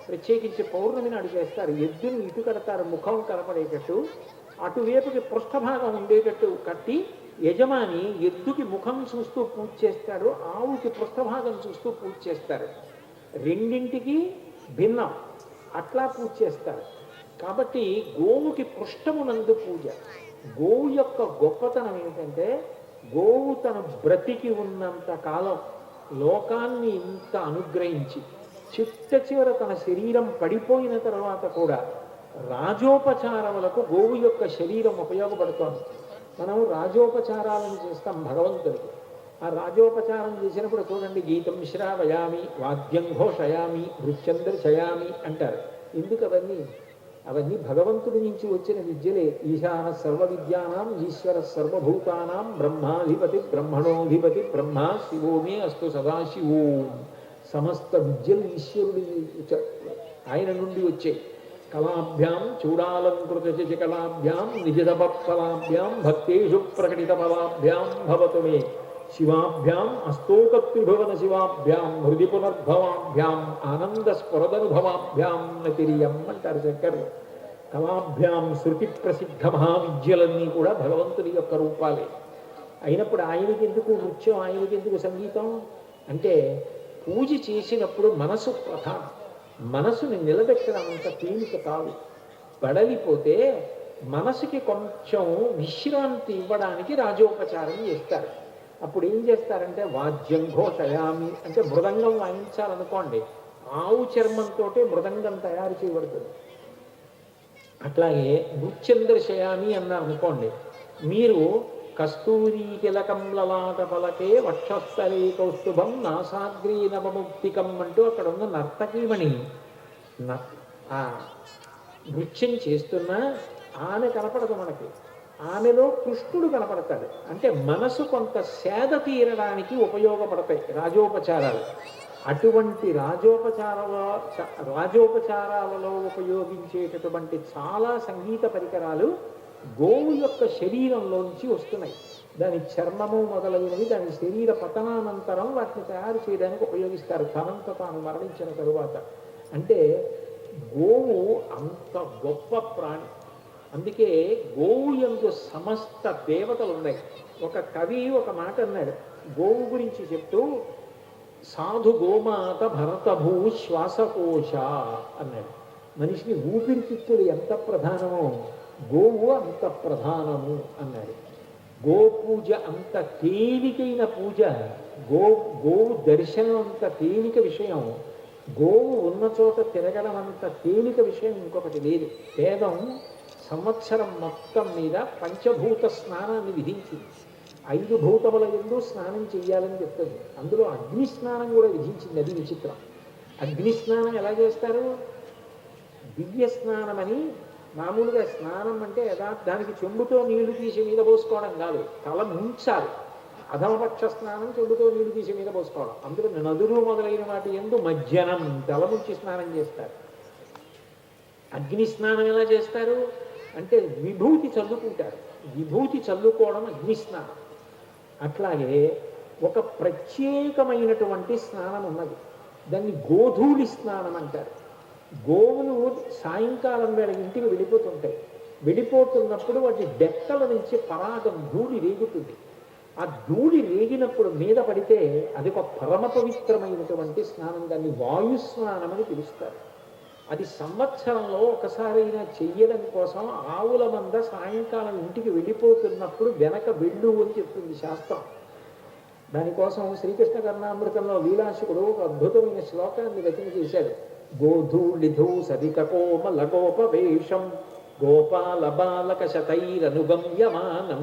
ప్రత్యేకించి పౌర్ణమి నాడు చేస్తారు. ఎద్దుని ఇటు కడతారు, ముఖం కనపడేటట్టు. అటువైపుకి పృష్ఠభాగం ఉండేటట్టు కట్టి యజమాని ఎద్దుకి ముఖం చూస్తూ పూజ చేస్తాడు, ఆవుకి పృష్ఠభాగం చూస్తూ పూజ చేస్తారు. రెండింటికి భిన్నం, అట్లా పూజ చేస్తారు. కాబట్టి గోవుకి పృష్ఠమునందు పూజ. గోవు యొక్క గొప్పతనం ఏమిటంటే, గోవు తన బ్రతికి ఉన్నంత కాలం లోకాన్ని ఇంత అనుగ్రహించి చిట్ట చివర తన శరీరం పడిపోయిన తర్వాత కూడా రాజోపచారములకు గోవు యొక్క శరీరం ఉపయోగపడుతోంది. మనం రాజోపచారాలను చేస్తాం భగవంతుడికి. ఆ రాజోపచారం చేసినప్పుడు చూడండి, గీతం శ్రావయామి, వాద్యం ఘోషయామి, నృత్యం దర్శయామి అంటారు. ఎందుకు అవన్నీ? అవన్నీ భగవంతుడి నుంచి వచ్చిన విద్యలే. ఈశాన సర్వ విద్యానాం ఈశ్వర సర్వభూతానాం బ్రహ్మాధిపతి బ్రహ్మణోధిపతి బ్రహ్మ శివో మే అస్తు సదాశివో. సమస్త విద్యలు ఈశ్వరుడి ఆయన నుండి వచ్చాయి. కళాభ్యాం చూడాలంకృత కళాభ్యాం నిజదపలాభ్యాం భక్తేషు ప్రకటిత ఫలాభ్యాం భవతు మే శివాభ్యాం అస్తోకత్రిభువన శివాభ్యాం హృది పునర్భవాభ్యాం ఆనంద స్ఫురదనుభవాభ్యాం నతిరియం అంటారు శంకరులు. కళాభ్యాం శృతి ప్రసిద్ధ మహావిద్యలన్నీ కూడా భగవంతుని యొక్క రూపాలే. అయినప్పుడు ఆయనకి ఎందుకు నృత్యం, ఆయనకి ఎందుకు సంగీతం అంటే, పూజ చేసినప్పుడు మనసు ప్రధానం. మనసుని నిలబెట్టడం అంత తేలిక కాదు. బడలిపోతే మనసుకి కొంచెం విశ్రాంతి ఇవ్వడానికి రాజోపచారం చేస్తారు. అప్పుడు ఏం చేస్తారంటే, వాద్యం ఘోషయామి అంటే మృదంగం వాయించాలనుకోండి, ఆవు చర్మంతో మృదంగం తయారు చేయబడుతుంది. అట్లాగే నృత్యం దర్శయామి అన్నారు అనుకోండి, మీరు కస్తూరీ తిలకం లలాట పలకే వక్షస్థలే కౌస్తుభం నాసాగ్రీ నవముక్తికం అంటూ అక్కడ ఉన్న నర్తకీమణి నృత్యం చేస్తున్నా ఆమె కనపడదు మనకి. ఆమెలో కృష్ణుడు కనపడతాడు. అంటే మనసు కొంత సేద తీరడానికి ఉపయోగపడతాయి రాజోపచారాలు. అటువంటి రాజోపచారాలలో ఉపయోగించేటటువంటి చాలా సంగీత పరికరాలు గోవు యొక్క శరీరంలోంచి వస్తున్నాయి. దాని చర్మము మొదలైనవి దాని శరీర పతనానంతరం వాటిని తయారు చేయడానికి ఉపయోగిస్తారు, తనంత తాను మరణించిన తరువాత. అంటే గోవు అంత గొప్ప ప్రాణి. అందుకే గోవు యందు సమస్త దేవతలు ఉన్నాయి. ఒక కవి ఒక మాట అన్నాడు గోవు గురించి చెప్తూ, సాధు గోమాత భరతభూ శ్వాసకోశ అన్నాడు. మనిషిని ఊపిరితిత్తులు ఎంత ప్రధానమో గోవు అంత ప్రధానము అన్నాడు. గోపూజ అంత తేలికైన పూజ, గోవు దర్శనం అంత తేలిక విషయం, గోవు ఉన్న చోట తిరగడం అంత తేలిక విషయం ఇంకొకటి లేదు. వేదం సంవత్సరం మొత్తం మీద పంచభూత స్నానాన్ని విధించింది. 5 భూతముల యందు స్నానం చెయ్యాలని చెప్తుంది. అందులో అగ్ని స్నానం కూడా విధించింది. అది విచిత్రం. అగ్ని స్నానం ఎలా చేస్తారు? దివ్య స్నానం అని. మామూలుగా స్నానం అంటే యథార్థానికి చెంబుతో నీళ్లు తీసి మీద పోసుకోవడం కాదు, తల ముంచాలి. అధమపక్ష స్నానం చెంబుతో నీళ్లు తీసి మీద పోసుకోవడం. అందులో నదులు మొదలైన వాటి యందు మజ్జనం తల ముంచి స్నానం చేస్తారు. అగ్ని స్నానం ఎలా చేస్తారు అంటే విభూతి చల్లుకుంటారు. విభూతి చల్లుకోవడం అగ్ని స్నానం. అట్లాగే ఒక ప్రత్యేకమైనటువంటి స్నానం ఉన్నది, దాన్ని గోధూళి స్నానం అంటారు. గోవులు సాయంకాలం వేళ ఇంటికి వెళ్ళిపోతుంటాయి. వెళ్ళిపోతున్నప్పుడు వాటి డెక్కల నుంచి పరాగం ధూళి రేగుతుంది. ఆ ధూళి రేగినప్పుడు మీద పడితే అది ఒక పరమ పవిత్రమైనటువంటి స్నానం. దాన్ని వాయు స్నానం అని పిలుస్తారు. అది సంవత్సరంలో ఒకసారైనా చెయ్యడం కోసం ఆవుల మంద సాయంకాలం ఇంటికి వెళ్ళిపోతున్నప్పుడు వెనక వెళ్ళు అని చెప్తుంది శాస్త్రం. దానికోసం శ్రీకృష్ణ కర్ణామృతంలో లీలాశకుడు ఒక అద్భుతమైన శ్లోకాన్ని రచన చేశాడు. గోధూళిధూ సరితకోమలగోపవేషం గోపాలబాలకశతైరనుగమ్యమానం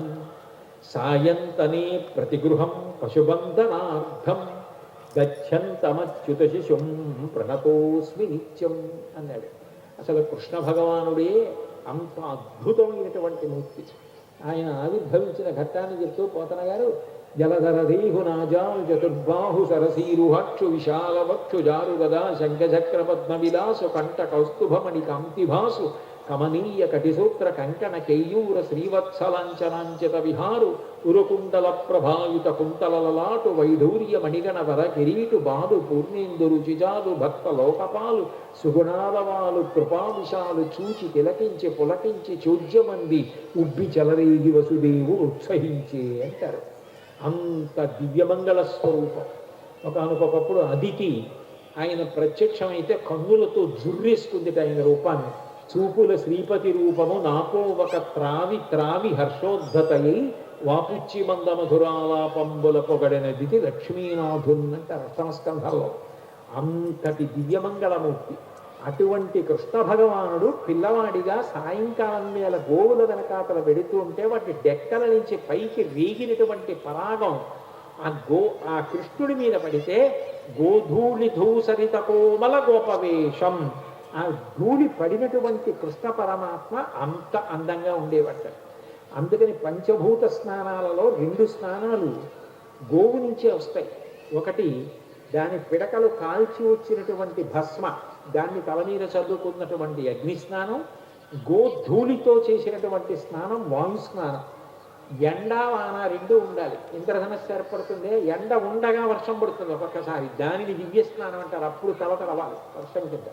సాయంతనే ప్రతిగృహం పశుబంధనార్థం గచ్చంతమచ్యుత శిశుం ప్రణతోస్మి నిత్యం అన్నాడు. అసలు కృష్ణ భగవానుడే అంత అద్భుతమైనటువంటి మూర్తి. ఆయన ఆవిర్భవించిన ఘట్టాన్ని చెప్తూ పోతన గారు జలధరధీహు నాజాలు చతుర్బాహు సరసీరుహక్షు విశాలవక్షు జారుగదా శంఖచక్ర పద్మ విలాసు కంఠ కౌస్తుభమణి కాంతిభాసు కమనీయ కటిసూత్ర కంకణ కేయూర శ్రీవత్సలాంచనాంచిత విహారు ఉరుకుండల ప్రభావిత కుంతలలాటు వైఢూర్య మణిగణ వర కిరీటు బాదు పూర్ణేందు రుచిజాదు భక్త లోకపాలు సుగుణాలవాలు కృపావిశాలు చూచి తిలకించి పులకించి చూజ్యమంది ఉబ్బి చెలరేగి వసుదేవు ఉత్సహించే అంటారు. అంత దివ్యమంగళ స్వరూపం. ఒకనకొకప్పుడు అదితి ఆయన ప్రత్యక్షమైతే కన్నులతో జుర్రేసుకుంది ఆయన రూపాన్ని. చూపుల శ్రీపతి రూపము నాకో ఒక త్రావి త్రావి హర్షోద్ధతయై వాపుచ్చి మంద మధురాలాపంబుల పొగడనదితి లక్ష్మీనాథున్ అంటారు అష్టమస్కంధాల్లో. అంతటి దివ్యమంగళమూర్తి. అటువంటి కృష్ణ భగవానుడు పిల్లవాడిగా సాయంకాలం వేళ గోవుల వెనకాతల వెడుతూ ఉంటే వాటి డెక్కల నుంచి పైకి రేగినటువంటి పరాగం ఆ కృష్ణుడి మీద పడితే గోధూళి ధూసరిత కోమల గోపవేషం, ఆ ధూళి పడినటువంటి కృష్ణ పరమాత్మ అంత అందంగా ఉండేవట. అందుకని పంచభూత స్నానాలలో 2 స్నానాలు గోవు నుంచే వస్తాయి. ఒకటి దాని పిడకలు కాల్చి వచ్చినటువంటి భస్మ, దాన్ని తల మీద చదువుకున్నటువంటి అగ్ని స్నానం. గోధూళితో చేసినటువంటి స్నానం వాయు స్నానం. ఎండ వాన 2 ఉండాలి. ఇంద్రధనస్సు ఏర్పడుతుంది, ఎండ ఉండగా వర్షం పడుతుంది ఒక్కొక్కసారి, దానిని దివ్య స్నానం అంటారు. అప్పుడు తలతలవాలి వర్షం కింద,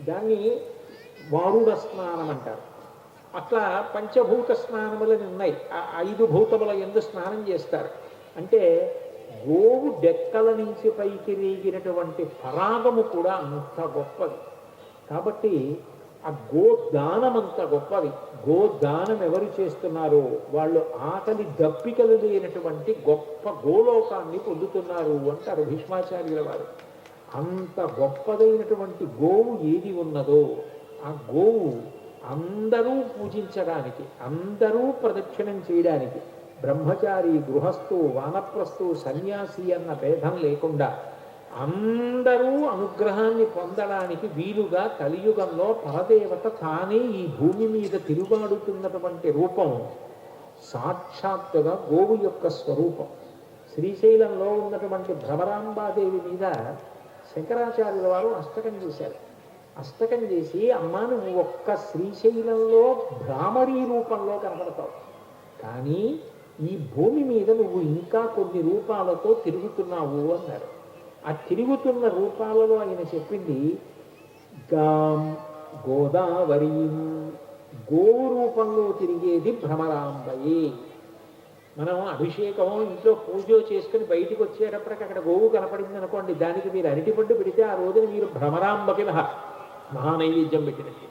దాన్ని వారుణ స్నానం అంటారు. అట్లా పంచభూత స్నానములని ఉన్నాయి. ఆ 5 భూతముల యందు స్నానం చేస్తారు. అంటే గోవు డెక్కల నుంచి పైకి రేగినటువంటి పరాగము కూడా అంత గొప్పది. కాబట్టి ఆ గోదానం అంత గొప్పది. గోదానం ఎవరు చేస్తున్నారో వాళ్ళు ఆకలి దప్పికలు లేనటువంటి గొప్ప గోలోకాన్ని పొందుతున్నారు అంటారు భీష్మాచార్యుల వారు. అంత గొప్పదైనటువంటి గోవు ఏది ఉన్నదో ఆ గోవు అందరూ పూజించడానికి, అందరూ ప్రదక్షిణం చేయడానికి, బ్రహ్మచారి గృహస్థు వానప్రస్థు సన్యాసి అన్న భేదం లేకుండా అందరూ అనుగ్రహాన్ని పొందడానికి వీలుగా కలియుగంలో పరదేవత తానే ఈ భూమి మీద తిరుగాడుతున్నటువంటి రూపం సాక్షాత్తుగా గోవు యొక్క స్వరూపం. శ్రీశైలంలో ఉన్నటువంటి భ్రమరాంబాదేవి మీద శంకరాచార్యుల వారు అష్టకం చేశారు. అష్టకం చేసి అమ్మా నువ్వు ఒక్క శ్రీశైలంలో భ్రామరీ రూపంలో కనబడతావు, కానీ ఈ భూమి మీద నువ్వు ఇంకా కొన్ని రూపాలతో తిరుగుతున్నావు అన్నారు. ఆ తిరుగుతున్న రూపాలలో ఆయన చెప్పింది గాం గోదావరి, గోవు రూపంలో తిరిగేది భ్రమరాంబయే. మనం అభిషేకం ఇంట్లో పూజ చేసుకుని బయటికి వచ్చేటప్పటికి అక్కడ గోవు కనపడింది అనుకోండి, దానికి మీరు అరటిపండు పెడితే ఆ రోజున మీరు భ్రమరాంబకి మహానైవేద్యం పెట్టినట్టు.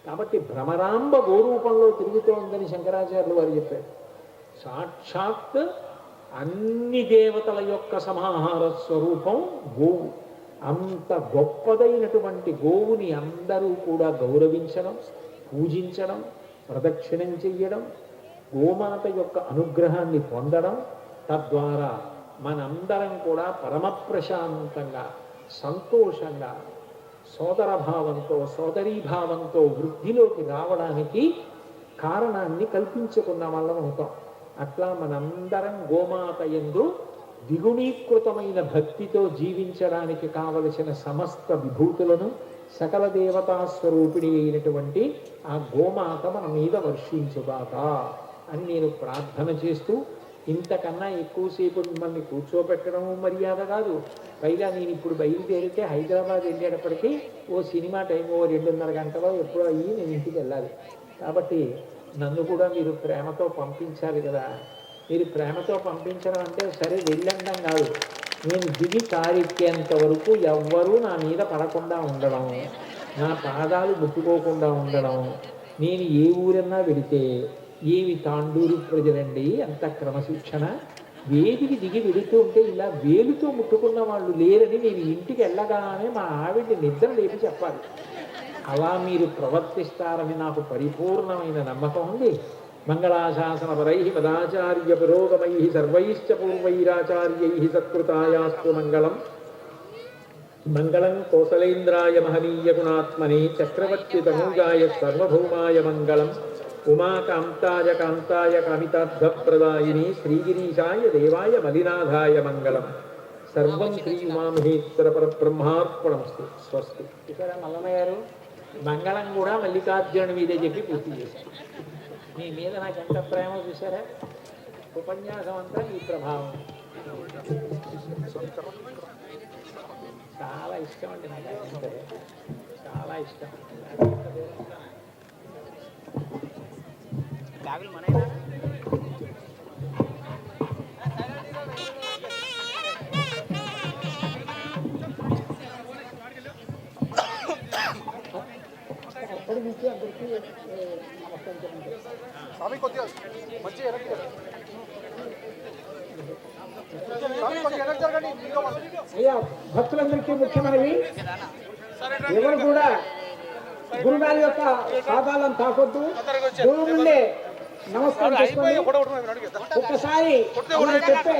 కాబట్టి భ్రమరాంబ గోరూపంలో తిరుగుతోందని శంకరాచార్యులు వారు చెప్పారు. సాక్షాత్ అన్ని దేవతల యొక్క సమాహార స్వరూపం గోవు. అంత గొప్పదైనటువంటి గోవుని అందరూ కూడా గౌరవించడం, పూజించడం, ప్రదక్షిణం చెయ్యడం, గోమాత యొక్క అనుగ్రహాన్ని పొందడం, తద్వారా మనందరం కూడా పరమ ప్రశాంతంగా సంతోషంగా సోదరభావంతో సోదరీభావంతో వృద్ధిలోకి రావడానికి కారణాన్ని కల్పించుకున్న వాళ్ళం అవుతాం. అట్లా మనందరం గోమాత యందు ద్విగుణీకృతమైన భక్తితో జీవించడానికి కావలసిన సమస్త విభూతులను సకల దేవతా స్వరూపిణి అయినటువంటి ఆ గోమాత మన మీద వర్షించుగాక అని నేను ప్రార్థన చేస్తూ, ఇంతకన్నా ఎక్కువసేపు మిమ్మల్ని కూర్చోబెట్టడం మర్యాద కాదు. పైగా నేను ఇప్పుడు బయలుదేరితే హైదరాబాద్ వెళ్ళేటప్పటికీ ఓ సినిమా టైం 2:30 గంటలో ఎప్పుడో అయ్యి నేను ఇంటికి వెళ్ళాలి. కాబట్టి నన్ను కూడా మీరు ప్రేమతో పంపించాలి కదా. మీరు ప్రేమతో పంపించడం అంటే సరే వెళ్ళండం కాదు, నేను దిగి కారెక్కేంత వరకు ఎవ్వరూ నా మీద పడకుండా ఉండడం, నా పాదాలు ముట్టుకోకుండా ఉండడం. నేను ఏ ఊరన్నా వెళితే ఏమి తాండూరు ప్రజలండి అంత క్రమశిక్షణ, వేదికి దిగి వెళుతూ ఉంటే ఇలా వేలుతో ముట్టుకున్న వాళ్ళు లేరని నేను ఇంటికి వెళ్ళగానే మా ఆవిడ్ని నిద్ర లేపి చెప్పాలి. అలా మీరు ప్రవర్తిస్తారని నాకు పరిపూర్ణమైన నమ్మకం ఉంది. మంగళాశాసనపరై మదాచార్య పురోగమై సర్వైశ్చ పూర్వైరాచార్యై సత్కృతాయాస్తు మంగళం. మంగళం కోసలేంద్రాయ మహనీయ గుణాత్మనే చక్రవర్తి తనూజాయ సర్వభౌమాయ మంగళం. ఉమాకాంతాయ కాంతాయ కామితార్థప్రదాయిని శ్రీగిరీశాయ దేవాయ మలినాథాయ మంగళం. సర్వం శ్రీ ఉమామహేశ్వర పరబ్రహ్మార్పణమస్తు. స్వస్తి. ఇక్కడ మల్లమ్మ గారు మంగళం కూడా మల్లికార్జునుడి మీదే చెప్పి పూర్తి చేశారు. మీ మీద నాకు ఎంత ప్రేమ చూసారా? ఉపన్యాసం అంతా ఈ ప్రభావం. చాలా ఇష్టం అండి నాకు అంటే, చాలా ఇష్టం. అక్కడి నుంచి అందరికీ స్వామి కొద్దిగా మంచి వెనక్కి జరగండి. అయ్యా భక్తులందరికీ ముఖ్యమైనవి, ఎవరు కూడా గురుగారి యొక్క పాదాలను తాకొద్దు. దూరం నుండే నమస్కారం చేసుకోండి. ఒక్కసారి అందరూ చెప్పే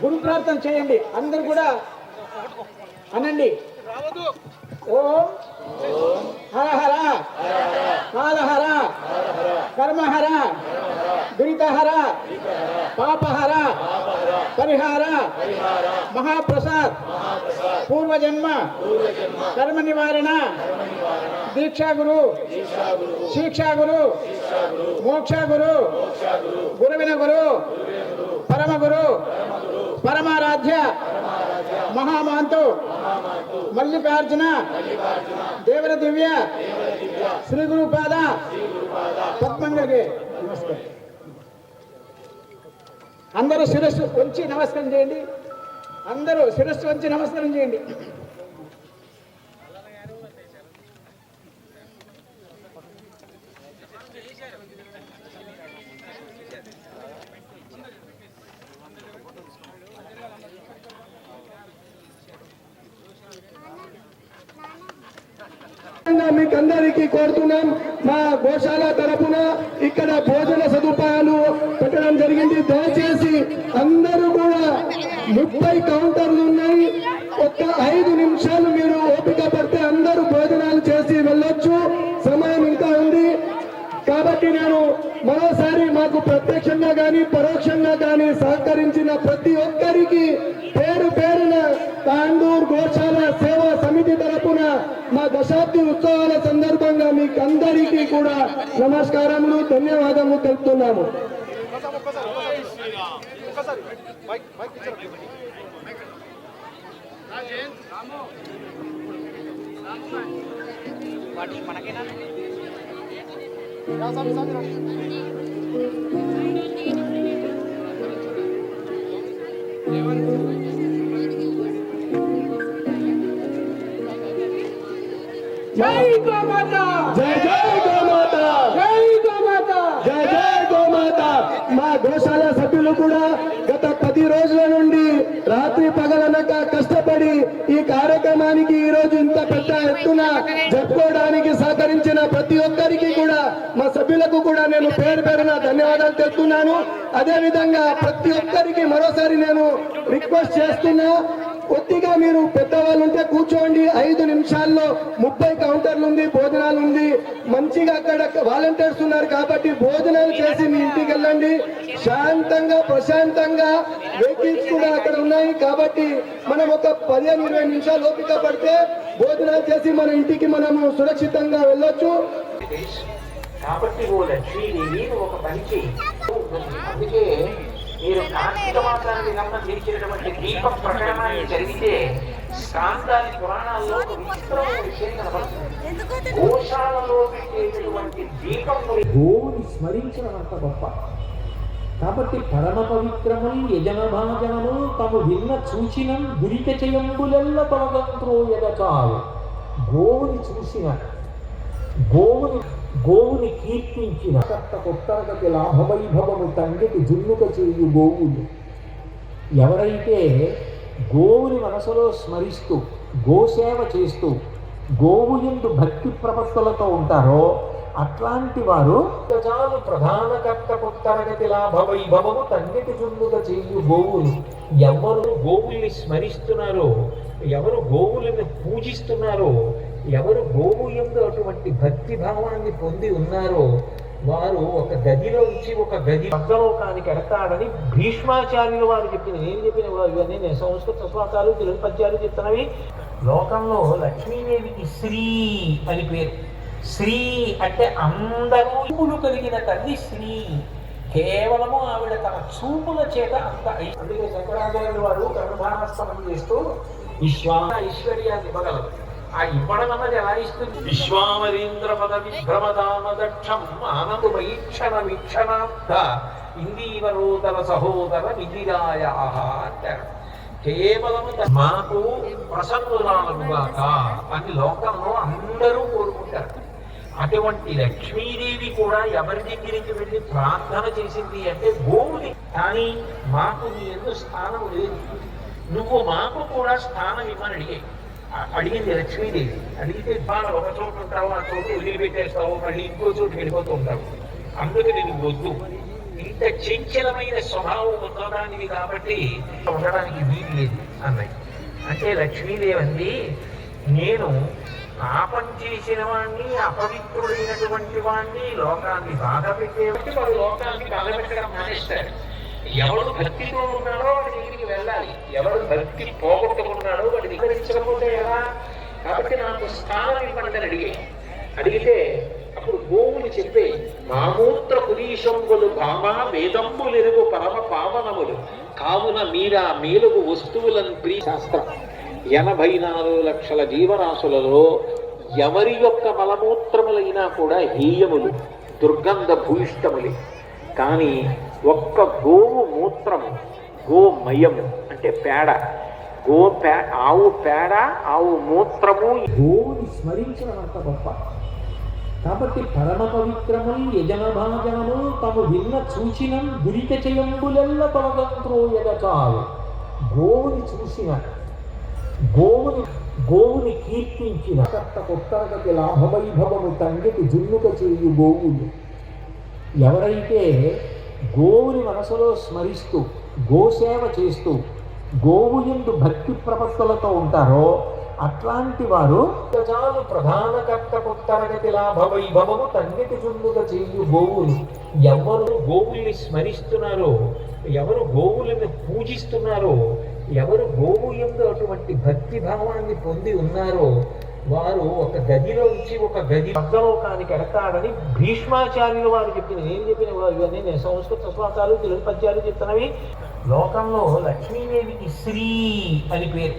గురు ప్రార్థన చేయండి. అందరూ కూడా అనండి. ఓం హర హర కాలహర కర్మహర దురితహర పాపహర పరిహార మహాప్రసాద్ పూర్వజన్మ కర్మ నివారణ దీక్షా గురు శిక్షా గురు మోక్ష గురు గురువిన గురు పరమ గురు పరమారాధ్య మహామాంతు మల్లికార్జున దేవర దివ్య శ్రీ గురుపాద పద్మంగకి నమస్కారం. అందరూ శిరస్సు వంచి నమస్కారం చేయండి. అందరూ శిరస్సు వంచి నమస్కారం చేయండి. మీకందరికీ కోరుతున్నాం, మా గోశాల తరపున ఇక్కడ భోజన సదుపాయాలు పెట్టడం జరిగింది. దయచేసి అందరూ కూడా 30 కౌంటర్లు ఉన్నాయి. ఒక్క 5 నిమిషాలు మీరు ఓపిక పడితే అందరూ భోజనాలు చేసి వెళ్ళొచ్చు. సమయం ఇంకా ఉంది కాబట్టి నేను మరోసారి మాకు ప్రత్యక్షంగా కానీ పరోక్షంగా కానీ సహకరించిన ప్రతి ఒక్కరికి పేరు పేరున తాండూర్ గోశాల సేవా సమితి తరపున మా దశాబ్ది ఉత్సవాల సందర్భంగా మీకు అందరికీ కూడా నమస్కారములు, ధన్యవాదములు తెలుపుతున్నాము. జై గోమాత, జై జై గోమాత, జై గోమాత, జై జై గోమాత. మా గోశాల సభ్యులు కూడా గత 10 రోజుల నుండి రాత్రి పగలనక కష్టపడి ఈ కార్యక్రమానికి ఈ రోజు ఇంత పెద్ద ఎత్తున జరుపుకోవడానికి సహకరించిన ప్రతి ఒక్కరికి కూడా, మా సభ్యులకు కూడా నేను పేరు పేరున ధన్యవాదాలు తెలుపుతున్నాను. అదే విధంగా ప్రతి ఒక్కరికి మరోసారి నేను రిక్వెస్ట్ చేస్తున్నా, కొద్దిగా మీరు పెద్దవాళ్ళు ఉంటే కూర్చోండి. 5 నిమిషాల్లో 30 కౌంటర్లు ఉంది, భోజనాలు ఉంది. మంచిగా అక్కడ వాలంటీర్స్ ఉన్నారు కాబట్టి భోజనాలు చేసి మీ ఇంటికి వెళ్ళండి. శాంతంగా ప్రశాంతంగా వెహికల్స్ కూడా అక్కడ ఉన్నాయి కాబట్టి మనం ఒక 15-20 నిమిషాలు ఓపిక పడితే భోజనాలు చేసి మన ఇంటికి మనము సురక్షితంగా వెళ్ళొచ్చు. కాబట్టి ఓ లక్ష్మీదేవి ఒక పని చేయి. అందుకే మీరు కార్తీక మాసానికి సంబంధించినటువంటి దీప ప్రకటనాన్ని జరిగితే ప్రాంతాల పురాణాల్లో ఒక విచిత్రమైన విషయం కనబడుతుంది. గోశాలలో పెట్టేటటువంటి దీపం గోవుని స్మరించడం అంత గొప్ప. కాబట్టి పరమ పవిత్రముల్ యజనభాజనము తము విన్న సూచినం దురిత చేయంబులెల్ల తమగంత్రోయగ చాలు. గోవుని చూసిన, గోవుని కీర్తించిన కొత్తరగతి లాభవైభవము తండ్రికి జున్నుక చేయు గోవులు. ఎవరైతే గోవుని మనసులో స్మరిస్తూ గోసేవ చేస్తూ గోవు యందు భక్తి ప్రపత్తులతో ఉంటారో అట్లాంటి వారు చాలు ప్రధాన కర్త పుత్తరగతి లాభ వైభవము తన్నిటి చుండుగా చేయు గోవులు. ఎవరు గోవుల్ని స్మరిస్తున్నారో, ఎవరు గోవులను పూజిస్తున్నారో, ఎవరు గోవు యందు అటువంటి భక్తి భావాన్ని పొంది ఉన్నారో వారు ఒక గదిలో ఉంచి ఒక గది స్వర్గలోకానికి ఎడతాడని భీష్మాచార్యులు వారు చెప్పిన, నేను చెప్పిన ఇవన్నీ నేను సంస్కృత శ్లోకాలు తెలుగు పద్యాలు చెప్తున్నవి. లోకంలో లక్ష్మీదేవికి శ్రీ అని పేరు. శ్రీ అంటే అందరూ చూపులు కలిగిన తల్లి శ్రీ. కేవలము ఆవిడ తన చూపుల చేత అంత అందుకే శంకరాచార్యులు వారు కర్మధానస్తమం చేస్తూ ఐశ్వర్యాన్ని ఇవ్వగలరు. ఆ ఇవ్వడం అన్నది ఎలా ఇస్తుంది? విశ్వామరీంద్ర పద విభ్రమదామదక్షం ఆనందమీక్షణ వీక్షణార్థ ఇందీవరోదర సహోదర నిధిరాయ అంటారు. కేవలము మాకు ప్రసన్నురాలుగాక అని లోకంలో అందరూ కోరుకుంటారు. అటువంటి లక్ష్మీదేవి కూడా ఎవరి దగ్గరికి వెళ్ళి ప్రార్థన చేసింది అంటే గోవుని. కానీ మాకు నీ ఎందుకు స్థానం లేదు, నువ్వు మాకు కూడా స్థానం ఇవ్వని అడిగింది లక్ష్మీదేవి. అడిగితే బాగా ఒక చోటు ఉంటావు, ఆ చోటు వదిలిపెట్టేస్తావు, మళ్ళీ ఇంకో చోటు వెళ్ళిపోతూ ఉంటావు, అందుకని నువ్వు వద్దు. ఇంత చంచలమైన స్వభావం ఉన్నదానివి కాబట్టి ఉండడానికి వీలు లేదు అన్నాయి. అంటే లక్ష్మీదేవి అంది, నేను పాపం చేసిన వాణ్ణి, అపవిత్రుడైనటువంటి వాణ్ణి, లోకాన్ని బాధ పెట్టేవాడిని వాడు లోకాన్ని బాధ పెట్టడం మానేస్తాడు. ఎవడు భక్తితో ఉన్నాడో వాడి దగ్గరికి వెళ్ళాలి, ఎవడు భక్తి పోగొట్టుకున్నాడో వాడి దగ్గరించకపోతే ఎలా? కాబట్టి నాకు స్థానం ఇవ్వండి అని అడిగితే అప్పుడు గోవులు చెప్పే మామూత్ర పురీషంబులు భామ వేదంబులెరుగు పరమ పావనములు కావున మీరా మేలుగు వస్తువులను ప్రియ శాస్త్రం. 84 లక్షల జీవరాశులలో ఎవరి యొక్క మలమూత్రములైనా కూడా హీయములు, దుర్గంధ భూయిష్టములే. కానీ ఒక్క గోవు మూత్రము, గోమయము అంటే పేడ, ఆవు పేడ, ఆవు మూత్రము గోవుని స్మరించడం అంత గొప్ప. కాబట్టి పరమ పవిత్రముల్ యజనభాజనము తము విన్న సూచినం దురిత చేయంబులెల్ల తొలగంత్రోయగ చాలు. గోవుని చూసిన, గోవుని కీర్తించిన కర్త కొత్తరగతి లాభవైభవము తండ్రికి జున్నుక చేయు గోవులు. ఎవరైతే గోవుని మనసులో స్మరిస్తూ గోసేవ చేస్తూ గోవు యందు భక్తి ప్రపత్తులతో ఉంటారో అట్లాంటి వారు చాలు ప్రధాన కర్త కొత్తరగతి లాభ వైభవము తండ్రికి చుండుగా చేయు గోవులు. ఎవరు గోవుల్ని స్మరిస్తున్నారో, ఎవరు గోవులను పూజిస్తున్నారో, ఎవరు గోవు యందు అటువంటి భక్తి భావాన్ని పొంది ఉన్నారో వారు ఒక గదిలో ఉంచి ఒక గది స్వర్గలోకానికి ఎడతాడని భీష్మాచార్యులు వారు చెప్పిన, నేను చెప్పిన ఇవన్నీ నేను సంస్కృత శ్లోకాలు తెలుగు పద్యాలు చెప్తున్నవి. లోకంలో లక్ష్మీదేవికి శ్రీ అని పేరు.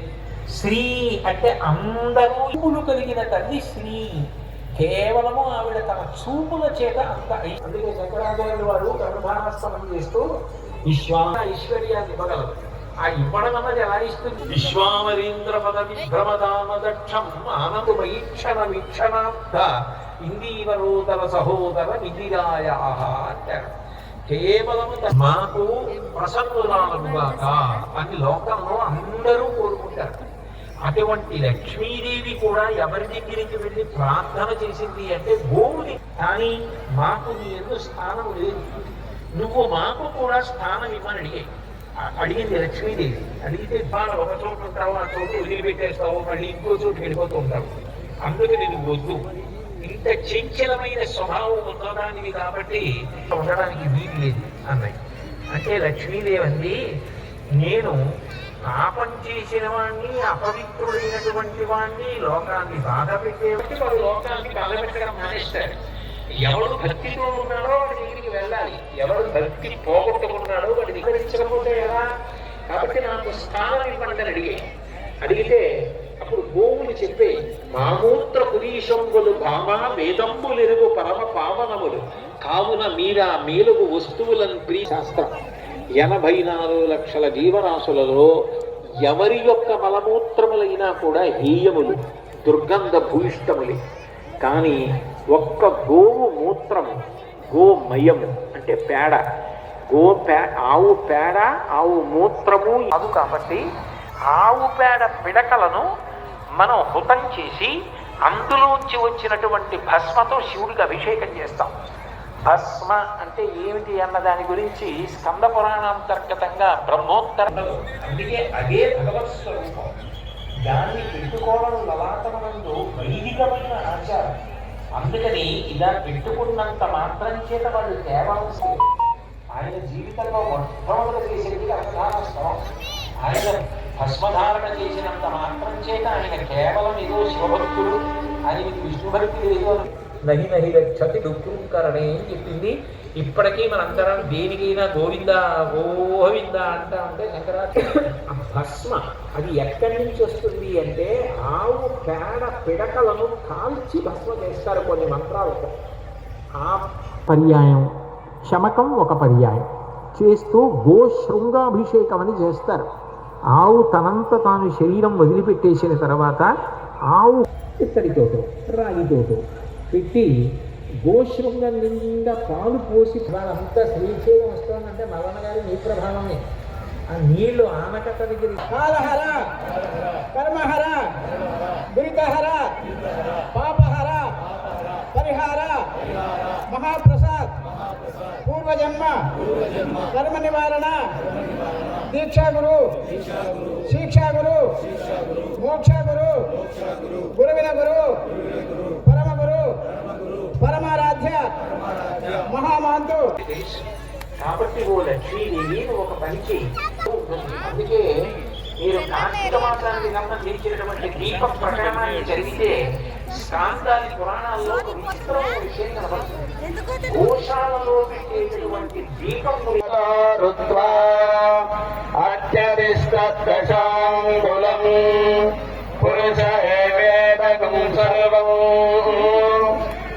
శ్రీ అంటే అందరూ చూపులు కలిగిన తల్లి శ్రీ. కేవలము ఆవిడ తన చూపుల చేత అంత అందుకే శంకరాచార్యులు వారు కర్మధానస్తమం చేస్తూ ఐశ్వర్యాన్ని ఇవ్వగలరు. ఆ ఇవ్వడం అన్నది ఎలా ఇస్తుంది? విశ్వామరీంద్ర పద విభ్రమదామదక్షం ఆనందమీక్షణ వీక్షణార్థ ఇందీవరోదర సహోదర నిధిరాయ అంటారు. కేవలము మాకు ప్రసన్నురాలుగాక అని లోకంలో అందరూ కోరుకుంటారు. అటువంటి లక్ష్మీదేవి కూడా ఎవరి దగ్గరికి వెళ్ళి ప్రార్థన చేసింది అంటే గోవుని. కానీ మాకు నీ ఎందుకు స్థానం లేదు, నువ్వు మాకు కూడా స్థానం ఇవ్వని అడిగింది లక్ష్మీదేవి. అడిగితే బాగా ఒక చోటు ఉంటావు, ఆ చోటు వదిలిపెట్టేస్తావు, మళ్ళీ ఇంకో చోటు వెళ్ళిపోతూ ఉంటావు, అందుకని నువ్వు వద్దు. ఇంత చంచలమైన స్వభావం ఉన్నదానివి కాబట్టి ఉండడానికి వీలు లేదు అన్నాయి. అంటే లక్ష్మీదేవి అంది, నేను పాపం చేసిన వాణ్ణి, అపవిత్రుడైనటువంటి వాణ్ణి, లోకాన్ని బాధ పెట్టేవాడిని వాడు లోకాన్ని బాధ పెట్టడం మానేస్తాడు. ఎవడు భక్తితో ఉన్నాడో వాడి దగ్గరికి వెళ్ళాలి, ఎవడు భక్తి పోగొట్టుకున్నాడో వాడి దగ్గరించకపోతే ఎలా? కాబట్టి నాకు స్థానం ఇవ్వండి అని అడిగితే అప్పుడు గోవులు చెప్పే మామూత్ర పురీషంబులు భామ వేదంబులెరుగు పరమ పావనములు కావున మీరా మేలుగు వస్తువులను ప్రియ శాస్త్రం. 84 లక్షల జీవరాశులలో ఎవరి యొక్క మలమూత్రములైనా కూడా హీయములు, దుర్గంధ భూయిష్టములే. కానీ ఒక్క గోవు మూత్రము, గోమయము అంటే పేడ, ఆవు పేడ ఆవు మూత్రము కాదు కాబట్టి ఆవు పేడ పిడకలను మనం హుతం చేసి అందులోంచి వచ్చినటువంటి భస్మతో శివుడికి అభిషేకం చేస్తాం. భస్మ అంటే ఏమిటి అన్న దాని గురించి స్కంద పురాణాంతర్గతంగా బ్రహ్మోత్తర, అందుకే అదే భగవత్ స్వరూపం. దాన్ని పెట్టుకోవడం లలాటమనందు వైదికమైన ఆచారం. అందుకని ఇలా పెట్టుకున్నంత మాత్రం చేత వాళ్ళు తేవాల్సి ఆయన జీవితంలో మొట్టమొదటి చేసేది అర్థానష్టం. ఆయన భస్మధారణ చేసినంత మాత్రం చేత ఆయన కేవలం ఏదో శివభక్తుడు, ఆయనకి విష్ణుభక్తుడు ఏదో నహి నహి రక్షతి దుఃఖంకరణే అని చెప్పింది. ఇప్పటికీ మనందరం దేనికైనా గోవిందా గోవిందా అంటా ఉంటే శంకరాచార్య భస్మ అది ఎక్కడి నుంచి వస్తుంది అంటే ఆవు పేడ పిడకలను కాల్చి భస్మ చేస్తారు కొన్ని మంత్రాలతో. ఆ పర్యాయం శమకం ఒక పర్యాయం చేస్తూ గోశృంగాభిషేకం అని చేస్తారు. ఆవు తనంత తాను శరీరం వదిలిపెట్టేసిన తర్వాత ఆవు ఇత్తడితోటో రాగితోటో పెట్టి గోశృంగం నిండా పాలు పోసి వాళ్ళంతా శ్రీశైలం వస్తుందంటే మల్లన్న గారి నీ ప్రభావమే. ఆ నీళ్లు ఆనకట్ట దగ్గర కాలహర, కర్మహర, దురితహర, పాపహర, పరిహార, మహాప్రసాద్, పూర్వజన్మ కర్మ నివారణ, దీక్షాగురు, శిక్షాగురు, మోక్షగురు, గురువిన గురు, పరమ గురు, పరమారాధ్య, మహామాంతు. కాబట్టి ఓ లక్ష్మీదేవి ఒక పనికి. అందుకే మీరు కార్తీక మాసానికి సంబంధించినటువంటి దీప ప్రకరణాన్ని జరిగితే స్కాందాది పురాణాల్లో ఒక విచిత్రమైన విషయం కనబడుతుంది. గోశాలలో పెట్టేటటువంటి దీపం అత్యరిష్టశాంగులం పురుష ఏవేదకం సర్వం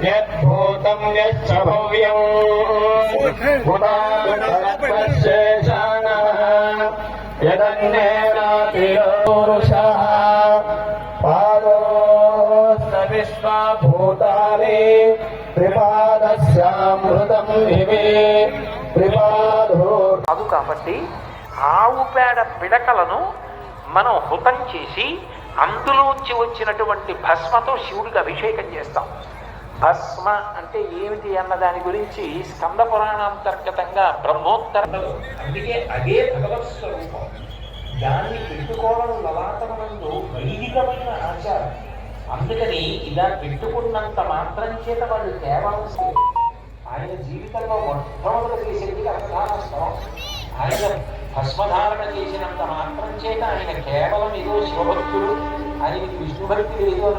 యద్భూతం యచ్చ భవ్యం పురాణశేషానః యదన్యేనాతిరోరుషః పాదోస్త విశ్వభూతాని త్రిపాదస్యామృతం దివే త్రిపాదో కాదు కాబట్టి ఆవు పేడ పిడకలను మనం హుతం చేసి అందులోంచి వచ్చినటువంటి భస్మతో శివుడికి అభిషేకం చేస్తాం. భస్మ అంటే ఏమిటి అన్న దాని గురించి స్కంద పురాణాంతర్గతంగా బ్రహ్మోత్తర, అందుకే అదే భగవత్ స్వరూపం. దాన్ని పెట్టుకోవడం లలాటమనందు వైదికమైన ఆచారం. అందుకని ఇలా పెట్టుకున్నంత మాత్రం చేత వాళ్ళు తేవాల్సి ఆయన జీవితంలో మొట్టమొదటి చేసేది అర్థానష్టం. ఆయన భస్మధారణ చేసినంత మాత్రం చేత ఆయన కేవలం ఏదో శివభక్తుడు, ఆయనకి విష్ణుభక్తుడు ఏదో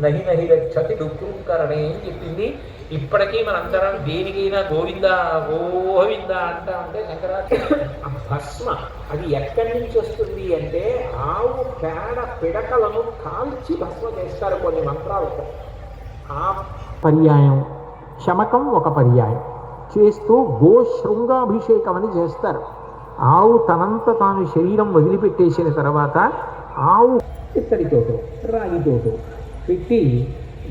నహి నహి రక్షతి దుఃఖంకరణే అని చెప్పింది. ఇప్పటికీ మనందరం దేనికైనా గోవిందా గోవిందా అంటా ఉంటే శంకరాచార్య భస్మ అది ఎక్కడి నుంచి వస్తుంది అంటే ఆవు పేడ పిడకలను కాల్చి భస్మ చేస్తారు కొన్ని మంత్రాలతో. ఆ పర్యాయం శమకం ఒక పర్యాయం చేస్తూ గోశృంగాభిషేకం అని చేస్తారు. ఆవు తనంత తాను శరీరం వదిలిపెట్టేసిన తర్వాత ఆవు ఇత్తడితోటో రాగితోటో పెట్టి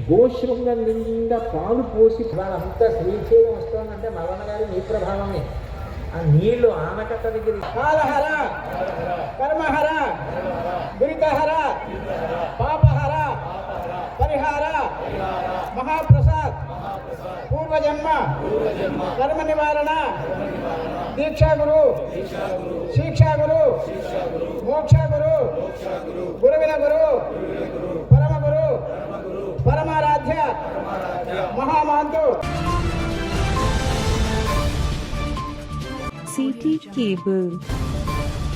గోశృంగం నిండా పాలు పోసి వాళ్ళంతా శ్రీశైలం వస్తుందంటే మల్లన్న గారి నీ ప్రభావమే. ఆ నీళ్లు ఆనకట్ట దగ్గర కాలహర, కర్మహర, దురితహర, పాపహర, పరిహార, మహాప్రసాద్, పూర్వజన్మ కర్మ నివారణ, దీక్షాగురు, శిక్షాగురు, మోక్షగురు, గురువిన గురు, పరమ గురు, పరమారాధ్య, మహామాంతు. CT Cable